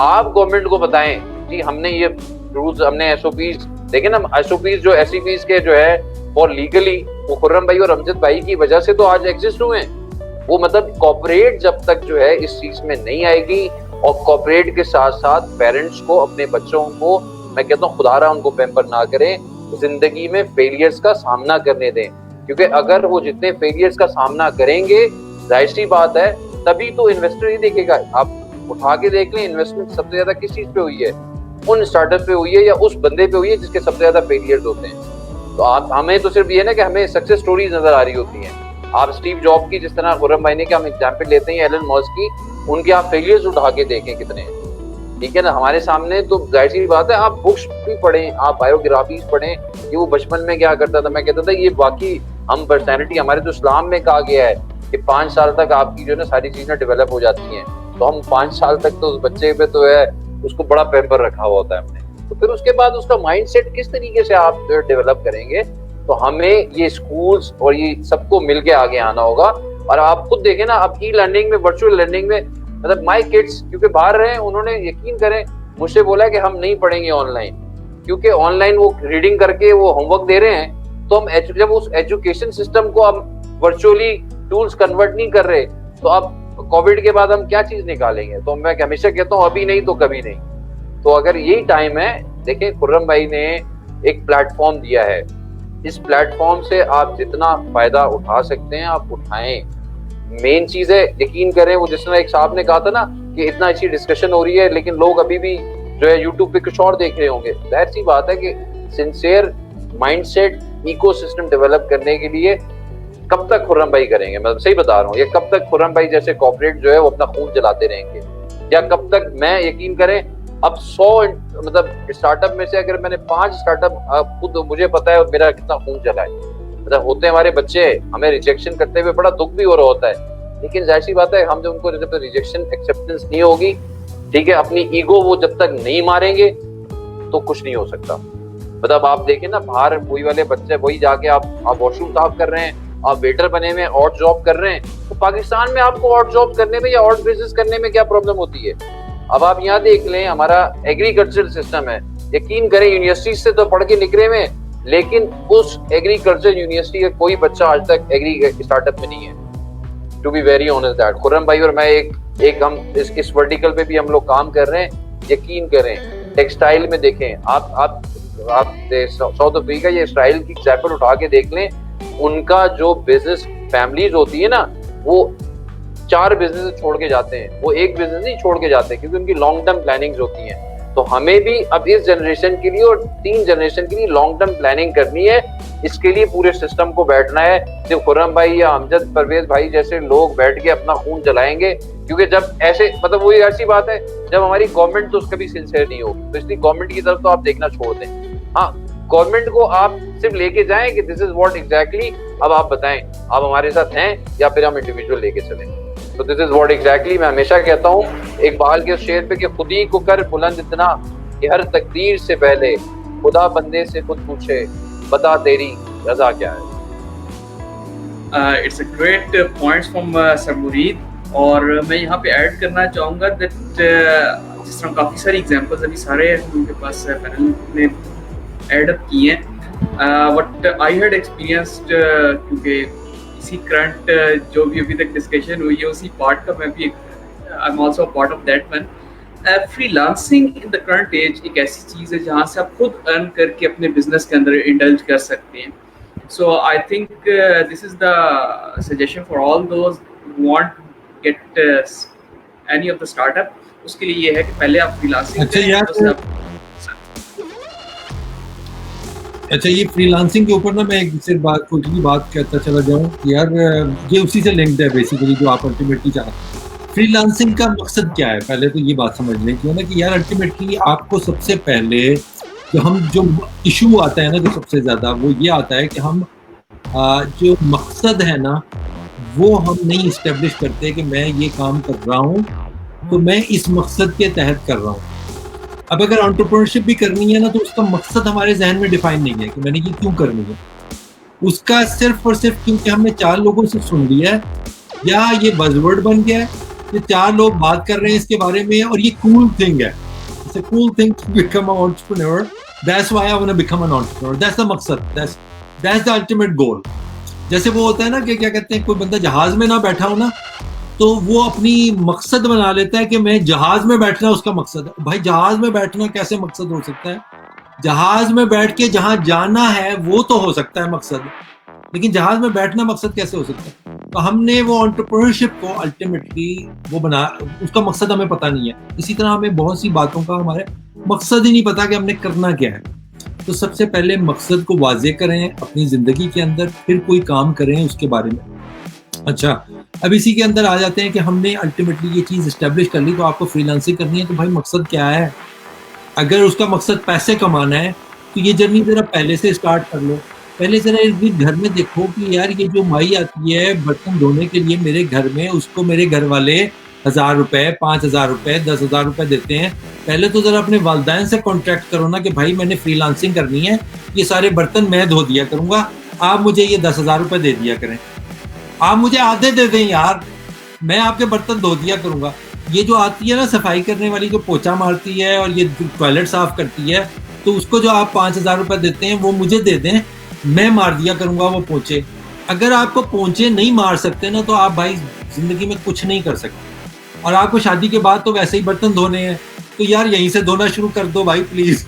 आप गवर्नमेंट को बताएं जी हमने ये रूल्स, हमने एसओपीज, देखें ना एसओपीज जो एसईपीज के जो है और लीगली, वो खुर्रम भाई और अमजद भाई की वजह से तो आज एग्जिस्ट हुए हैं। वो मतलब कॉर्पोरेट जब तक जो है इस चीज में नहीं आएगी, और कॉर्पोरेट के साथ साथ पेरेंट्स को अपने बच्चों को, मैं कहता हूँ खुदारा उनको पैम्पर ना करें, जिंदगी में फेलियर्स का सामना करने दें, क्योंकि अगर वो जितने फेलियर्स का सामना करेंगे, जाहिर सी बात है तभी तो इन्वेस्टर ही देखेगा। आप उठा के देख लें, इन्वेस्टमेंट सबसे ज्यादा किस चीज पे हुई है, उन स्टार्टअप पे हुई है या उस बंदे पे हुई है जिसके सबसे ज्यादा फेलियर्स होते हैं। तो आप हमें तो सिर्फ ये ना कि हमें सक्सेस स्टोरीज नजर आ रही होती हैं। आप स्टीव जॉब की, जिस तरह खुर्रम भाई ने कि हम एग्जाम्पल लेते हैं एलन मस्क की, उनके आप फेलियर्स उठा के देखें कितने हैं, ठीक है ना, हमारे सामने। तो जाहिर सी बात है आप बुक्स भी पढ़ें, आप बायोग्राफीज पढ़ें कि वो बचपन में क्या करता था। मैं कहता था ये बाकी हम पर्सनैलिटी, हमारे तो इस्लाम में कहा गया है कि 5 साल तक आपकी जो है ना सारी चीजें डेवलप हो जाती हैं, तो हम 5 साल तक तो उस बच्चे पे तो है उसको बड़ा पैम्पर रखा हुआ होता है हमने। तो फिर उसके बाद उसका माइंडसेट किस तरीके से आप डेवलप करेंगे, तो हमें ये स्कूल्स और ये सबको मिलके आगे आना होगा। और आप खुद देखें ना, अब ई लर्निंग में, वर्चुअल लर्निंग में, मतलब माय किड्स क्योंकि बाहर रहे, उन्होंने यकीन करें मुझसे बोला कि हम नहीं पढ़ेंगे ऑनलाइन, क्योंकि ऑनलाइन वो रीडिंग करके वो होमवर्क दे रहे हैं, तो हम जब उस एजुकेशन सिस्टम को हम वर्चुअली टूल्स कन्वर्ट नहीं कर रहे, तो अब कोविड के बाद हम क्या चीज निकालेंगे। तो मैं हमेशा कहता हूँ अभी नहीं तो कभी नहीं। तो अगर यही टाइम है, देखिए खुर्रम भाई ने एक प्लेटफॉर्म दिया है, इस प्लेटफॉर्म से आप जितना फायदा उठा सकते हैं आप उठाएं। मेन चीज है यकीन करें, वो जिस तरह एक साहब ने कहा था ना कि इतना अच्छी डिस्कशन हो रही है लेकिन लोग अभी भी जो है यूट्यूब पे कुछ और देख रहे होंगे। जाहिर सी बात है कि सिंसियर माइंडसेट इकोसिस्टम डेवलप करने के लिए कब तक खुर्रम भाई करेंगे, मतलब सही बता रहा हूँ, या कब तक खुर्रम भाई जैसे कॉर्पोरेट जो है वो अपना खून जलाते रहेंगे, या कब तक, मैं यकीन करें अब 100 मतलब स्टार्टअप में से अगर मैंने 5 स्टार्टअप, खुद मुझे पता है मेरा कितना खून जला है, मतलब होते हमारे बच्चे, हमें रिजेक्शन करते हुए बड़ा दुख भी हो रहा होता है, लेकिन जाहिर सी बात है हम जब उनको जब रिजेक्शन एक्सेप्टेंस नहीं होगी, ठीक है, अपनी ईगो वो जब तक नहीं मारेंगे तो कुछ नहीं हो सकता। मतलब आप देखें ना बाहर वही वाले बच्चे, वही जाके आप वॉशरूम साफ कर रहे हैं, आप वेटर बने हुए और जॉब कर रहे हैं, तो पाकिस्तान में आपको और जॉब करने में या और बिजनेस करने में क्या प्रॉब्लम होती है। अब आप यहाँ देख लें, हमारा एग्रीकल्चर सिस्टम है, यकीन करें यूनिवर्सिटी से तो पढ़ के निकले हुए, लेकिन उस एग्रीकल्चर यूनिवर्सिटी का कोई बच्चा आज तक एग्री स्टार्टअप में नहीं है, to be very honest that. Khurram भाई और मैं एक हम इस वर्टिकल पे भी हम लोग काम कर रहे हैं। यकीन करें टेक्सटाइल में देखें, आप साउथ अफ्रीका या इसराइल की एग्जाम्पल उठा के देख लें, उनका जो बिजनेस फैमिलीज होती है ना, वो 4 बिजनेस छोड़ के जाते हैं, वो एक बिजनेस नहीं छोड़ के जाते, क्योंकि उनकी लॉन्ग टर्म प्लानिंग्स होती हैं। तो हमें भी अब इस जनरेशन के लिए और 3 जनरेशन के लिए लॉन्ग टर्म प्लानिंग करनी है। इसके लिए पूरे सिस्टम को बैठना है। सिर्फ खुर्रम भाई या अमजद परवेज भाई जैसे लोग बैठ के अपना खून जलाएंगे, क्योंकि जब ऐसे मतलब वही ऐसी बात है, जब हमारी गवर्नमेंट तो कभी सिंसियर नहीं हो, तो इसलिए गवर्नमेंट की तरफ तो आप देखना छोड़ दें। हाँ, गवर्नमेंट को आप सिर्फ लेके जाएं कि दिस इज व्हाट एग्जैक्टली, अब आप बताएं आप हमारे साथ हैं या फिर हम इंडिविजुअल लेके चलें। तो दिस इज व्हाट एग्जैक्टली मैं हमेशा कहता हूँ इकबाल के शेर पे कि खुद ही को कर बुलंद इतना कि हर तकदीर से पहले खुदा बंदे से खुद पूछे बता तेरी रजा क्या है। It's a great points from sir मुरीद, और मैं यहाँ पे ऐड करना चाहूँगा दैट जिस तरह काफ़ी सारी एग्जांपल्स अभी सारे उनके पास पैनल ने ऐड अप किए हैं, व्हाट आई हैड एक्सपीरियंस्ड, क्योंकि इसी करंट जो भी अभी तक डिस्कशन हुई है उसी पार्ट का मैं भी I am also part of that one. Freelancing in the current age एक ऐसी चीज़ है जहाँ से आप खुद अर्न करके अपने बिजनेस के अंदर इंडल्ज कर सकते हैं। So I think this is the suggestion for all those who want get any of the startup. उसके लिए ये है कि पहले आप फ्रीलांसिंग अच्छा यार, अच्छा ये फ्रीलांसिंग के ऊपर ना मैं एक सिर्फ बात कहता चला जाऊँ यार, ये उसी से लिंक्ड है बेसिकली जो आप अल्टीमेटली चाहते हैं। फ्रीलांसिंग का मकसद क्या है, पहले तो ये बात समझ लें कि ना कि यार अल्टीमेटली आपको सबसे पहले जो इशू आता है ना, जो सबसे ज़्यादा वो ये आता है कि हम जो मकसद है ना वो हम नहीं इस्टेब्लिश करते कि मैं ये काम कर रहा हूँ तो मैं इस मकसद के तहत कर रहा हूँ। अब अगर एंटरप्रेन्योरशिप भी करनी है ना तो उसका मकसद हमारे जहन में डिफाइन नहीं है कि मैंने ये क्यों करनी है। उसका सिर्फ और सिर्फ क्योंकि हमने 4 लोगों से सुन लिया है या ये बज़वर्ड बन गया है, ये 4 लोग बात कर रहे हैं इसके बारे में और ये कूल थिंग है, it's a cool thing to become a entrepreneur, that's why I want to become an entrepreneur, that's the मकसद, दैट्स द अल्टीमेट गोल। जैसे वो होता है ना कि क्या कहते हैं, कोई बंदा जहाज में ना बैठा हो ना तो वो अपनी मकसद बना लेता है कि मैं जहाज में बैठना उसका मकसद है। भाई जहाज में बैठना कैसे मकसद हो सकता है? जहाज में बैठ के जहां जाना है वो तो हो सकता है मकसद, लेकिन जहाज में बैठना मकसद कैसे हो सकता है? तो हमने वो एंटरप्रेन्योरशिप को अल्टीमेटली वो बना, उसका मकसद हमें पता नहीं है। इसी तरह हमें बहुत सी बातों का हमारे मकसद ही नहीं पता कि हमने करना क्या है। तो सबसे पहले मकसद को वाज़ेह करें अपनी ज़िंदगी के अंदर, फिर कोई काम करें उसके बारे में। अच्छा, अब इसी के अंदर आ जाते हैं कि हमने अल्टीमेटली ये चीज़ इस्टेब्लिश कर ली तो आपको फ्रीलांसिंग करनी है, तो भाई मकसद क्या है? अगर उसका मकसद पैसे कमाना है तो ये जर्नी ज़रा पहले से स्टार्ट कर लो। पहले ज़रा इस घर में देखो कि यार ये जो माई आती है बर्तन धोने के लिए मेरे घर में, उसको मेरे घर वाले 1000 रुपये, 5000 रुपये, 10,000 रुपये देते हैं। पहले तो ज़रा अपने वालिदैन से कॉन्ट्रैक्ट करो ना कि भाई मैंने फ्रीलांसिंग करनी है, ये सारे बर्तन मैं धो दिया करूँगा, आप मुझे ये 10,000 रुपये दे दिया करें, आप मुझे आधे दे दें यार, मैं आपके बर्तन धो दिया करूँगा। ये जो आती है ना सफाई करने वाली, जो पोछा मारती है और ये टॉयलेट साफ करती है, तो उसको जो आप 5000 रुपये देते हैं वो मुझे दे दें, मैं मार दिया करूँगा वो पोछे। अगर आपको पोछे नहीं मार सकते ना तो आप भाई ज़िंदगी में कुछ नहीं कर सकते। और आपको शादी के बाद तो वैसे ही बर्तन धोने हैं तो यार यहीं से धोना शुरू कर दो भाई प्लीज़।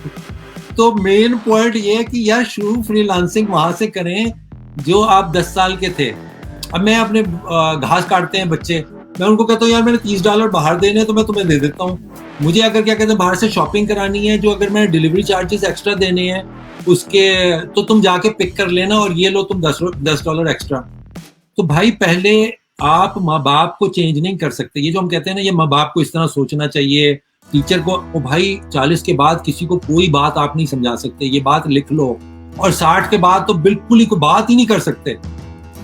तो मेन पॉइंट ये है कि यार शुरू फ्रीलांसिंग वहाँ से करें जो आप 10 साल के थे। अब मैं अपने घास काटते हैं बच्चे, मैं उनको कहता हूँ यार मैंने $30 बाहर देने हैं तो मैं तुम्हें दे देता हूँ। मुझे अगर क्या कहते हैं बाहर से शॉपिंग करानी है, जो अगर मैंने डिलीवरी चार्जेस एक्स्ट्रा देने हैं उसके, तो तुम जाके पिक कर लेना और ये लो तुम $10 एक्स्ट्रा। तो भाई पहले आप माँ बाप को चेंज नहीं कर सकते। ये जो हम कहते हैं ना ये माँ बाप को इस तरह सोचना चाहिए, टीचर को, ओ भाई 40 के बाद किसी को कोई बात आप नहीं समझा सकते, ये बात लिख लो। और 60 के बाद तो बिल्कुल ही कोई बात ही नहीं कर सकते।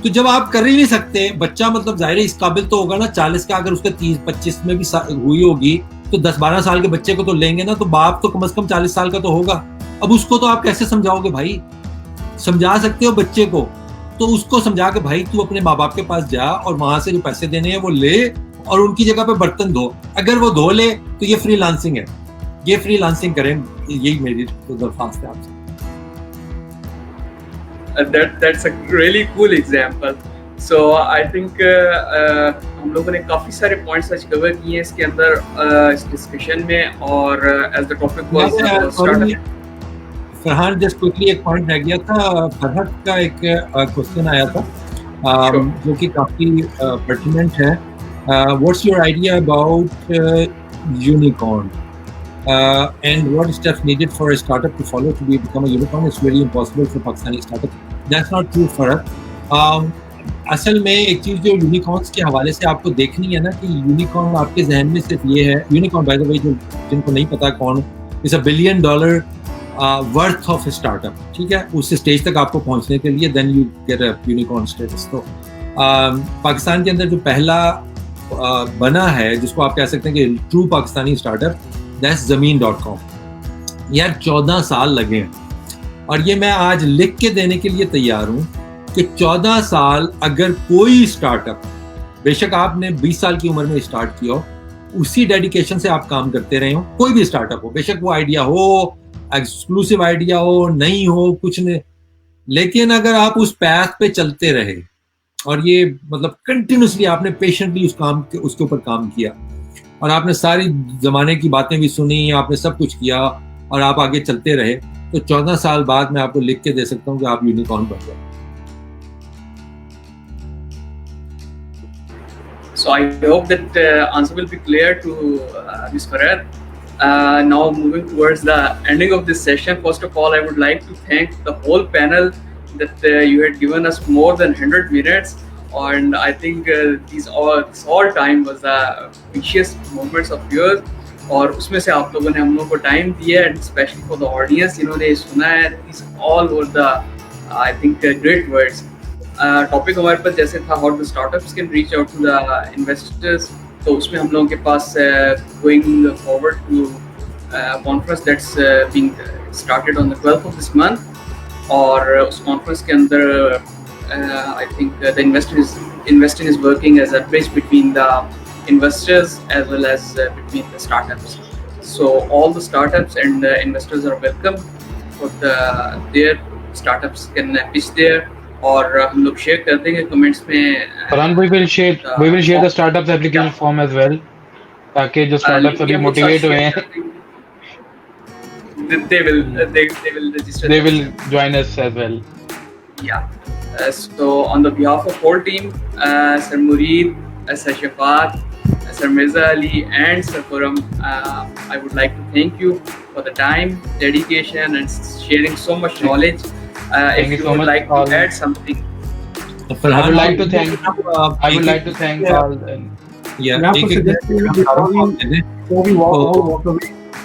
तो जब आप कर ही नहीं सकते, बच्चा मतलब जाहिर है इस काबिल तो होगा ना, 40 का अगर उसका 30-25 में भी हुई होगी तो 10-12 साल के बच्चे को तो लेंगे ना, तो बाप तो कम से कम 40 साल का तो होगा। अब उसको तो आप कैसे समझाओगे भाई? समझा सकते हो बच्चे को, तो उसको समझा के भाई तू अपने माँ बाप के पास जा और वहां से जो पैसे देने हैं वो ले और उनकी जगह पे बर्तन धो। अगर वो धो ले तो ये फ्रीलांसिंग है, ये फ्रीलांसिंग करें, यही मेरी दरख्वास्त है आपसे। That's a really cool example. So I think हम लोगों ने काफी सारे पॉइंट्स आज कवर किए हैं इसके अंदर इस डिस्कशन में, और as the topic was Farhan just quickly एक पॉइंट रह गया था, फरहत का एक क्वेश्चन आया था जो कि काफ़ी पर्टिनेंट है। What's your idea about unicorn? And what steps needed for a startup to follow to become a unicorn? It's really impossible for Pakistani startup. That's not true for us. असल में एक चीज़ जो यूनिकॉर्न्स के हवाले से आपको देखनी है ना कि यूनिकॉर्न आपके जहन में सिर्फ ये है, यूनिकॉर्न बाय द वे जो जिनको नहीं पता कौन, is $1 billion worth of startup, ठीक है, उस स्टेज तक आपको पहुंचने के लिए then you get a unicorn status. तो पाकिस्तान के अंदर जो पहला बना है जिसको आप कह सकते हैं कि ट्रू पाकिस्तानी स्टार्टअप, दैट्स ज़मीन.com। यार 14 साल लगे हैं और ये मैं आज लिख के देने के लिए तैयार हूँ कि 14 साल अगर कोई स्टार्टअप, बेशक आपने 20 साल की उम्र में स्टार्ट किया हो, उसी डेडिकेशन से आप काम करते रहे हो, कोई भी स्टार्टअप हो, बेशक वो आइडिया हो, एक्सक्लूसिव आइडिया हो, नहीं हो, कुछ नहीं, लेकिन अगर आप उस पैथ पे चलते रहे और ये मतलब कंटिन्यूसली आपने पेशेंटली उसके ऊपर काम किया और आपने सारी जमाने की बातें भी सुनी, आपने सब कुछ किया और आप आगे चलते रहे, तो 14 साल बाद मैं आपको लिख के दे सकता हूँ कि आप यूनिकॉर्न बन गए। So I hope that answer will be clear to Ms. Farad. Now moving towards the ending of this session, first of all, I would like to thank the whole panel that you had given us more than 100 minutes, and I think this all time was the precious moments of yours. और उसमें से आप लोगों ने हम लोगों को time दिया, and especially for the audience, जिन्होंने सुना है, these all were the I think great words. Topic हमारे पास जैसे था how the startups can reach out to the investors, तो उसमें हम लोगों के पास going forward to conference that's being started on the 12th of this month, और उस कॉन्फ्रेंस के अंदर I think the investing is working as a bridge between the investors as well as between the startups. So all the startups and investors are welcome for their startups can pitch there, और हम लोग share कर देंगे comments में। Farhan, we will share the startups application form as well, ताकि जो startups अभी motivate हुए हैं, they will register. they will join us as well. Yeah. So on the behalf of whole team, Sir Mureed, Sir Shafat, Sir Mirza Ali, and Sir Khurram, I would like to thank you for the time, dedication, and sharing so much knowledge. If you would like to add something, I would like to thank all.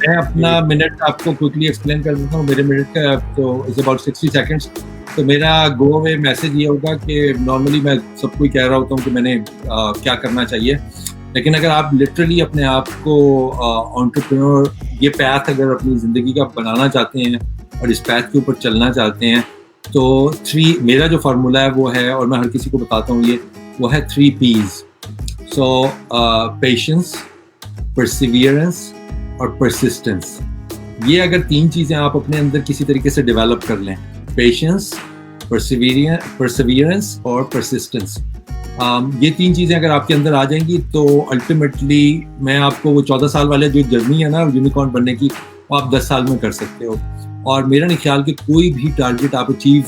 मैं अपना minute आपको quickly explain कर देता हूँ। मेरे minute का तो is about 60 seconds. तो मेरा गो अवे मैसेज ये होगा कि नॉर्मली मैं सबको ही कह रहा होता हूँ कि मैंने क्या करना चाहिए, लेकिन अगर आप लिटरली अपने आप को एंटरप्रेन्योर ये पैथ अगर अपनी ज़िंदगी का बनाना चाहते हैं और इस पैथ के ऊपर चलना चाहते हैं, तो मेरा जो फार्मूला है वो है, और मैं हर किसी को बताता हूँ ये, वो है 3 P's। सो पेशेंस, परसिवियरेंस और परसिस्टेंस। ये अगर 3 चीज़ें आप अपने अंदर किसी तरीके से डेवलप कर लें, पेशेंस, परसिवियरेंस और परसिस्टेंस, ये 3 चीज़ें अगर आपके अंदर आ जाएंगी तो अल्टीमेटली मैं आपको वो 14 साल वाले जो जर्नी है ना यूनिकॉर्न बनने की, वो आप 10 साल में कर सकते हो। और मेरा नहीं ख्याल कि कोई भी टारगेट आप अचीव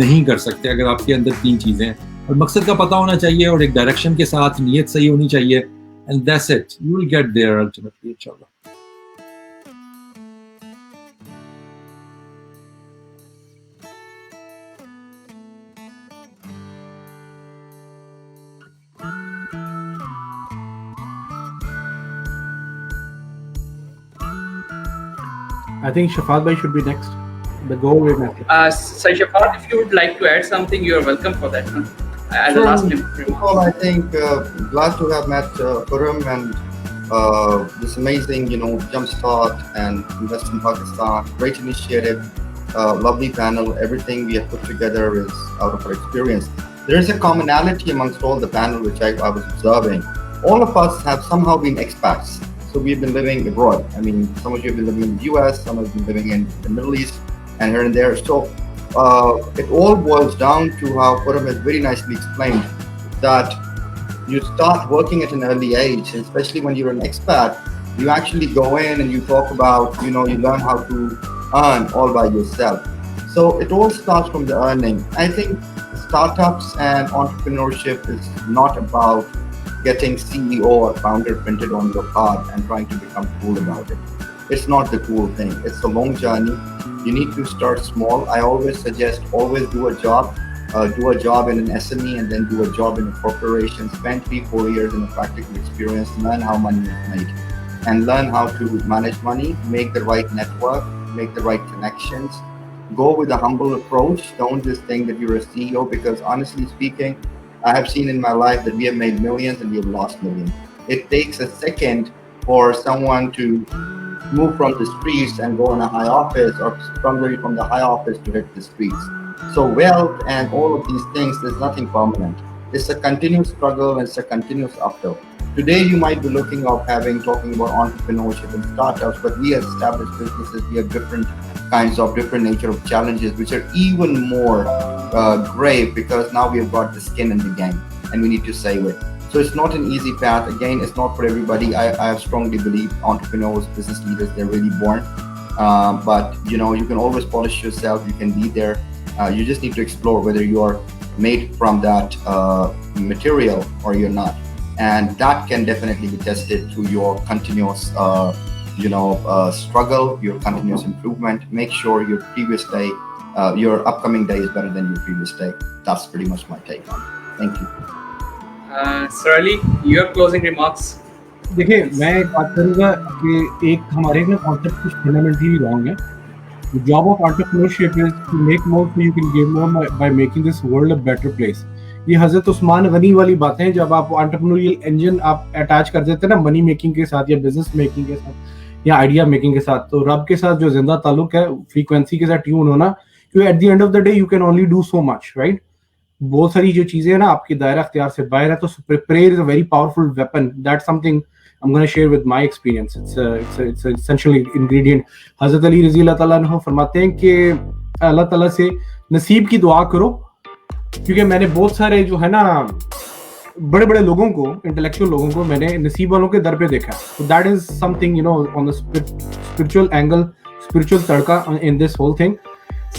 नहीं कर सकते अगर आपके अंदर 3 चीज़ें हैं। और मकसद का पता होना चाहिए और एक डायरेक्शन के साथ नीयत सही होनी चाहिए, and that's it, you will get there ultimately इंशाल्लाह। I think Shafat bhai should be next. The go away method. Sir Shafat, if you would like to add something, you are welcome for that. As a last remark. Well, I think glad to have met Khurram and this amazing, Jumpstart and Invest in Pakistan. Great initiative, lovely panel. Everything we have put together is out of our experience. There is a commonality amongst all the panel, which I was observing. All of us have somehow been expats. So we've been living abroad. I mean, some of you have been living in the US, some have been living in the Middle East, and here and there. So it all boils down to how Khurram has very nicely explained that you start working at an early age, and especially when you're an expat, you actually go in and you talk about, you learn how to earn all by yourself. So it all starts from the earning. I think startups and entrepreneurship is not about getting CEO or founder printed on your card and trying to become cool about it. It's not the cool thing. It's a long journey. You need to start small. I always suggest always do a job. Do a job in an SME and then do a job in a corporation. Spend 3-4 years in a practical experience. Learn how money is made and learn how to manage money. Make the right network. Make the right connections. Go with a humble approach. Don't just think that you're a CEO, because honestly speaking, I have seen in my life that we have made millions and we have lost millions. It takes a second for someone to move from the streets and go in a high office, or from the high office to hit the streets. So wealth and all of these things, there's nothing permanent. It's a continuous struggle and it's a continuous uphill. Today you might be talking about entrepreneurship and startups, but we as established businesses, we have different nature of challenges, which are even more grave, because now we have got the skin in the game and we need to save it. So it's not an easy path. Again, it's not for everybody. I strongly believe entrepreneurs, business leaders, they're really born. But you can always polish yourself. You can be there. You just need to explore whether you're made from that material or you're not. And that can definitely be tested through your continuous struggle, your continuous improvement. Make sure your previous day, your upcoming day is better than your previous day. That's pretty much my take on it. Thank you. Sir Ali, your closing remarks. देखिए, मैं एक बात करूँगा कि एक हमारे ना concept कुछ फंडामेंटली रॉन्ग है. The job of entrepreneurship is to make more so you can give more by making this world a better place. ये हजरत उस्मान गनी वाली बातें हैं. जब आप एंटरप्रेन्योरियल इंजन आप अटैच कर देते हैं ना मनी मेकिंग के साथ या बिजनेस मेकिंग के साथ या आइडिया मेकिंग के साथ, तो रब के साथ जो जिंदा ताल्लुक है, फ्रीक्वेंसी के साथ ट्यून होना, क्योंकि eight the end of the day you can only do so much, right. बहुत सारी जो चीजें हैं ना आपकी दायरा इख्तियार से बाहर है. तो prayer is a very powerful weapon. That's something I'm going to share with my experience. It's an essential ingredient. हज़रत अली रज़ी अल्लाह ताला अन्हु फरमाते हैं कि अल्लाह ताला से नसीब की दुआ करो, क्योंकि मैंने बहुत सारे जो है ना बड़े बड़े लोगों को, इंटेलेक्चुअल लोगों को मैंने नसीब वालों के दर पे देखा. So that is something on the spiritual angle, spiritual tadka in this whole thing.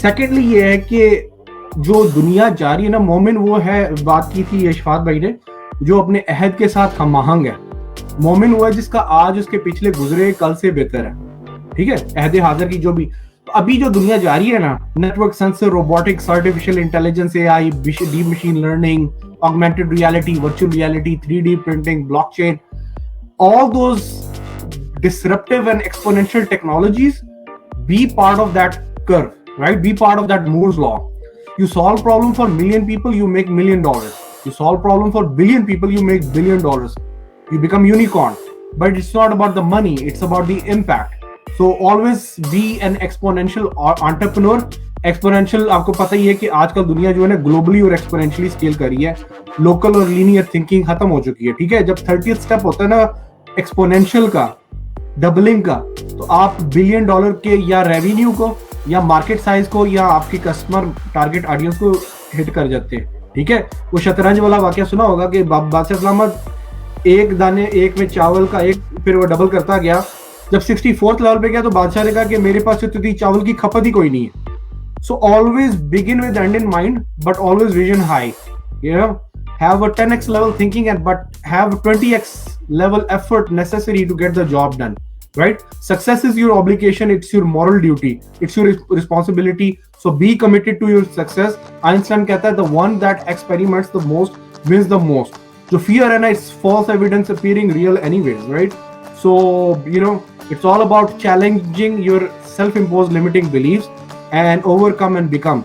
Secondly ये है कि जो दुनिया जा रही है ना, मोमिन वो है, बात की थी यशफात भाई ने, जो अपने अहद के साथ हम आहंग है. मोमिन हुआ है जिसका आज उसके पिछले गुजरे कल से बेहतर है. ठीक है, अहद हाजिर की जो भी. तो अभी जो दुनिया जा रही है ना, network, sensor, robotics, artificial intelligence, AI, deep machine learning, augmented reality, virtual reality, 3D printing, blockchain, all those disruptive and exponential technologies, be part of that curve, right? Be part of that Moore's law. You solve problem for million people, you make $1 million. You solve problem for billion people, you make $1 billion. You become unicorn. But it's not about the money, it's about the impact. So always be an exponential entrepreneur. Exponential, आपको पता ही है कि आजकल दुनिया जो है ना globally और एक्सपोनेंशियली स्केल कर रही है. लोकल और लीनियर थिंकिंग खत्म हो चुकी है. ठीक है, जब 30th स्टेप होता है ना एक्सपोनेंशियल का, डबलिंग का, तो आप $1 बिलियन के या रेवेन्यू को या मार्केट साइज को या आपके कस्टमर टारगेट ऑडियंस को हिट कर जाते हैं. ठीक है, वो शतरंज वाला वाकया सुना होगा कि बादशाह सलामत एक दाने एक में चावल का एक, फिर वो डबल करता गया. जब 64th लेवल पे गया तो बादशाह ने कहा कि मेरे पास इतनी चावल की खपत ही कोई नहीं है. So always begin with and in mind, but always vision high. Have a 10x level thinking but have 20x level effort necessary to get the job done, right? Success is your obligation, it's your moral duty, it's your responsibility. So be committed to your success. Einstein कहता है the one that experiments the most wins the most. So fear and it's false evidence appearing real anyways, right? So it's all about challenging your self-imposed limiting beliefs and overcome and become.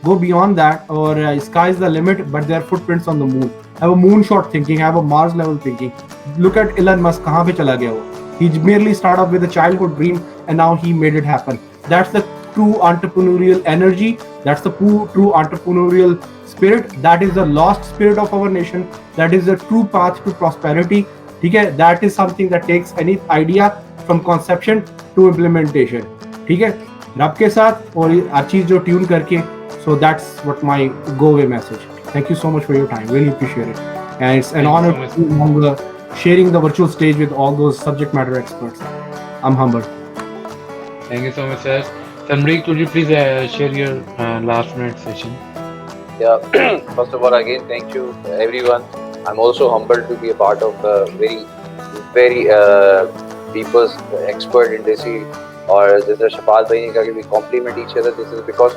Go beyond that, or sky is the limit, but there are footprints on the moon. Have a moonshot thinking, have a Mars level thinking. Look at Elon Musk, kahan pe chala gaya wo? He merely started off with a childhood dream and now he made it happen. That's the true entrepreneurial energy. That's the true entrepreneurial spirit. That is the lost spirit of our nation. That is the true path to prosperity. Okay? That is something that takes any idea from conception to implementation. Okay? रब के साथ और हर चीज जो tune करके. So that's what my go-away message. Thank you so much for your time. Really appreciate it. And it's an honor to be sharing the virtual stage with all those subject matter experts. I'm humbled. Thank you so much, sir. Samrik, could you please share your last minute session? Yeah. First of all, again, thank you everyone I'm also humbled to be a part of a very people's expert in this. और जैसे शफात भाई ने कहा कि we complement each other. This is because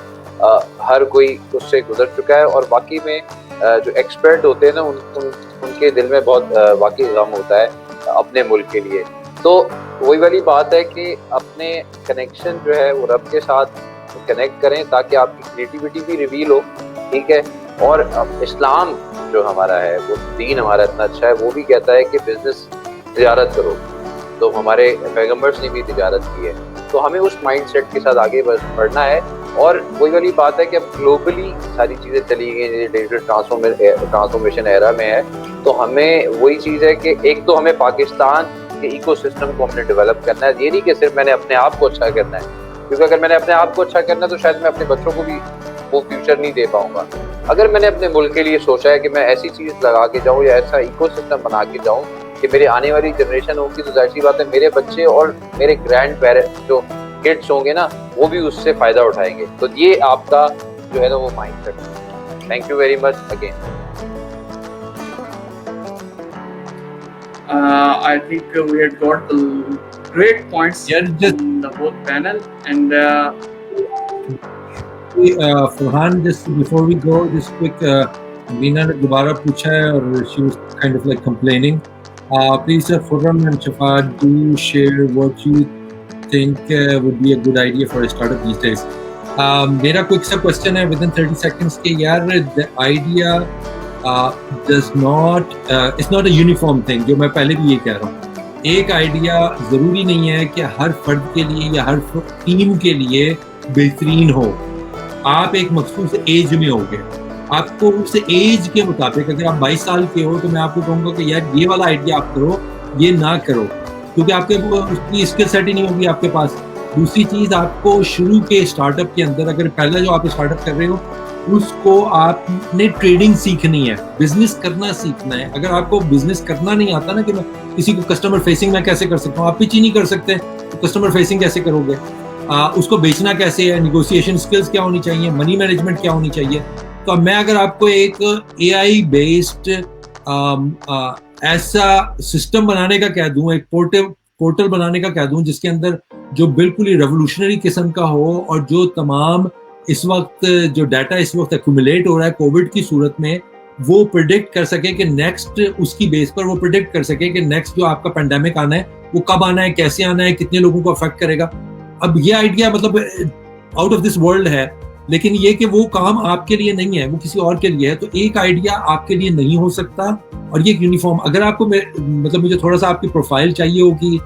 हर कोई उससे गुजर चुका है और वाकई में जो एक्सपर्ट होते हैं ना उनके दिल में बहुत वाकई गम होता है अपने मुल्क के लिए. तो वही वाली बात है कि अपने कनेक्शन जो है वो रब के साथ कनेक्ट करें ताकि आपकी क्रिएटिविटी भी रिवील हो. ठीक है. और इस्लाम जो हमारा है वो दीन हमारा इतना अच्छा है, वो भी कहता है कि बिजनेस तिजारत करो. तो हमारे पैगम्बर्स ने भी तिजारत की है. तो हमें उस माइंडसेट के साथ आगे बढ़ना है. और वही वाली बात है कि अब ग्लोबली सारी चीज़ें चली गई हैं, डिजिटल ट्रांसफॉर्मेशन एरा में है. तो हमें वही चीज़ है कि एक तो हमें पाकिस्तान के इकोसिस्टम को हमने डेवलप करना है. ये नहीं कि सिर्फ मैंने अपने आप को अच्छा करना है, क्योंकि अगर मैंने अपने आप को अच्छा करना है तो शायद मैं अपने बच्चों को भी वो फ्यूचर नहीं दे पाऊंगा. अगर मैंने अपने मुल्क के लिए सोचा है कि मैं ऐसी चीज़ लगा के जाऊँ या ऐसा इकोसिस्टम बना के जाऊँ कि मेरी आने वाली जनरेशन होगी, तो जाहिर सी बात है मेरे बच्चे और मेरे ग्रैंड पेरेंट्स जो किड्स होंगे ना वो भी उससे फ़ायदा उठाएंगे. तो ये आपका जो है ना वो माइंडसेट है. Thank you very much again. I think we had got the great points in the whole panel, and Farhan, just before we go, just quick, Meena ने दोबारा पूछा है और she was kind of like complaining. Please, Khurram and Shafat, do share what you think would be a good idea for a startup these days. मेरा quick सा question है within 30 seconds कि यार the idea does not it's not a uniform thing. जो मैं पहले भी ये कह रहा हूँ, एक आइडिया ज़रूरी नहीं है कि हर फर्द के लिए या हर टीम के लिए बेहतरीन हो. आप एक मखसूस एज में होगे, आपको उस एज के मुताबिक, अगर आप 22 साल के हो तो मैं आपको कहूँगा कि यार ये वाला आइडिया आप करो, ये ना करो, क्योंकि आपके उसकी स्किल सेट ही नहीं होगी आपके पास. दूसरी चीज़, आपको शुरू के स्टार्टअप के अंदर, अगर पहले जो आप स्टार्टअप कर रहे हो उसको आपने ट्रेडिंग सीखनी है, बिजनेस करना सीखना है. अगर आपको बिजनेस करना नहीं आता ना कि मैं किसी को कस्टमर फेसिंग मैं कैसे कर सकता हूँ, आप पिच ही नहीं कर सकते तो कस्टमर फेसिंग कैसे करोगे? उसको बेचना कैसे है, निगोशिएशन स्किल्स क्या होनी चाहिए, मनी मैनेजमेंट क्या होनी चाहिए. तो अब मैं अगर आपको एक AI बेस्ड ऐसा सिस्टम बनाने का कह दूं, एक पोर्टल बनाने का कह दूं जिसके अंदर जो बिल्कुल ही रेवोल्यूशनरी किस्म का हो और जो तमाम इस वक्त जो डाटा इस वक्त एक्यूमुलेट हो रहा है कोविड की सूरत में, वो प्रिडिक्ट कर सके कि नेक्स्ट, उसकी बेस पर वो प्रिडिक्ट कर सके कि नेक्स्ट जो आपका पेंडेमिक आना है वो कब आना है, कैसे आना है, कितने लोगों को अफेक्ट करेगा. अब ये आइडिया मतलब आउट ऑफ दिस वर्ल्ड है, लेकिन ये कि वो काम आपके लिए नहीं है, वो किसी और के लिए है. तो एक आइडिया आपके लिए नहीं हो सकता और ये यूनिफॉर्म. अगर आपको मतलब मुझे थोड़ा सा आपकी प्रोफाइल चाहिए होगी,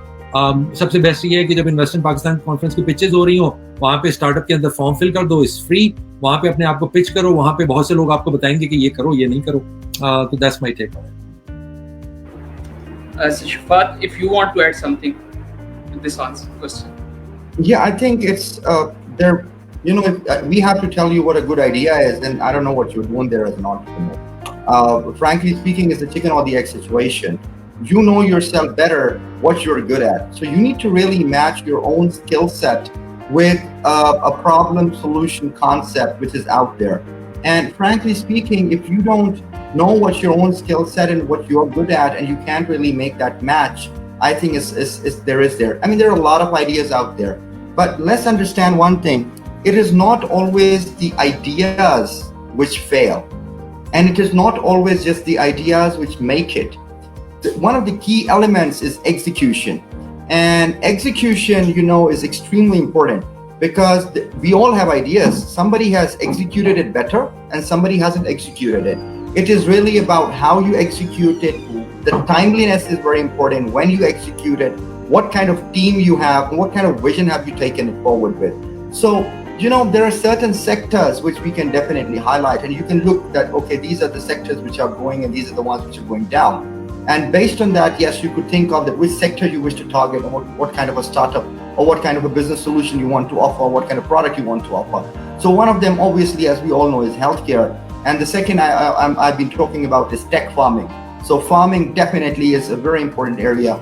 सबसे बेस्ट ये है कि जब इन्वेस्ट इन पाकिस्तान कॉन्फ्रेंस की पिचेस हो रही हो, वहाँ पे स्टार्टअप के अंदर फॉर्म फिल कर दो, इट्स फ्री. वहाँ पे अपने आप को पिच करो, वहाँ पे बहुत से लोग आपको बताएंगे कि ये करो, ये नहीं करो. तो that's my take. Shafat, if you want to add something to this question. Yeah, I think it's there. You know, we have to tell you what a good idea is, and I don't know what you're doing there is not. Frankly speaking, it's the chicken or the egg situation. You know yourself better what you're good at, so you need to really match your own skill set with a problem solution concept which is out there. And frankly speaking, if you don't know what your own skill set and what you're good at, and you can't really make that match, I think there. I mean, there are a lot of ideas out there, but let's understand one thing. It is not always the ideas which fail, and it is not always just the ideas which make it. One of the key elements is execution, and execution, you know, is extremely important because we all have ideas. Somebody has executed it better and somebody hasn't executed it. It is really about how you execute it. The timeliness is very important when you execute it, what kind of team you have, and what kind of vision have you taken it forward with. So, you know, there are certain sectors which we can definitely highlight, and you can look that, okay, these are the sectors which are going and these are the ones which are going down. And based on that, yes, you could think of that which sector you wish to target, or what kind of a startup or what kind of a business solution you want to offer, or what kind of product you want to offer. So one of them, obviously, as we all know, is healthcare. And the second I've been talking about is tech farming. So farming definitely is a very important area.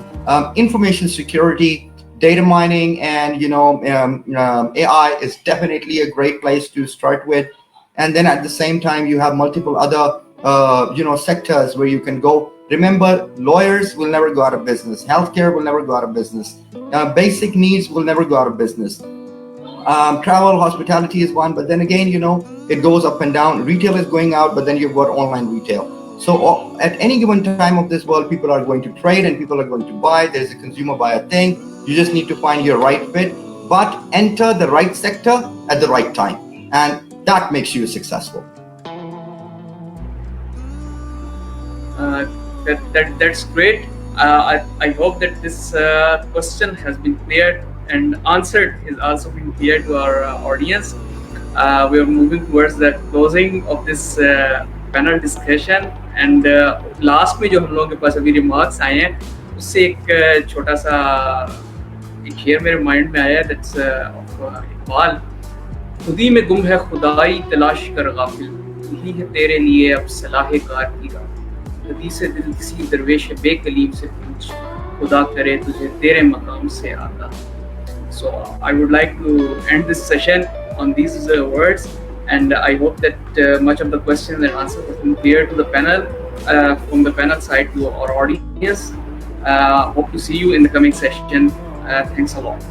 Information security, data mining, and AI is definitely a great place to start with. And then at the same time, you have multiple other sectors where you can go. Remember, lawyers will never go out of business. Healthcare will never go out of business. Basic needs will never go out of business. Travel, hospitality is one, but then again, it goes up and down. Retail is going out, but then you've got online retail. So at any given time of this world, people are going to trade and people are going to buy. There's a consumer buyer thing. You just need to find your right fit, but enter the right sector at the right time. And that makes you successful. That's great. I hope that this question has been clear and answered has also been clear to our audience. We are moving towards the closing of this panel discussion, and last में जो हम लोगों के पास अभी remarks आए हैं उससे एक छोटा सा एक शेर मेरे माइंड में आया, that's of इकबाल। खुदी में गुम है खुदाई तलाश कर गाफिल, यही है तेरे लिए अब सलाहे कार की राह, हदीस दिल किसी दरवेश बेकलीम से पूछ, खुदा करे तुझे तेरे मकाम से आता। So I would like to end this session on these words, and I hope that much of the questions and answers have been clear to the panel, from the panel side to our audience. Hope to see you in the coming session. Thanks a lot.